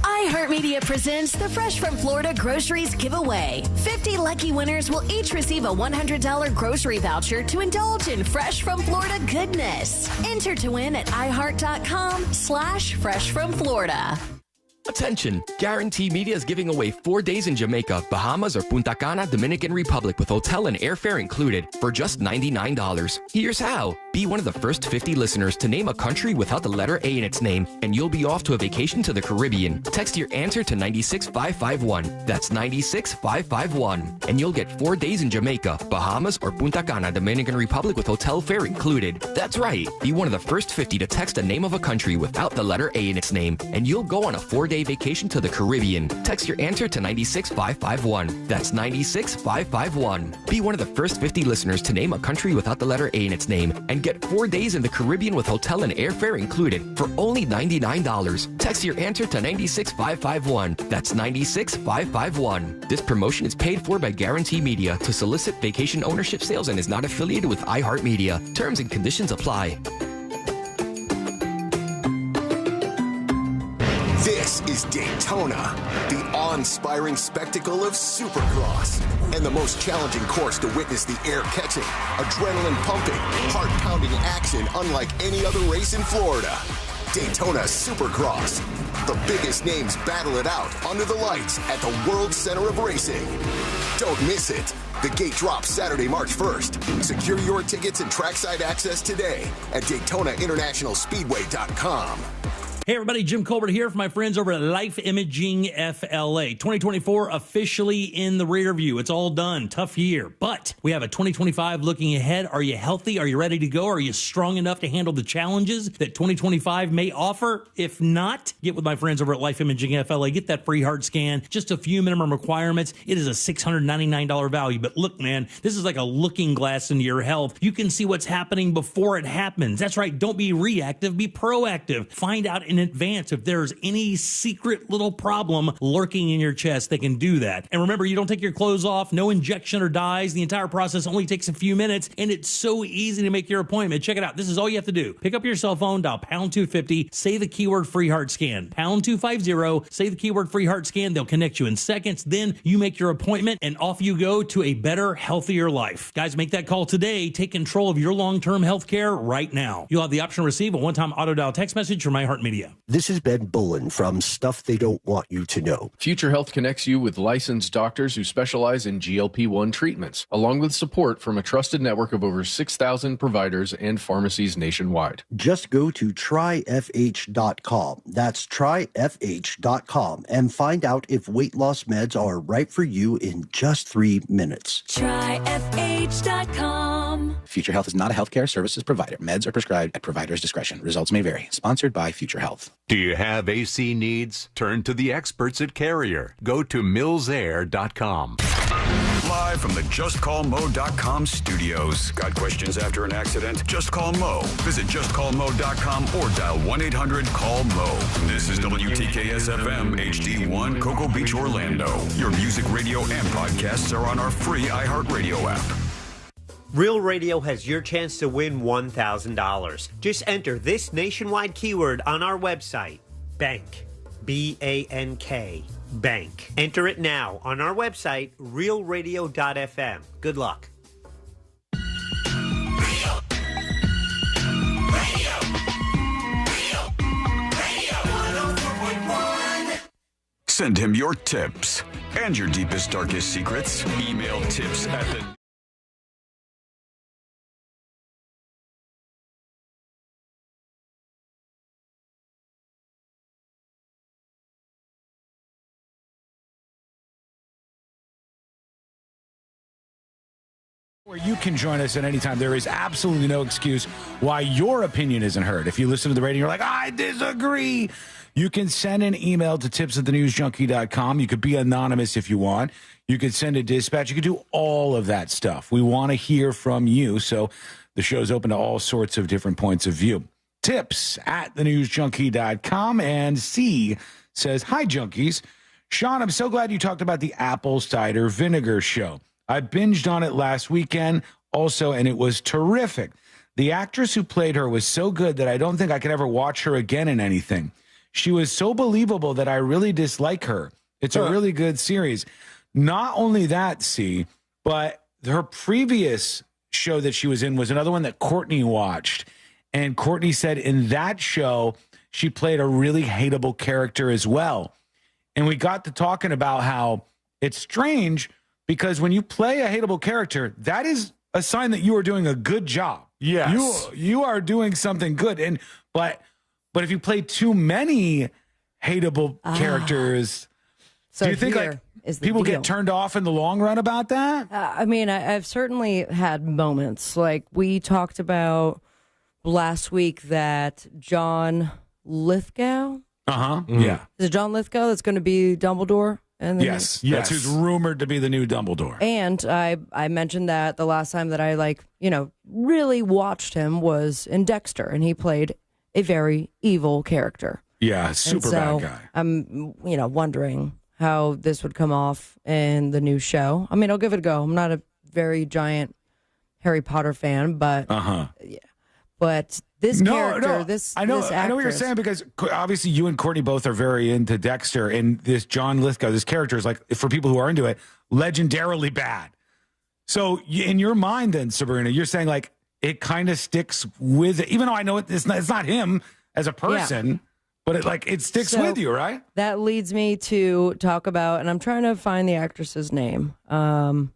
iHeartMedia presents the Fresh from Florida Groceries Giveaway. 50 lucky winners will each receive a $100 grocery voucher to indulge in Fresh from Florida goodness. Enter to win at iHeart.com/freshfromflorida. Attention! Guarantee Media is giving away 4 days in Jamaica, Bahamas, or Punta Cana, Dominican Republic with hotel and airfare included for just $99. Here's how. Be one of the first 50 listeners to name a country without the letter A in its name, and you'll be off to a vacation to the Caribbean. Text your answer to 96551. That's 96551. And you'll get 4 days in Jamaica, Bahamas, or Punta Cana, Dominican Republic with hotel fare included. That's right. Be one of the first 50 to text the name of a country without the letter A in its name, and you'll go on a 4-day vacation to the Caribbean. Text your answer to 96551. That's 96551. Be one of the first 50 listeners to name a country without the letter A in its name and get 4 days in the Caribbean with hotel and airfare included for only $99. Text your answer to 96551. That's 96551. This promotion is paid for by Guarantee Media to solicit vacation ownership sales and is not affiliated with iHeartMedia. Terms and conditions apply. This is Daytona, the awe-inspiring spectacle of Supercross, and the most challenging course to witness the air-catching, adrenaline-pumping, heart-pounding action unlike any other race in Florida. Daytona Supercross. The biggest names battle it out under the lights at the World Center of Racing. Don't miss it. The gate drops Saturday, March 1st. Secure your tickets and trackside access today at DaytonaInternationalSpeedway.com. Hey everybody, Jim Colbert here for my friends over at Life Imaging FLA. 2024 officially in the rear view. It's all done. Tough year. But we have a 2025 looking ahead. Are you healthy? Are you ready to go? Are you strong enough to handle the challenges that 2025 may offer? If not, get with my friends over at Life Imaging FLA. Get that free heart scan. Just a few minimum requirements. It is a $699 value. But look, man, this is like a looking glass into your health. You can see what's happening before it happens. That's right. Don't be reactive. Be proactive. Find out in advance if there's any secret little problem lurking in your chest. They can do that. And remember, you don't take your clothes off, no injection or dyes. The entire process only takes a few minutes, and it's so easy to make your appointment. Check it out. This is all you have to do. Pick up your cell phone, dial pound 250, say the keyword free heart scan. Pound 250, say the keyword free heart scan. They'll connect you in seconds. Then you make your appointment, and off you go to a better, healthier life. Guys, make that call today. Take control of your long-term health care right now. You'll have the option to receive a one-time auto-dial text message from iHeartMedia. This is Ben Bullen from Stuff They Don't Want You to Know. Future Health connects you with licensed doctors who specialize in GLP-1 treatments, along with support from a trusted network of over 6,000 providers and pharmacies nationwide. Just go to tryfh.com. That's tryfh.com and find out if weight loss meds are right for you in just 3 minutes. Tryfh.com. Future Health is not a healthcare services provider. Meds are prescribed at provider's discretion. Results may vary. Sponsored by Future Health. Do you have AC needs? Turn to the experts at Carrier. Go to millsair.com. Live from the JustCallMo.com studios. Got questions after an accident? Just call Mo. Visit JustCallMo.com or dial 1-800-CALL-MO. This is WTKS-FM HD1 Cocoa Beach, Orlando. Your music, radio, and podcasts are on our free iHeartRadio app. Real Radio has your chance to win $1,000. Just enter this nationwide keyword on our website, BANK, B-A-N-K, BANK. Enter it now on our website, realradio.fm. Good luck. Send him your tips and your deepest, darkest secrets. Email tips at the... Where you can join us at any time. There is absolutely no excuse why your opinion isn't heard. If you listen to the radio, you're like, I disagree. You can send an email to tips@thenewsjunkie.com. You could be anonymous if you want. You could send a dispatch. You could do all of that stuff. We want to hear from you. So the show's open to all sorts of different points of view. Tips@thenewsjunkie.com. And C says, hi, junkies. Sean, I'm so glad you talked about the apple cider vinegar show. I binged on it last weekend also, and it was terrific. The actress who played her was so good that I don't think I could ever watch her again in anything. She was so believable that I really dislike her. It's a really good series. Not only that, see, but her previous show that she was in was another one that Courtney watched. And Courtney said in that show, she played a really hateable character as well. And we got to talking about how it's strange because when you play a hateable character, that is a sign that you are doing a good job. Yes. You are doing something good. But if you play too many hateable characters, So do you think here like is the people deal. get turned off in the long run about that? I mean, I've certainly had moments. Like we talked about last week that John Lithgow. Yeah. Is it John Lithgow that's going to be Dumbledore? And Yes. That's who's rumored to be the new Dumbledore. And I mentioned that the last time that I really watched him was in Dexter, and he played a very evil character. Yeah, super bad guy. I'm wondering how this would come off in the new show. I mean, I'll give it a go. I'm not a very giant Harry Potter fan, but yeah. But this character, this I know this what you're actress- saying because obviously you and Courtney both are very into Dexter, and this John Lithgow, this character is like, for people who are into it, legendarily bad. So in your mind, then Sabrina, you're saying like it kind of sticks with it, even though I know it's not him as a person, but it sticks So with you, right? That leads me to talk about, and I'm trying to find the actress's name. What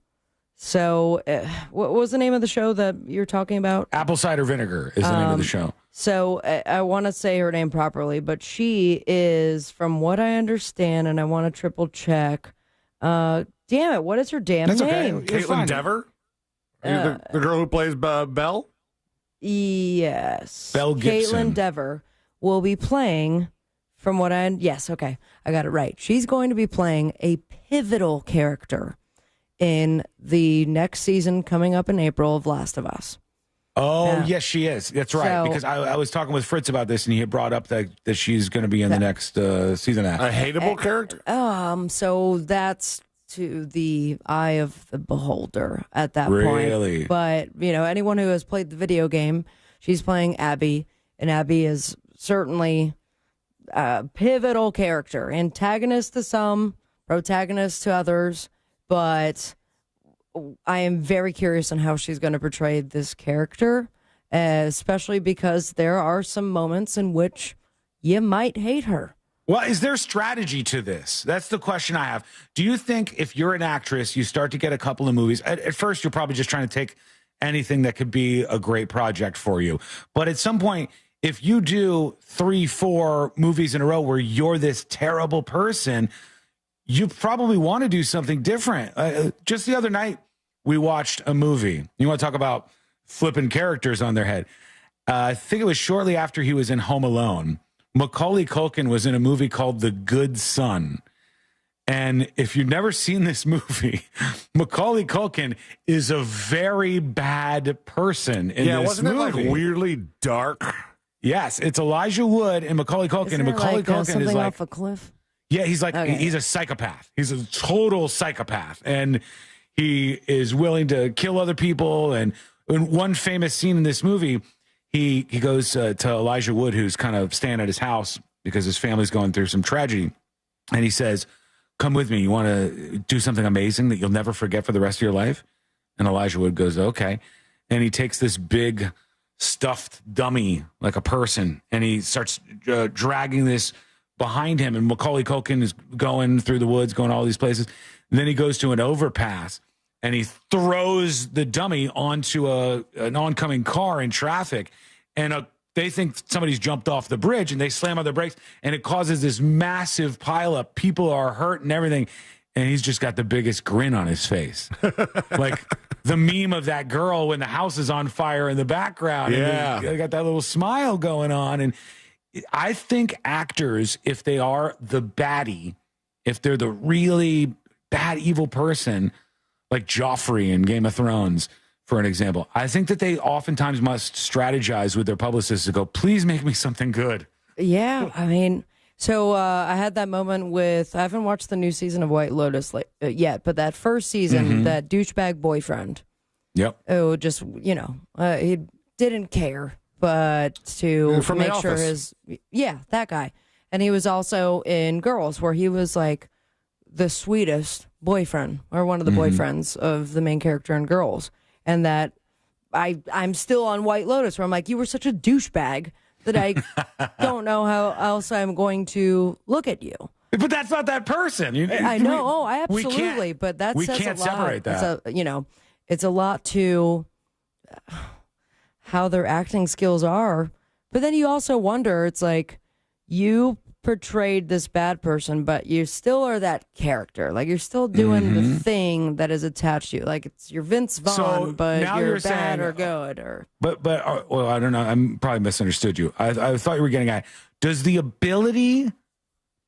was the name of the show that you're talking about? Apple Cider Vinegar is the name of the show. So I want to say her name properly, but she is, from what I understand, and I want to triple check. Damn it! What is her damn That's name? okay. Caitlin Dever? the girl who plays Belle? Yes. Belle Gibson. Caitlin Dever will be playing, from what I got it right. She's going to be playing a pivotal character in the next season coming up in April of Last of Us. Oh, yes, she is. That's right. Because I was talking with Fritz about this, and he had brought up that she's going to be in the next season. A hateable character? So that's to the eye of the beholder at that Really? point. But, anyone who has played the video game, she's playing Abby, and Abby is certainly a pivotal character. Antagonist to some, protagonist to others, but I am very curious on how she's going to portray this character, especially because there are some moments in which you might hate her. Well, is there strategy to this? That's the question I have. Do you think if you're an actress, you start to get a couple of movies, at first you're probably just trying to take anything that could be a great project for you. But at some point, if you do 3-4 movies in a row where you're this terrible person, you probably want to do something different. Just the other night, we watched a movie. You want to talk about flipping characters on their head. I think it was shortly after he was in Home Alone. Macaulay Culkin was in a movie called The Good Son. And if you've never seen this movie, Macaulay Culkin is a very bad person in this movie. Wasn't it like weirdly dark? Yes, it's Elijah Wood and Macaulay Culkin. Isn't and it Macaulay Culkin something is like off a cliff? Yeah, he's like he's a psychopath. He's a total psychopath, and he is willing to kill other people. And in one famous scene in this movie, he goes to Elijah Wood, who's kind of staying at his house because his family's going through some tragedy, and he says, "Come with me. You want to do something amazing that you'll never forget for the rest of your life?" And Elijah Wood goes, "Okay," and he takes this big stuffed dummy like a person, and he starts dragging this behind him, and Macaulay Culkin is going through the woods, going all these places. And then he goes to an overpass, and he throws the dummy onto an oncoming car in traffic, and they think somebody's jumped off the bridge, and they slam on their brakes, and it causes this massive pileup. People are hurt and everything, and he's just got the biggest grin on his face. Like the meme of that girl when the house is on fire in the background. Yeah. And they got that little smile going on. And I think actors, if they are the baddie, if they're the really bad, evil person, like Joffrey in Game of Thrones, for an example, I think that they oftentimes must strategize with their publicists to go, please make me something good. Yeah, I mean, so I had that moment with, I haven't watched the new season of White Lotus yet, but that first season, that douchebag boyfriend. Yep. Oh, just, he didn't care, but to From make The sure Office. that guy. And he was also in Girls, where he was like the sweetest boyfriend, or one of the boyfriends of the main character in Girls. And that I'm still on White Lotus, where I'm like, you were such a douchebag that I don't know how else I'm going to look at you. But that's not that person. I know. Absolutely. But that we says can't a lot. separate that. It's a lot to how their acting skills are. But then you also wonder, it's like, you portrayed this bad person, but you still are that character. Like, you're still doing the thing that is attached to you. Like, it's your Vince Vaughn, but you're bad saying, or good. Or But well, I don't know. I'm probably misunderstood you. I thought you were getting at, does the ability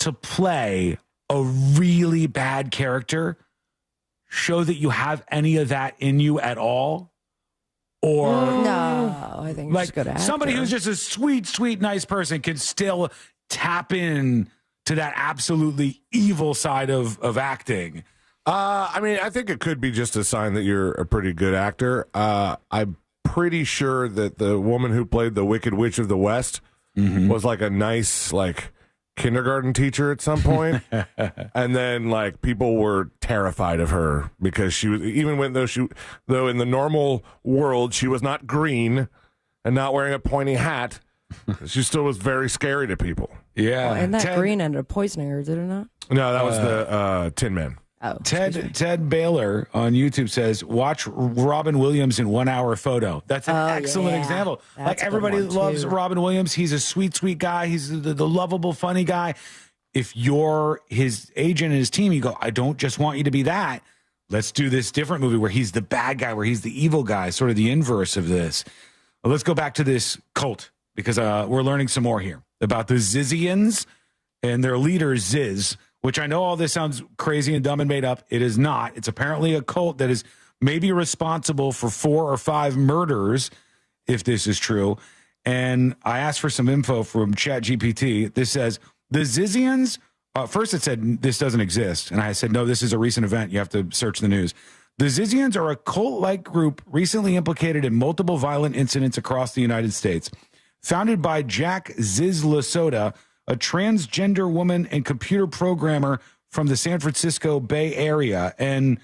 to play a really bad character show that you have any of that in you at all? Or no, I think like just a good actor. Somebody who's just a sweet, nice person can still tap in to that absolutely evil side of acting. I mean, I think it could be just a sign that you're a pretty good actor. I'm pretty sure that the woman who played the Wicked Witch of the West was like a nice, like, kindergarten teacher at some point. And then, like, people were terrified of her because she was, even when though in the normal world she was not green and not wearing a pointy hat, she still was very scary to people. Yeah. And that green ended up poisoning her, did it not? No, that was the Tin Man. Oh, Ted Baylor on YouTube says, watch Robin Williams in 1 hour photo. That's an excellent example. That's like, a good everybody one, loves too. Robin Williams. He's a sweet guy. He's the lovable, funny guy. If you're his agent and his team, you go, I don't just want you to be that. Let's do this different movie where he's the bad guy, where he's the evil guy, sort of the inverse of this. Well, let's go back to this cult, because we're learning some more here about the Zizians and their leader, Ziz, which I know all this sounds crazy and dumb and made up. It is not. It's apparently a cult that is maybe responsible for 4 or 5 murders if this is true. And I asked for some info from ChatGPT. This says the Zizians. First, it said this doesn't exist, and I said no. This is a recent event. You have to search the news. The Zizians are a cult-like group recently implicated in multiple violent incidents across the United States. Founded by Jack Ziz Lasota, a transgender woman and computer programmer from the San Francisco Bay Area. And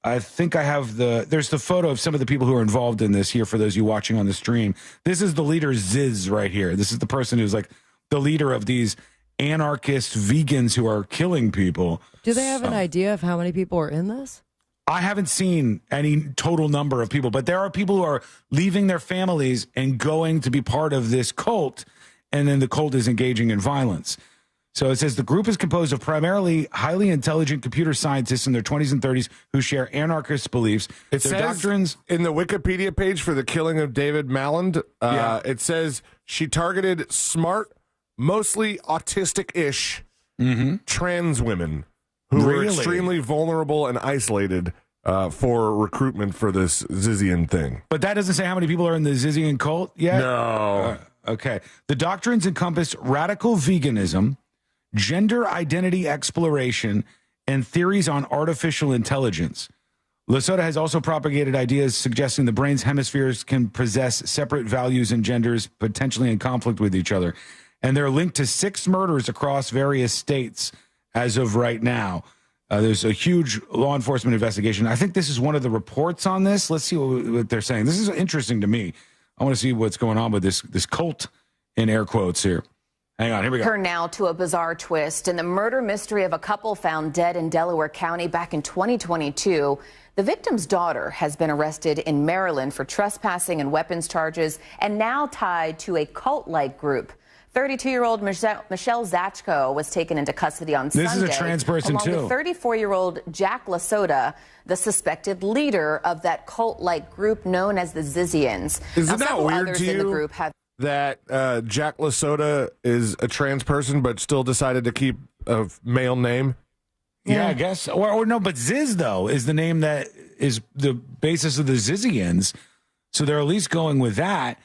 I think I have there's the photo of some of the people who are involved in this here for those of you watching on the stream. This is the leader Ziz right here. This is the person who's like the leader of these anarchist vegans who are killing people. Do they have an idea of how many people are in this? I haven't seen any total number of people, but there are people who are leaving their families and going to be part of this cult, and then the cult is engaging in violence. So it says the group is composed of primarily highly intelligent computer scientists in their 20s and 30s who share anarchist beliefs. It says doctrines in the Wikipedia page for the killing of David Malland, it says she targeted smart, mostly autistic-ish trans women who were extremely vulnerable and isolated for recruitment for this Zizian thing. But that doesn't say how many people are in the Zizian cult yet? No. Okay. The doctrines encompass radical veganism, gender identity exploration, and theories on artificial intelligence. Lasota has also propagated ideas suggesting the brain's hemispheres can possess separate values and genders, potentially in conflict with each other. And they're linked to 6 murders across various states as of right now. There's a huge law enforcement investigation. I think this is one of the reports on this. Let's see what they're saying. This is interesting to me. I want to see what's going on with this cult in air quotes here. Hang on, here we go. Turn now to a bizarre twist in the murder mystery of a couple found dead in Delaware County back in 2022. The victim's daughter has been arrested in Maryland for trespassing and weapons charges and now tied to a cult-like group. 32-year-old Michelle Zachko was taken into custody on Sunday. This is a trans person, along too. with 34-year-old Jack Lasota, the suspected leader of that cult-like group known as the Zizians. Isn't that weird to you that Jack Lasota is a trans person but still decided to keep a male name? Yeah, I guess. Or no, but Ziz, though, is the name that is the basis of the Zizians. So they're at least going with that.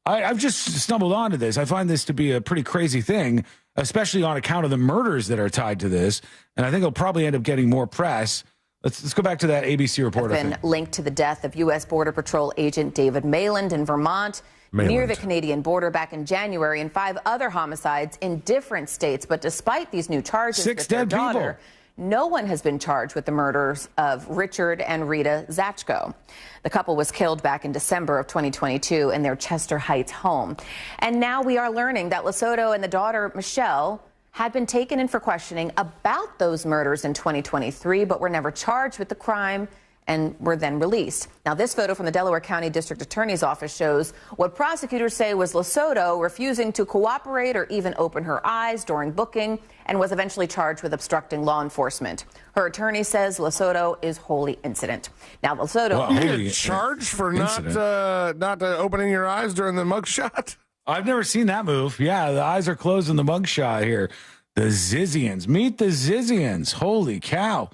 I've just stumbled onto this. I find this to be a pretty crazy thing, especially on account of the murders that are tied to this. And I think it'll probably end up getting more press. Let's go back to that ABC report. Been linked to the death of U.S. Border Patrol agent David Mayland in Vermont near the Canadian border back in January, and 5 other homicides in different states. But despite these new charges, 6 dead people. No one has been charged with the murders of Richard and Rita Zachko. The couple was killed back in December of 2022 in their Chester Heights home. And now we are learning that Lasota and the daughter, Michelle, had been taken in for questioning about those murders in 2023, but were never charged with the crime and were then released. Now, this photo from the Delaware County District Attorney's Office shows what prosecutors say was Lasota refusing to cooperate or even open her eyes during booking, and was eventually charged with obstructing law enforcement. Her attorney says Lasota is wholly innocent. Now, Lasota charged for not opening your eyes during the mugshot. I've never seen that move. Yeah, the eyes are closed in the mugshot here. The Zizians. Meet the Zizians. Holy cow.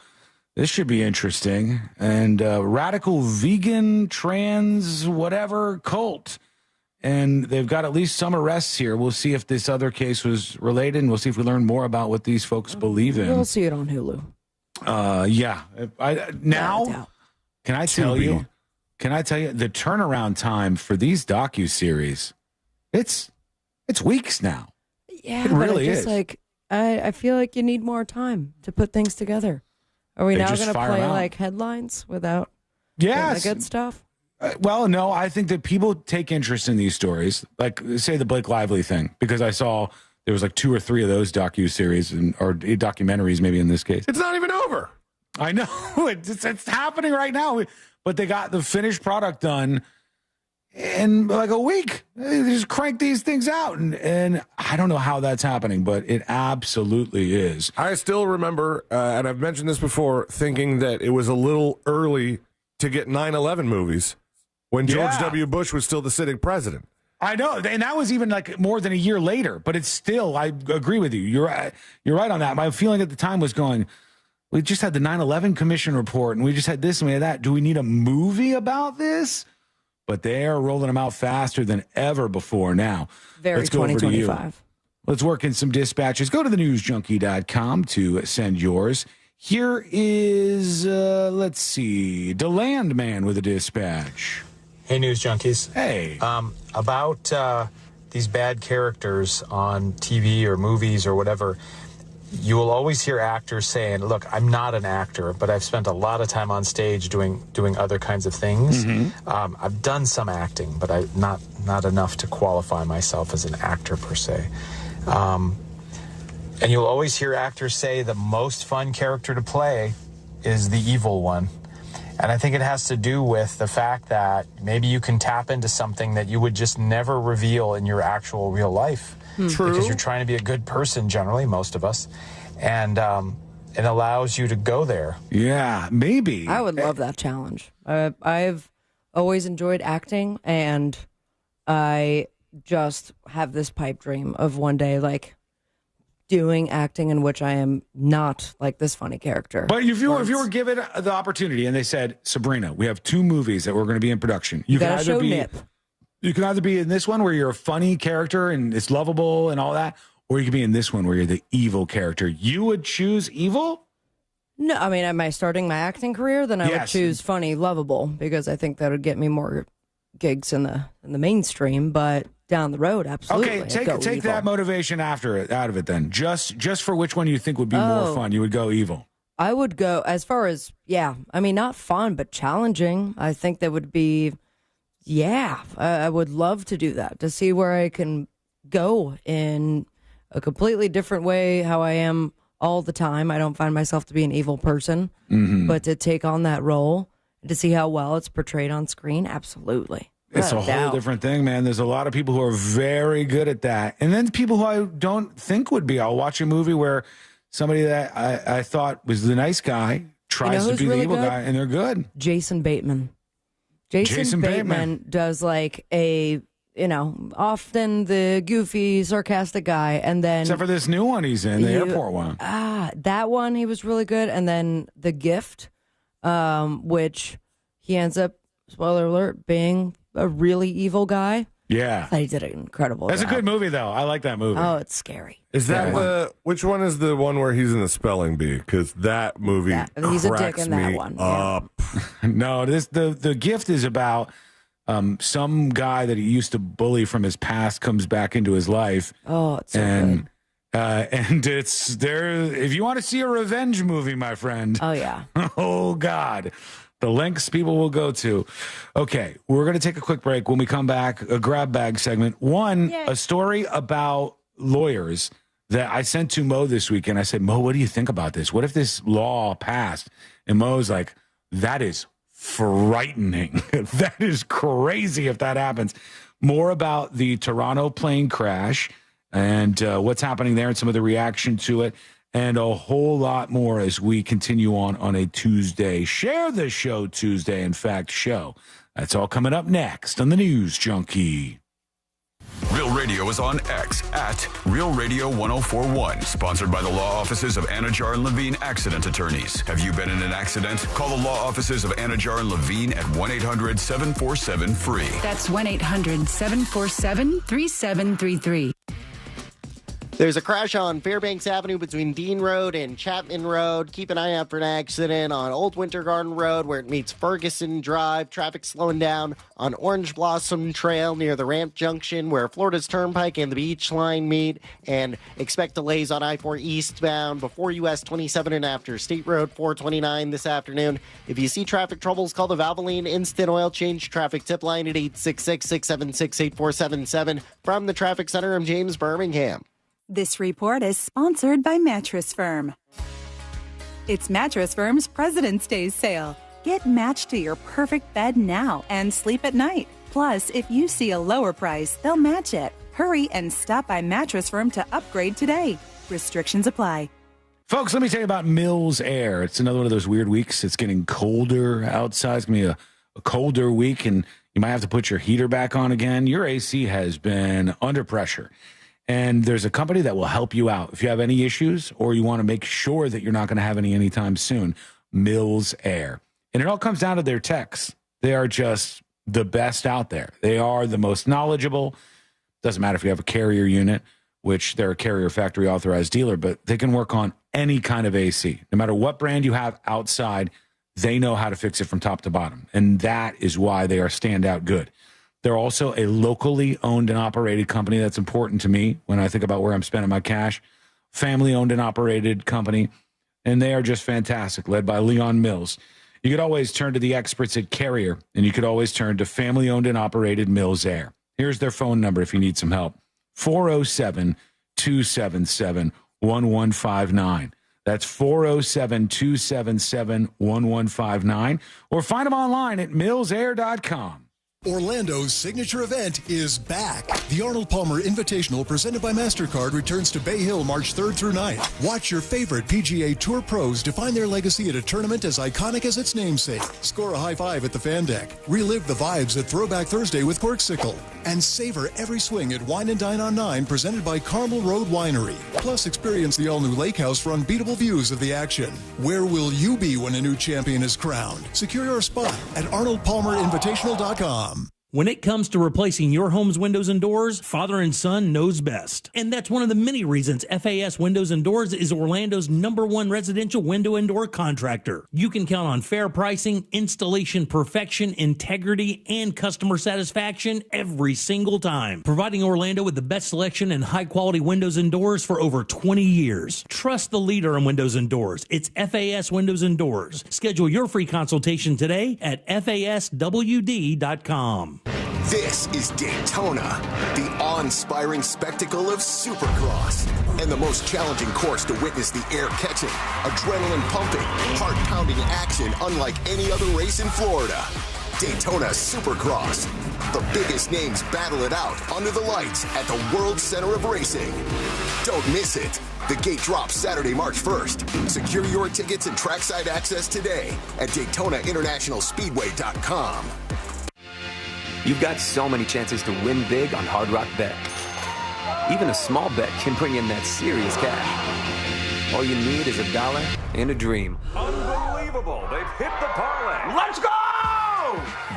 This should be interesting. And radical vegan, trans, whatever cult. And they've got at least some arrests here. We'll see if this other case was related, and we'll see if we learn more about what these folks believe in. We'll see it on Hulu. Yeah. Can I tell you the turnaround time for these docuseries? It's weeks now. Yeah, it really is. I feel like you need more time to put things together. Are we now going to play like headlines without the good stuff? Well, no, I think that people take interest in these stories, like say the Blake Lively thing, because I saw there was like 2 or 3 of those docuseries or documentaries, maybe in this case. It's not even over. I know it's happening right now, but they got the finished product done in like a week. They just crank these things out, and I don't know how that's happening, but it absolutely is. I still remember, and I've mentioned this before, thinking that it was a little early to get 9/11 movies when George W. Bush was still the sitting president. I know, and that was even like more than a year later, but it's still, I agree with you. You're right on that. My feeling at the time was going, we just had the 9/11 Commission report, and we just had this and we had that. Do we need a movie about this? but they are rolling them out faster than ever before now. Very Let's go over to you. 2025. Let's work in some dispatches. Go to thenewsjunkie.com to send yours. Here is, let's see, DeLand Man with a dispatch. Hey, News Junkies. Hey. About these bad characters on TV or movies or whatever, you will always hear actors saying, look, I'm not an actor, but I've spent a lot of time on stage doing other kinds of things. I've done some acting, but not enough to qualify myself as an actor per se. And you'll always hear actors say the most fun character to play is the evil one. And I think it has to do with the fact that maybe you can tap into something that you would just never reveal in your actual real life. True. Because you're trying to be a good person, generally, most of us. And it allows you to go there. Yeah, maybe. I would love that challenge. I've always enjoyed acting, and I just have this pipe dream of one day, like, doing acting in which I am not like this funny character. But if you were given the opportunity and they said, Sabrina, we have 2 movies that we're going to be in production. You can either be nip. You can either be in this one where you're a funny character and it's lovable and all that, or you can be in this one where you're the evil character. You would choose evil? No, I mean, am I starting my acting career? Then I would choose funny, lovable, because I think that would get me more gigs in the mainstream. But down the road, absolutely. Okay, take that motivation out of it then. Just for which one you think would be more fun, you would go evil. I would go as far as I mean, not fun, but challenging. I think that would be. Yeah, I would love to do that, to see where I can go in a completely different way, how I am all the time. I don't find myself to be an evil person, but to take on that role, to see how well it's portrayed on screen, absolutely. It's a whole different thing, man. There's a lot of people who are very good at that. And then people who I don't think would be. I'll watch a movie where somebody that I thought was the nice guy tries to be the evil guy, and they're good. Jason Bateman. Jason Bateman does like a, often the goofy, sarcastic guy. And then. Except for this new one he's in, the airport one. That one, he was really good. And then The Gift, which he ends up, spoiler alert, being a really evil guy. Yeah. I thought he did an incredible That's job. a good movie, though. I like that movie. Oh, it's scary. Is that which one is the one where he's in the spelling bee? Because that movie he's a dick cracks in that me one. up. No, the Gift is about some guy that he used to bully from his past comes back into his life. Oh, it's so good. And it's there. If you want to see a revenge movie, my friend. Oh, yeah. Oh, God. The lengths people will go to. Okay, we're going to take a quick break. When we come back, a grab bag segment. A story about lawyers that I sent to Mo this weekend. I said, Mo, what do you think about this? What if this law passed? And Mo's like, that is frightening. That is crazy if that happens. More about the Toronto plane crash and what's happening there and some of the reaction to it. And a whole lot more as we continue on a Tuesday. Share the show Tuesday, in fact, show. That's all coming up next on the News Junkie. Real Radio is on X at Real Radio 1041. Sponsored by the law offices of Anajar and Levine Accident Attorneys. Have you been in an accident? Call the law offices of Anajar and Levine at 1-800-747-FREE. That's 1-800-747-3733. There's a crash on Fairbanks Avenue between Dean Road and Chapman Road. Keep an eye out for an accident on Old Winter Garden Road where it meets Ferguson Drive. Traffic slowing down on Orange Blossom Trail near the Ramp Junction where Florida's Turnpike and the Beach Line meet. And expect delays on I-4 eastbound before US 27 and after State Road 429 this afternoon. If you see traffic troubles, call the Valvoline Instant Oil Change Traffic Tip Line at 866-676-8477. From the Traffic Center, I'm James Birmingham. This report is sponsored by Mattress Firm. It's Mattress Firm's President's Day sale. Get matched to your perfect bed now and sleep at night. Plus, if you see a lower price, they'll match it. Hurry and stop by Mattress Firm to upgrade today. Restrictions apply. Folks, let me tell you about Mills Air. It's another one of those weird weeks. It's getting colder outside. It's going to be a colder week, and you might have to put your heater back on again. Your AC has been under pressure. And there's a company that will help you out. If you have any issues or you want to make sure that you're not going to have any anytime soon, Mills Air. And it all comes down to their techs. They are just the best out there. They are the most knowledgeable. Doesn't matter if you have a Carrier unit, which they're a Carrier factory authorized dealer, but they can work on any kind of AC. No matter what brand you have outside, they know how to fix it from top to bottom. And that is why they are standout good. They're also a locally owned and operated company. That's important to me when I think about where I'm spending my cash. Family owned and operated company. And they are just fantastic, led by Leon Mills. You could always turn to the experts at Carrier, and you could always turn to family owned and operated Mills Air. Here's their phone number if you need some help. 407-277-1159. That's 407-277-1159. Or find them online at millsair.com. Orlando's signature event is back. The Arnold Palmer Invitational presented by MasterCard returns to Bay Hill March 3rd through 9th. Watch your favorite PGA Tour pros define their legacy at a tournament as iconic as its namesake. Score a high five at the fan deck. Relive the vibes at Throwback Thursday with Corksicle. And savor every swing at Wine and Dine on 9 presented by Carmel Road Winery. Plus experience the all-new lake house for unbeatable views of the action. Where will you be when a new champion is crowned? Secure your spot at ArnoldPalmerInvitational.com. When it comes to replacing your home's windows and doors, Father and Son knows best. And that's one of the many reasons FAS Windows and Doors is Orlando's #1 residential window and door contractor. You can count on fair pricing, installation perfection, integrity, and customer satisfaction every single time. Providing Orlando with the best selection and high-quality windows and doors for over 20 years. Trust the leader in windows and doors. It's FAS Windows and Doors. Schedule your free consultation today at faswd.com. This is Daytona, the awe-inspiring spectacle of Supercross, and the most challenging course to witness the air-catching, adrenaline-pumping, heart-pounding action unlike any other race in Florida. Daytona Supercross. The biggest names battle it out under the lights at the World Center of Racing. Don't miss it. The gate drops Saturday, March 1st. Secure your tickets and trackside access today at DaytonaInternationalSpeedway.com. You've got so many chances to win big on Hard Rock Bet. Even a small bet can bring in that serious cash. All you need is $1 and a dream. Unbelievable. They've hit the parlay. Let's go!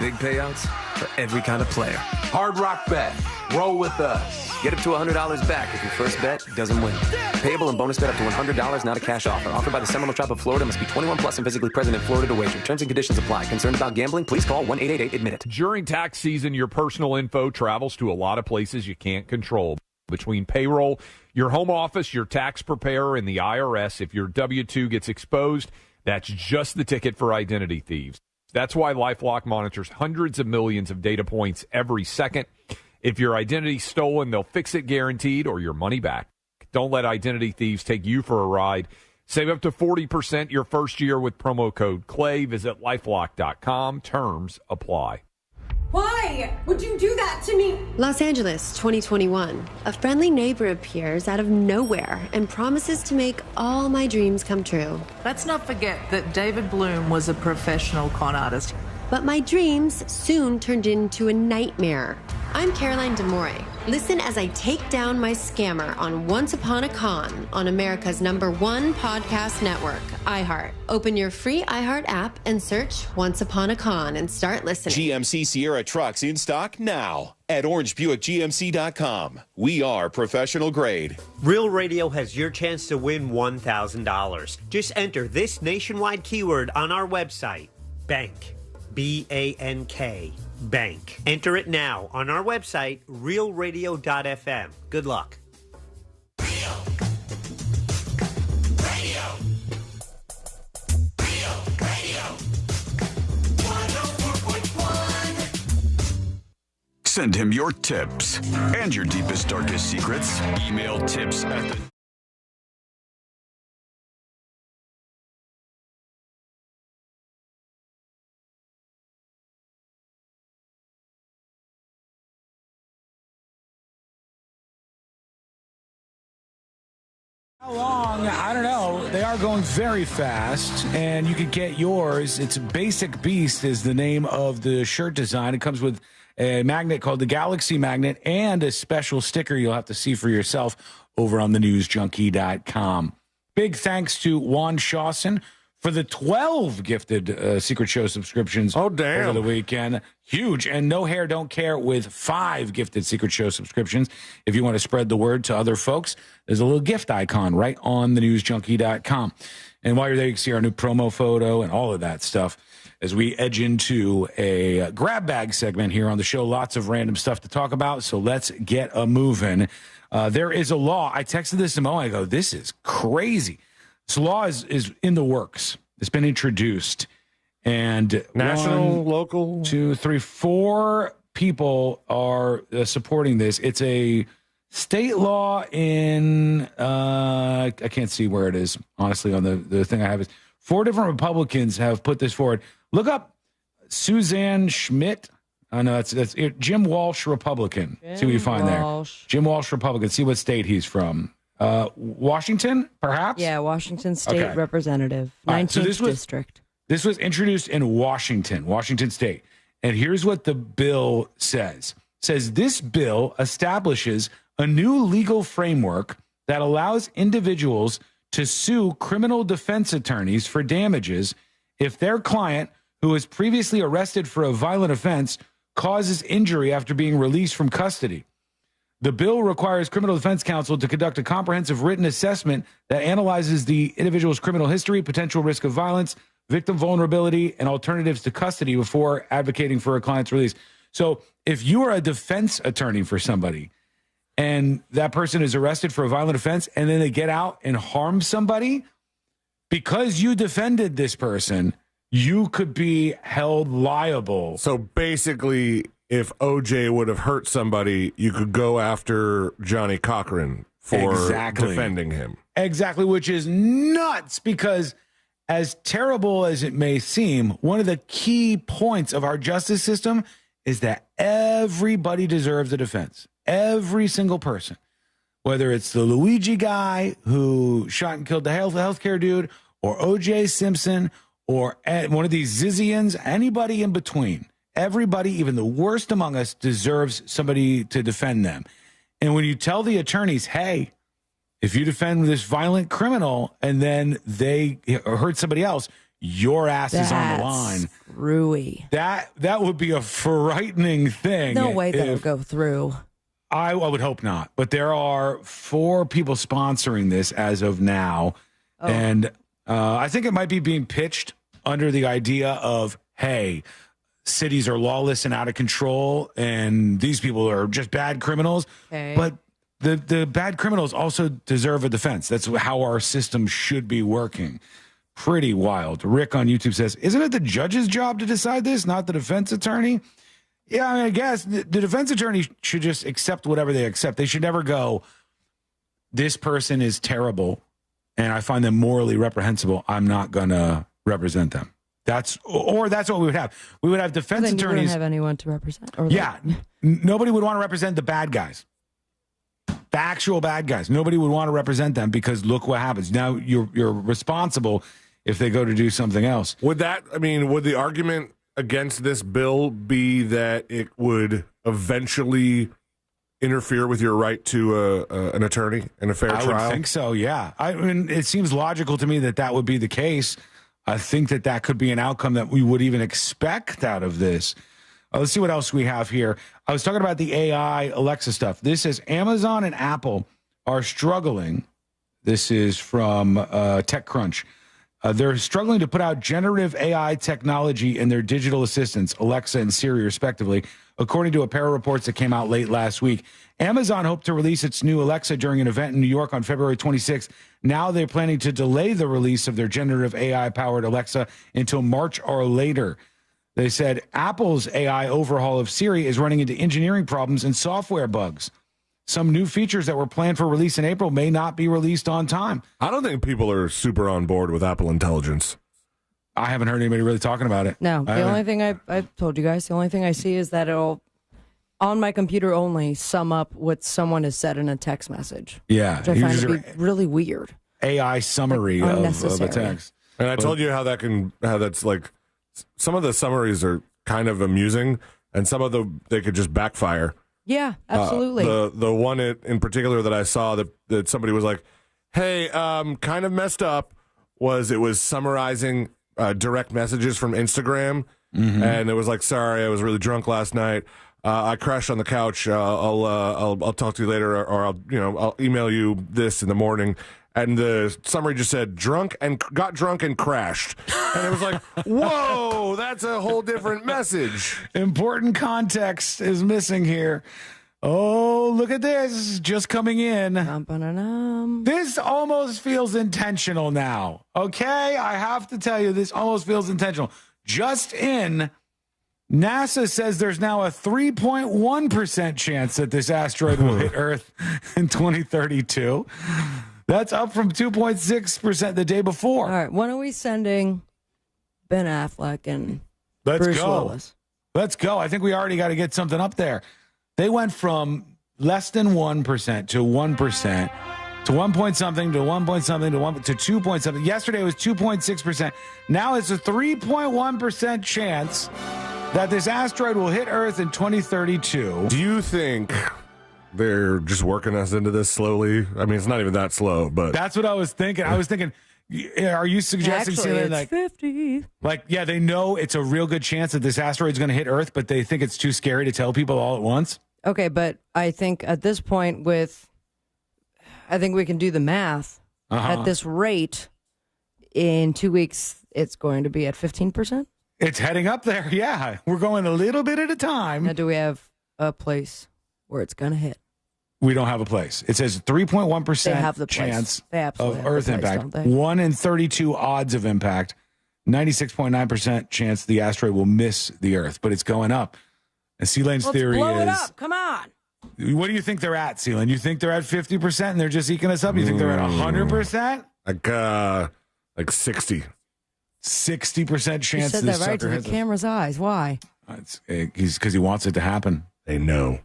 Big payouts for every kind of player. Hard Rock Bet. Roll with us. Get up to $100 back if your first bet doesn't win. Payable and bonus bet up to $100, not a cash offer. Offered by the Seminole Tribe of Florida. Must be 21 plus and physically present in Florida to wager. Terms and conditions apply. Concerned about gambling? Please call 1-888-ADMIT-IT. During tax season, your personal info travels to a lot of places you can't control. Between payroll, your home office, your tax preparer, and the IRS, if your W-2 gets exposed, that's just the ticket for identity thieves. That's why LifeLock monitors hundreds of millions of data points every second. If your identity's stolen, they'll fix it guaranteed or your money back. Don't let identity thieves take you for a ride. Save up to 40% your first year with promo code CLAY. Visit LifeLock.com. Terms apply. Why would you do that to me? Los Angeles, 2021. A friendly neighbor appears out of nowhere and promises to make all my dreams come true. Let's not forget that David Bloom was a professional con artist. But my dreams soon turned into a nightmare. I'm Caroline DeMore. Listen as I take down my scammer on Once Upon a Con on America's #1 podcast network, iHeart. Open your free iHeart app and search Once Upon a Con and start listening. GMC Sierra trucks in stock now at OrangeBuickGMC.com. We are professional grade. Real Radio has your chance to win $1,000. Just enter this nationwide keyword on our website, BANK. BANK. Bank. Enter it now on our website, realradio.fm. Good luck. Send him your tips and your deepest, darkest secrets. Email tips at the... How long? I don't know. They are going very fast, and you could get yours. It's Basic Beast is the name of the shirt design. It comes with a magnet called the Galaxy Magnet and a special sticker you'll have to see for yourself over on thenewsjunkie.com. Big thanks to Juan Shawson for the 12 gifted Secret Show subscriptions over the weekend. Huge. And No Hair, Don't Care with 5 gifted Secret Show subscriptions. If you want to spread the word to other folks, there's a little gift icon right on thenewsjunkie.com. And while you're there, you can see our new promo photo and all of that stuff as we edge into a grab bag segment here on the show. Lots of random stuff to talk about, so let's get a moving. There is a law. I texted this to Mo. I go, this is crazy. This law is in the works. It's been introduced. And national, local? 2, 3, 4 people are supporting this. It's a state law in, I can't see where it is, honestly, on the thing I have. Is 4 different Republicans have put this forward. Look up Suzanne Schmidt. Oh, no, that's Jim Walsh, Republican. See what you find there. Jim Walsh, Republican. See what state he's from. Washington, perhaps? Yeah, Washington State Representative, 19th District. This was introduced in Washington State. And here's what the bill says. It says this bill establishes a new legal framework that allows individuals to sue criminal defense attorneys for damages if their client, who was previously arrested for a violent offense, causes injury after being released from custody. The bill requires criminal defense counsel to conduct a comprehensive written assessment that analyzes the individual's criminal history, potential risk of violence, victim vulnerability, and alternatives to custody before advocating for a client's release. So if you are a defense attorney for somebody and that person is arrested for a violent offense and then they get out and harm somebody, because you defended this person, you could be held liable. So basically, if OJ would have hurt somebody, you could go after Johnny Cochran for defending him. Exactly, which is nuts because as terrible as it may seem, one of the key points of our justice system is that everybody deserves a defense. Every single person. Whether it's the Luigi guy who shot and killed the healthcare dude, or O.J. Simpson, or one of these Zizians, anybody in between. Everybody, even the worst among us, deserves somebody to defend them. And when you tell the attorneys, hey, if you defend this violent criminal and then they hurt somebody else, your ass is on the line. Rui. That would be a frightening thing. No way that would go through. I would hope not. But there are 4 people sponsoring this as of now. Oh. And I think it might be being pitched under the idea of, hey, cities are lawless and out of control, and these people are just bad criminals. Okay. But the bad criminals also deserve a defense. That's how our system should be working. Pretty wild. Rick on YouTube says, isn't it the judge's job to decide this, not the defense attorney? Yeah, I mean, I guess the defense attorney should just accept whatever they accept. They should never go, this person is terrible, and I find them morally reprehensible. I'm not going to represent them. That's what we would have. We would have defense then attorneys. You wouldn't have anyone to represent. Nobody would want to represent the bad guys. The actual bad guys. Nobody would want to represent them because look what happens. Now you're responsible if they go to do something else. Would the argument against this bill be that it would eventually interfere with your right to an attorney in a fair trial? I would think so, yeah. I mean, it seems logical to me that would be the case. I think that could be an outcome that we would even expect out of this. Let's see what else we have here. I was talking about the AI Alexa stuff. This is Amazon and Apple are struggling. This is from TechCrunch. They're struggling to put out generative AI technology in their digital assistants, Alexa and Siri, respectively, according to a pair of reports that came out late last week. Amazon hoped to release its new Alexa during an event in New York on February 26th. Now they're planning to delay the release of their generative AI-powered Alexa until March or later. They said Apple's AI overhaul of Siri is running into engineering problems and software bugs. Some new features that were planned for release in April may not be released on time. I don't think people are super on board with Apple Intelligence. I haven't heard anybody really talking about it. No, the only thing I've told you guys, the only thing I see is that it'll, on my computer only, sum up what someone has said in a text message. Yeah. Which I find to be really weird. AI summary of a text. And I told you how that's like, some of the summaries are kind of amusing, and some of they could just backfire. Yeah, absolutely. The one in particular that I saw that somebody was like, hey, kind of messed up. was it was summarizing direct messages from Instagram, and it was like, "Sorry, I was really drunk last night. I crashed on the couch. I'll talk to you later, or I'll email you this in the morning." And the summary just said got drunk and crashed. And it was like, whoa, that's a whole different message. Important context is missing here. Oh, look at this. Just coming in. This almost feels intentional now. Okay? I have to tell you, this almost feels intentional. Just in, NASA says there's now a 3.1% chance that this asteroid will hit Earth in 2032. That's up from 2.6% the day before. All right, when are we sending Ben Affleck and Bruce Willis? Let's go. I think we already got to get something up there. They went from less than 1% to 1% to 1 point something to 1 point something to 2 point something. Yesterday it was 2.6%. Now it's a 3.1% chance that this asteroid will hit Earth in 2032. Do you think they're just working us into this slowly? I mean, it's not even that slow, but that's what I was thinking. I was thinking, are you suggesting it's like 50? Like, yeah, they know it's a real good chance that this asteroid is going to hit Earth, but they think it's too scary to tell people all at once? Okay, but I think at this point I think we can do the math. At this rate, in 2 weeks, it's going to be at 15%? It's heading up there, yeah. We're going a little bit at a time. Now, do we have a place where it's going to hit? We don't have a place. It says 3.1% chance of Earth impact. 1 in 32 odds of impact. 96.9% chance the asteroid will miss the Earth, but it's going up. And C-Lane's theory is... blow it up. Come on. What do you think they're at, C-Lane? You think they're at 50% and they're just eking us up? You think they're at 100%? Like 60. 60% chance you said this that right to the camera's eyes. Why? He's because he wants it to happen. They know.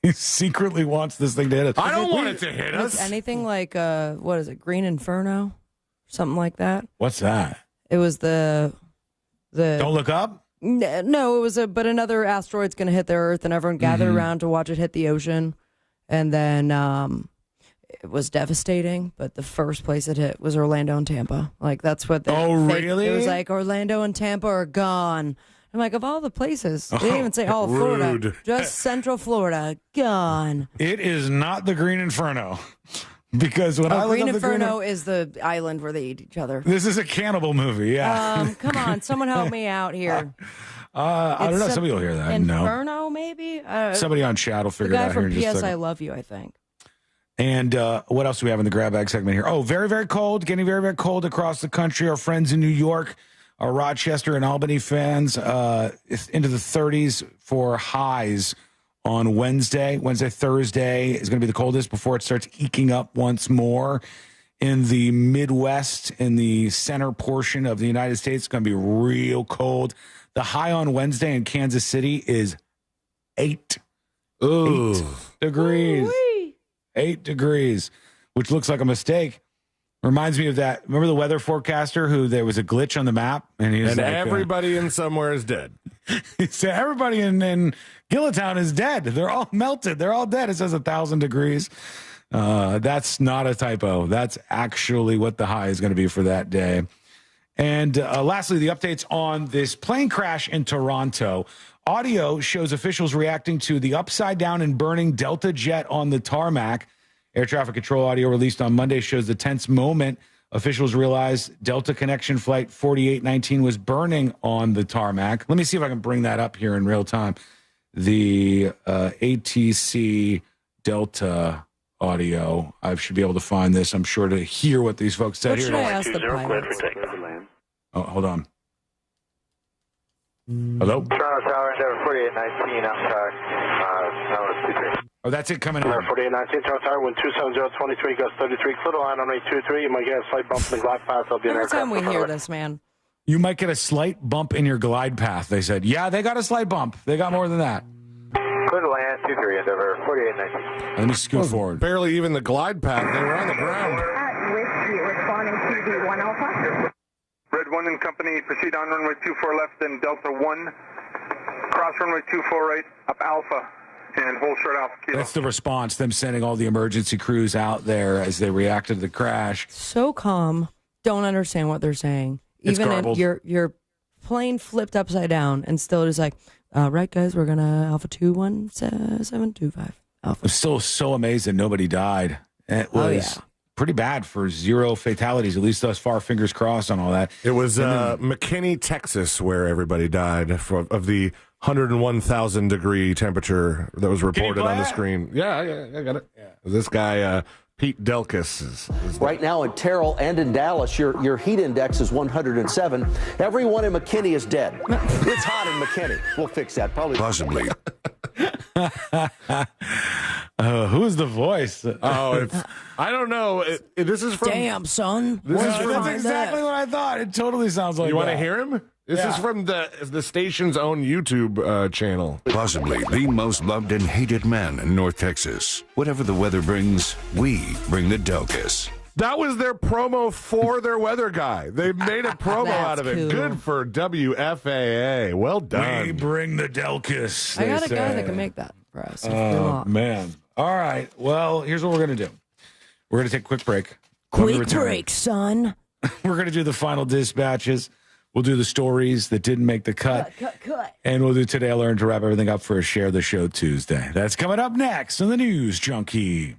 He secretly wants this thing to hit us. I don't want it to hit us. It's anything like, what is it, Green Inferno? Something like that? What's that? It was the Don't Look Up? No, it was but another asteroid's going to hit the Earth, and everyone gathered around to watch it hit the ocean. And then it was devastating, but the first place it hit was Orlando and Tampa. Like, that's what they... really? It was like, Orlando and Tampa are gone. I'm like, of all the places, they didn't even say, Florida. Rude. Just Central Florida, gone. It is not the Green Inferno. Because when I look Green up Inferno is the island where they eat each other. This is a cannibal movie, yeah. Come on, someone help me out here. I don't know. Somebody will hear that. Inferno, maybe? Somebody on chat will figure it out here in just a The guy from P.S. second. I Love You, I think. And what else do we have in the grab bag segment here? Oh, very, very cold. Getting very, very cold across the country. Our friends in New York, our Rochester and Albany fans, into the 30s for highs on Wednesday. Thursday is going to be the coldest before it starts eking up once more. In the Midwest, in the center portion of the United States, it's going to be real cold. The high on Wednesday in Kansas City is 8 degrees. Ooh-wee. 8 degrees, which looks like a mistake. Reminds me of that. Remember the weather forecaster who there was a glitch on the map? And he was and like, everybody in somewhere is dead. He said, everybody in Gilletown is dead. They're all melted. They're all dead. It says 1,000 degrees. That's not a typo. That's actually what the high is going to be for that day. And lastly, the updates on this plane crash in Toronto. Audio shows officials reacting to the upside down and burning Delta jet on the tarmac. Air traffic control audio released on Monday shows the tense moment. Officials realized Delta Connection Flight 4819 was burning on the tarmac. Let me see if I can bring that up here in real time. The ATC Delta audio. I should be able to find this, I'm sure, to hear what these folks said here. What should I ask the pilots? Oh, hold on. Hello? Toronto Tower, Endeavor 4819, outside. Oh, that's it coming in. 4819, Toronto Tower, wind 270, 23, gust 33, clear the line on 823. You might get a slight bump in the glide path. There'll be an Every time we aircraft hear this, man. You might get a slight bump in your glide path, they said. Yeah, they got a slight bump. They got more than that. Clear the land, 23, Endeavor 4819. Let me scoot forward. Barely even the glide path. They were on the ground. Whiskey, responding to the 1 Alpha. Red 1 and company, proceed on runway 24 left and Delta 1. Cross runway 24 right, up Alpha. And hold short Alpha Kilo. That's the response, them sending all the emergency crews out there as they reacted to the crash. So calm. don't understand what they're saying. It's Even garbled. your plane flipped upside down and still just like, right, guys, we're going to Alpha 21725. Alpha. I'm still so amazed that nobody died. It was pretty bad for 0 fatalities, at least thus far. Fingers crossed on all that. It was McKinney, Texas, where everybody died of the 101,000 degree temperature that was reported on the screen. Yeah, I got it. Yeah. This guy, Pete Delkus. Is right now in Terrell and in Dallas, your heat index is 107. Everyone in McKinney is dead. It's hot in McKinney. We'll fix that. Probably. Possibly. Who is the voice? I don't know. This is from. Damn, son. That's exactly what I thought. It totally sounds like. You want to that. hear him? This is from the station's own YouTube channel. Possibly the most loved and hated man in North Texas. Whatever the weather brings, we bring the Delkus. That was their promo for their weather guy. They made a promo out of it. Cool. Good for WFAA. Well done. We bring the Delkus. I got a guy that can make that for us. Oh, man. All right. Well, here's what we're going to do. We're going to take a quick break. When we Quick return, break, son. we're going to do the final dispatches. We'll do the stories that didn't make the cut. Cut. And we'll do Today I Learned to wrap everything up for a Share the Show Tuesday. That's coming up next on the News Junkie.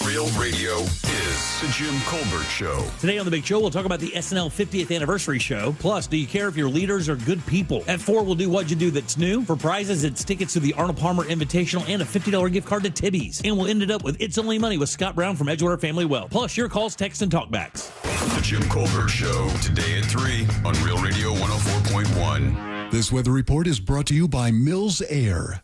Real radio is the Jim Colbert Show. Today on The Big Show, we'll talk about the SNL 50th anniversary show. Plus, do you care if your leaders are good people? At 4, we'll do What'd You Do That's New. For prizes, it's tickets to the Arnold Palmer Invitational and a $50 gift card to Tibby's. And we'll end it up with It's Only Money with Scott Brown from Edgewater Family Wealth. Plus, your calls, texts, and talkbacks. The Jim Colbert Show, today at 3 on Real Radio 104.1. This weather report is brought to you by Mills Air.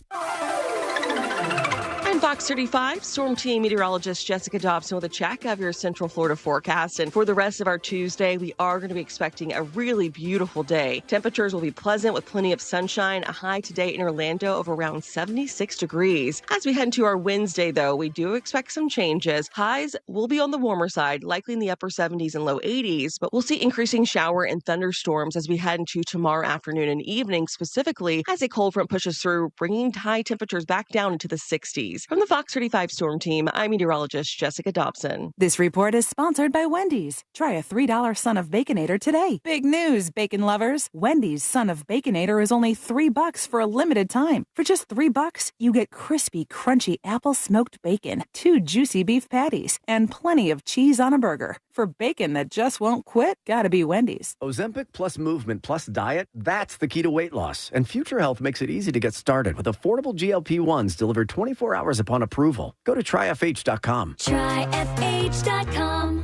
Fox 35, Storm Team meteorologist Jessica Dobson with a check of your Central Florida forecast. And for the rest of our Tuesday, we are going to be expecting a really beautiful day. Temperatures will be pleasant with plenty of sunshine. A high today in Orlando of around 76 degrees. As we head into our Wednesday, though, we do expect some changes. Highs will be on the warmer side, likely in the upper 70s and low 80s, but we'll see increasing shower and thunderstorms as we head into tomorrow afternoon and evening, specifically as a cold front pushes through, bringing high temperatures back down into the 60s. From the Fox 35 Storm Team, I'm meteorologist Jessica Dobson. This report is sponsored by Wendy's. Try a $3 Son of Baconator today. Big news, bacon lovers. Wendy's Son of Baconator is only $3 for a limited time. For just $3, you get crispy, crunchy apple smoked bacon, 2 juicy beef patties, and plenty of cheese on a burger. For bacon that just won't quit, gotta be Wendy's. Ozempic plus movement plus diet, that's the key to weight loss. And Future Health makes it easy to get started with affordable GLP-1s delivered 24 hours upon approval. Go to tryfh.com. Tryfh.com.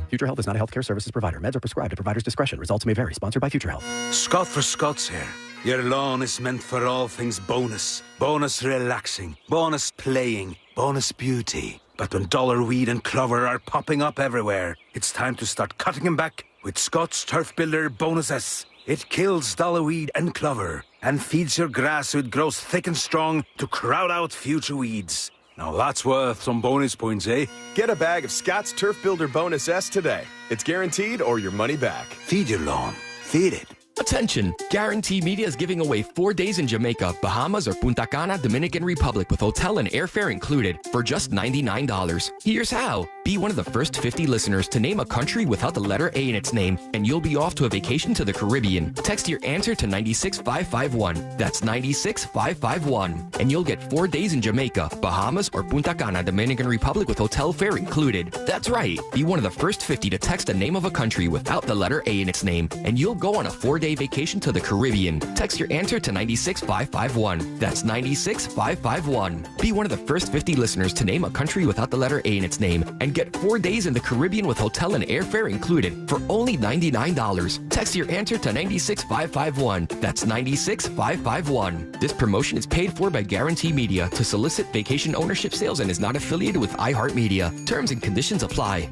Future Health is not a healthcare services provider. Meds are prescribed at provider's discretion. Results may vary. Sponsored by Future Health. Scott for Scott's here. Your lawn is meant for all things bonus. Bonus relaxing. Bonus playing. Bonus beauty. But when dollar weed and clover are popping up everywhere, it's time to start cutting them back with Scott's Turf Builder Bonus S. It kills dollar weed and clover and feeds your grass so it grows thick and strong to crowd out future weeds. Now that's worth some bonus points, eh? Get a bag of Scott's Turf Builder Bonus S today. It's guaranteed or your money back. Feed your lawn. Feed it. Attention! Guarantee Media is giving away 4 days in Jamaica, Bahamas, or Punta Cana, Dominican Republic with hotel and airfare included for just $99. Here's how. Be one of the first 50 listeners to name a country without the letter A in its name, and you'll be off to a vacation to the Caribbean. Text your answer to 96551. That's 96551. And you'll get 4 days in Jamaica, Bahamas, or Punta Cana, Dominican Republic with hotel fare included. That's right. Be one of the first 50 to text the name of a country without the letter A in its name, and you'll go on a 4-day vacation to the Caribbean. Text your answer to 96551. That's 96551. Be one of the first 50 listeners to name a country without the letter A in its name, and get 4 days in the Caribbean with hotel and airfare included for only $99. Text your answer to 96551. That's 96551. This promotion is paid for by Guarantee Media to solicit vacation ownership sales and is not affiliated with iHeartMedia. Terms and conditions apply.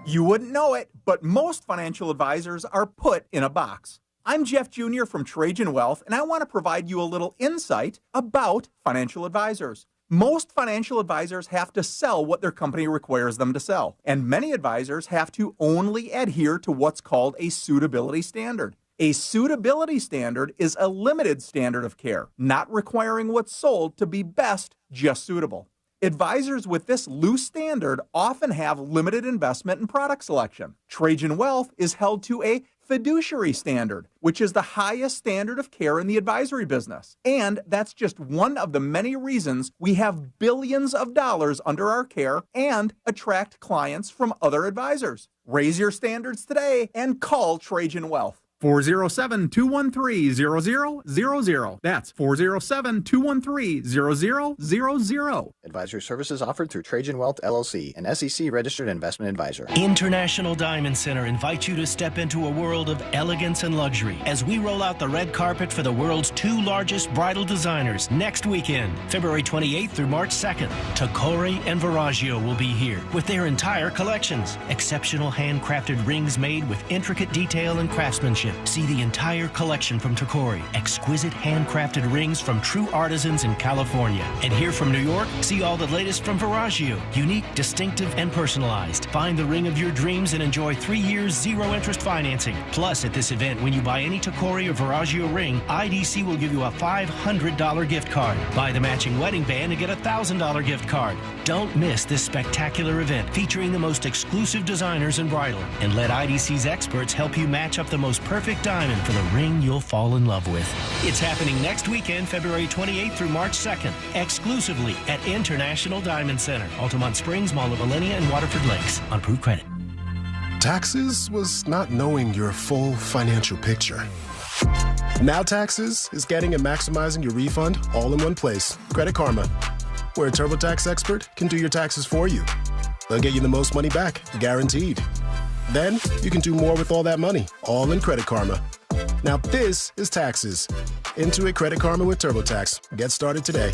You wouldn't know it, but most financial advisors are put in a box. I'm Jeff Jr. from Trajan Wealth, and I want to provide you a little insight about financial advisors. Most financial advisors have to sell what their company requires them to sell, and many advisors have to only adhere to what's called a suitability standard. A suitability standard is a limited standard of care, not requiring what's sold to be best, just suitable. Advisors with this loose standard often have limited investment and product selection. Trajan Wealth is held to a fiduciary standard, which is the highest standard of care in the advisory business. And that's just one of the many reasons we have billions of dollars under our care and attract clients from other advisors. Raise your standards today and call Trajan Wealth. 407-213-0000. That's 407-213-0000. Advisory services offered through Trajan Wealth, LLC, an SEC-registered investment advisor. International Diamond Center invites you to step into a world of elegance and luxury as we roll out the red carpet for the world's 2 largest bridal designers next weekend, February 28th through March 2nd. Tacori and Verragio will be here with their entire collections. Exceptional handcrafted rings made with intricate detail and craftsmanship. See the entire collection from Tacori. Exquisite handcrafted rings from true artisans in California. And here from New York, see all the latest from Verragio. Unique, distinctive, and personalized. Find the ring of your dreams and enjoy 3 years zero-interest financing. Plus, at this event, when you buy any Tacori or Verragio ring, IDC will give you a $500 gift card. Buy the matching wedding band and get a $1,000 gift card. Don't miss this spectacular event featuring the most exclusive designers in bridal. And let IDC's experts help you match up the most perfect diamond for the ring you'll fall in love with. It's happening next weekend, February 28th through March 2nd, exclusively at International Diamond Center, Altamont Springs, Mall of Millenia, and Waterford Lakes. On approved credit. Taxes was not knowing your full financial picture. Now taxes is getting and maximizing your refund all in one place. Credit Karma, where a TurboTax expert can do your taxes for you. They'll get you the most money back, guaranteed. Then you can do more with all that money, all in Credit Karma. Now this is taxes. Intuit Credit Karma with TurboTax. Get started today.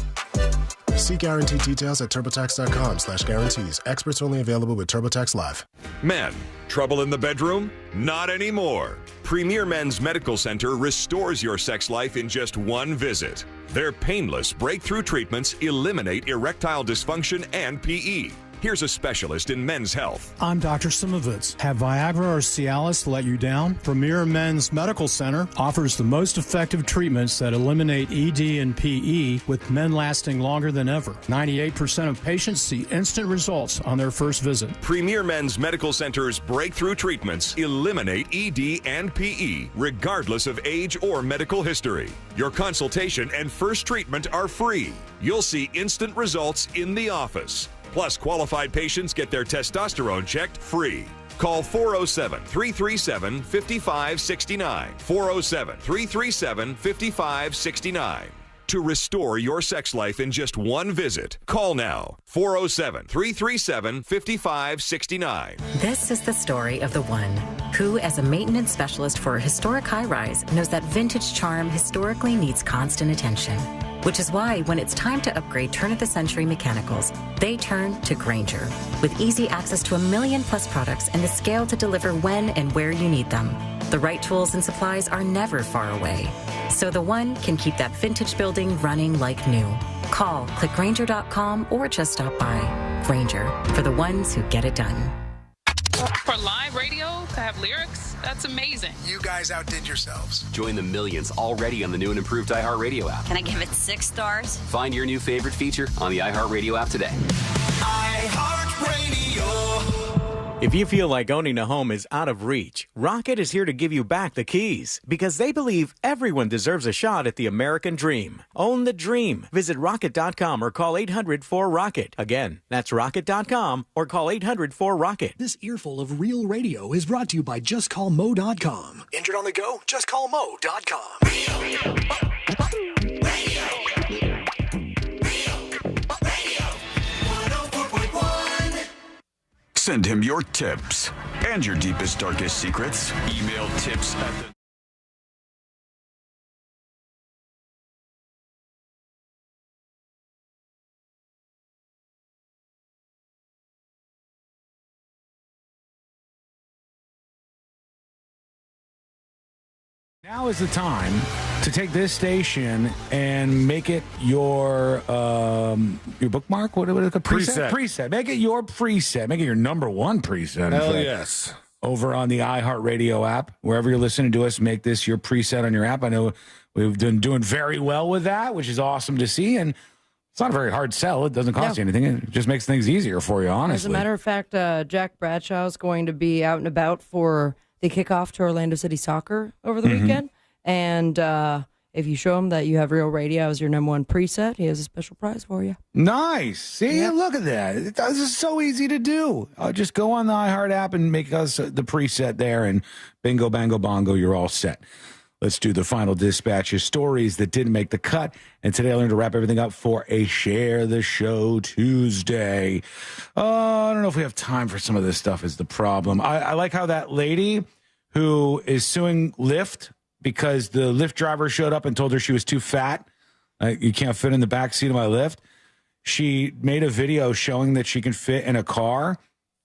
See guarantee details at turbotax.com/guarantees. Experts only available with TurboTax Live. Men, trouble in the bedroom? Not anymore. Premier Men's Medical Center restores your sex life in just one visit. Their painless breakthrough treatments eliminate erectile dysfunction and PE. Here's a specialist in men's health. I'm Dr. Simovitz. Have Viagra or Cialis let you down? Premier Men's Medical Center offers the most effective treatments that eliminate ED and PE, with men lasting longer than ever. 98% of patients see instant results on their first visit. Premier Men's Medical Center's breakthrough treatments eliminate ED and PE, regardless of age or medical history. Your consultation and first treatment are free. You'll see instant results in the office. Plus, qualified patients get their testosterone checked free. Call 407-337-5569. 407-337-5569. To restore your sex life in just one visit, call now. 407-337-5569. This is the story of the one who, as a maintenance specialist for a historic high-rise, knows that vintage charm historically needs constant attention. Which is why when it's time to upgrade turn-of-the-century mechanicals, they turn to Grainger. With easy access to 1 million-plus products and the scale to deliver when and where you need them. The right tools and supplies are never far away. So the one can keep that vintage building running like new. Call, click Grainger.com, or just stop by. Grainger, for the ones who get it done. For live radio to have lyrics, that's amazing. You guys outdid yourselves. Join the millions already on the new and improved iHeartRadio app. Can I give it 6 stars? Find your new favorite feature on the iHeartRadio app today. iHeartRadio. If you feel like owning a home is out of reach, Rocket is here to give you back the keys because they believe everyone deserves a shot at the American dream. Own the dream. Visit Rocket.com or call 800-4ROCKET. Again, that's Rocket.com or call 800-4ROCKET. This earful of real radio is brought to you by JustCallMo.com. Injured on the go? JustCallMo.com. Send him your tips and your deepest, darkest secrets. Email tips at the... Now is the time to take this station and make it your bookmark. What is it? Preset. Make it your preset. Make it your number one preset. Hell yes. Over on the iHeartRadio app, wherever you're listening to us, make this your preset on your app. I know we've been doing very well with that, which is awesome to see. And It's not a very hard sell. It doesn't cost you anything. It just makes things easier for you, honestly. As a matter of fact, Jack Bradshaw is going to be out and about for the kickoff to Orlando City Soccer over the weekend. And if you show him that you have Real Radio as your number one preset, he has a special prize for you. Nice. See, look at that. This is so easy to do. Just go on the iHeart app and make us the preset there, and bingo, bango, bongo, you're all set. Let's do the final dispatches, stories that didn't make the cut. And today I learned to wrap everything up for a Share the Show Tuesday. I don't know if we have time for some of this stuff is the problem. I like how that lady who is suing Lyft because the Lyft driver showed up and told her she was too fat. You can't fit in the back seat of my Lyft. She made a video showing that she can fit in a car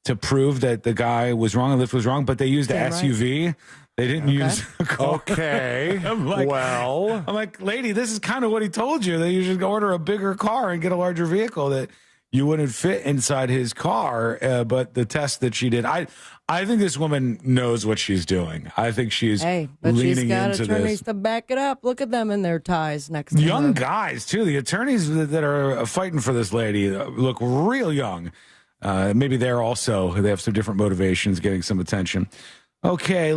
to prove that the guy was wrong and Lyft was wrong, but they used the SUV. Right. They didn't use a car. Okay. I'm like, lady, this is kind of what he told you, that you should go order a bigger car and get a larger vehicle, that you wouldn't fit inside his car. But the test that she did, I think this woman knows what she's doing. I think she's but leaning she's got into attorneys this. to back it up. Look at them in their ties next to Young them. guys, too. The attorneys that are fighting for this lady look real young. Maybe they have some different motivations, getting some attention. Okay,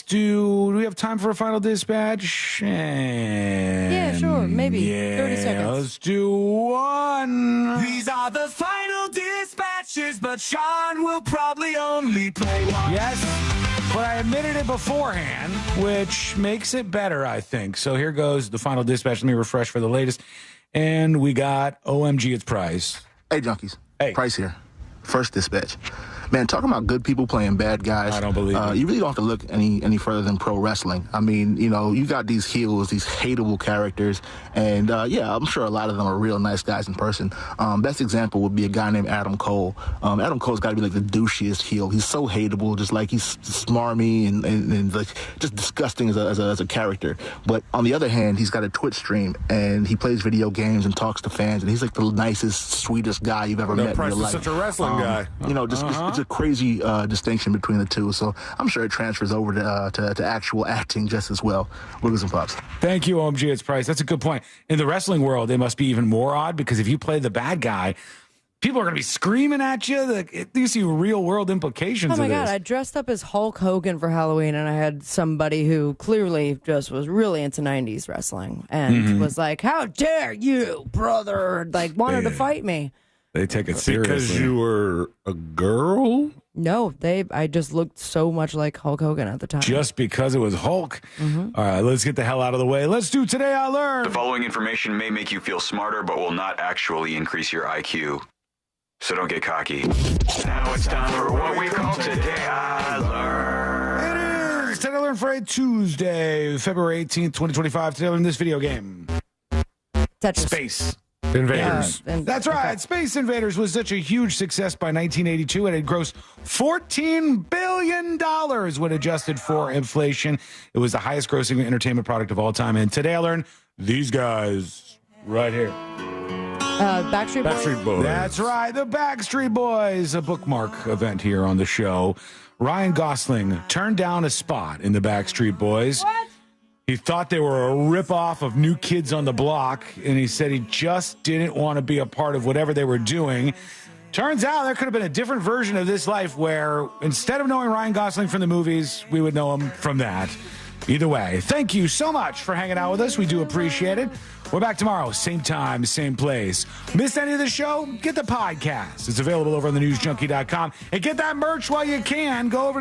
do we have time for a final dispatch? Yeah, sure, maybe 30 seconds. Let's do one. These are the final dispatches, but Sean will probably only play one. Yes, but I admitted it beforehand, which makes it better, I think. So here goes the final dispatch. Let me refresh for the latest. And we got OMG, it's Price. Hey, junkies. Hey. Price here. First dispatch. Man, talking about good people playing bad guys. I don't believe it. You really don't have to look any further than pro wrestling. I mean, you got these heels, these hateable characters, and I'm sure a lot of them are real nice guys in person. Best example would be a guy named Adam Cole. Adam Cole's got to be like the douchiest heel. He's so hateable, just like he's smarmy and like just disgusting as a character. But on the other hand, he's got a Twitch stream and he plays video games and talks to fans, and he's like the nicest, sweetest guy you've ever met in your life. Such a wrestling guy. It's a crazy distinction between the two. So I'm sure it transfers over to actual acting just as well. Wiggles and pops. Thank you, OMG, it's Price. That's a good point. In the wrestling world, it must be even more odd, because if you play the bad guy, people are going to be screaming at you. You see real world implications of this. Oh, my God. I dressed up as Hulk Hogan for Halloween, and I had somebody who clearly just was really into 90s wrestling and was like, how dare you, brother? Like, wanted to fight me. They take it seriously. Because you were a girl? No, I just looked so much like Hulk Hogan at the time. Just because it was Hulk? All right, let's get the hell out of the way. Let's do Today I Learned. The following information may make you feel smarter, but will not actually increase your IQ. So don't get cocky. Now it's time for what we call Today I Learned. It is Today I Learned for a Tuesday, February 18th, 2025. Today I Learned this video game. Tetris. Space Invaders. That's right. Space Invaders was such a huge success by 1982. It had grossed $14 billion when adjusted for inflation. It was the highest grossing entertainment product of all time. And today I learned these guys right here. Backstreet Boys? That's right. The Backstreet Boys, a bookmark event here on the show. Ryan Gosling turned down a spot in the Backstreet Boys. What? He thought they were a ripoff of New Kids on the Block, and he said he just didn't want to be a part of whatever they were doing. Turns out there could have been a different version of this life where instead of knowing Ryan Gosling from the movies, we would know him from that. Either way, thank you so much for hanging out with us. We do appreciate it. We're back tomorrow, same time, same place. Missed any of the show? Get the podcast. It's available over on thenewsjunkie.com. And get that merch while you can. Go over to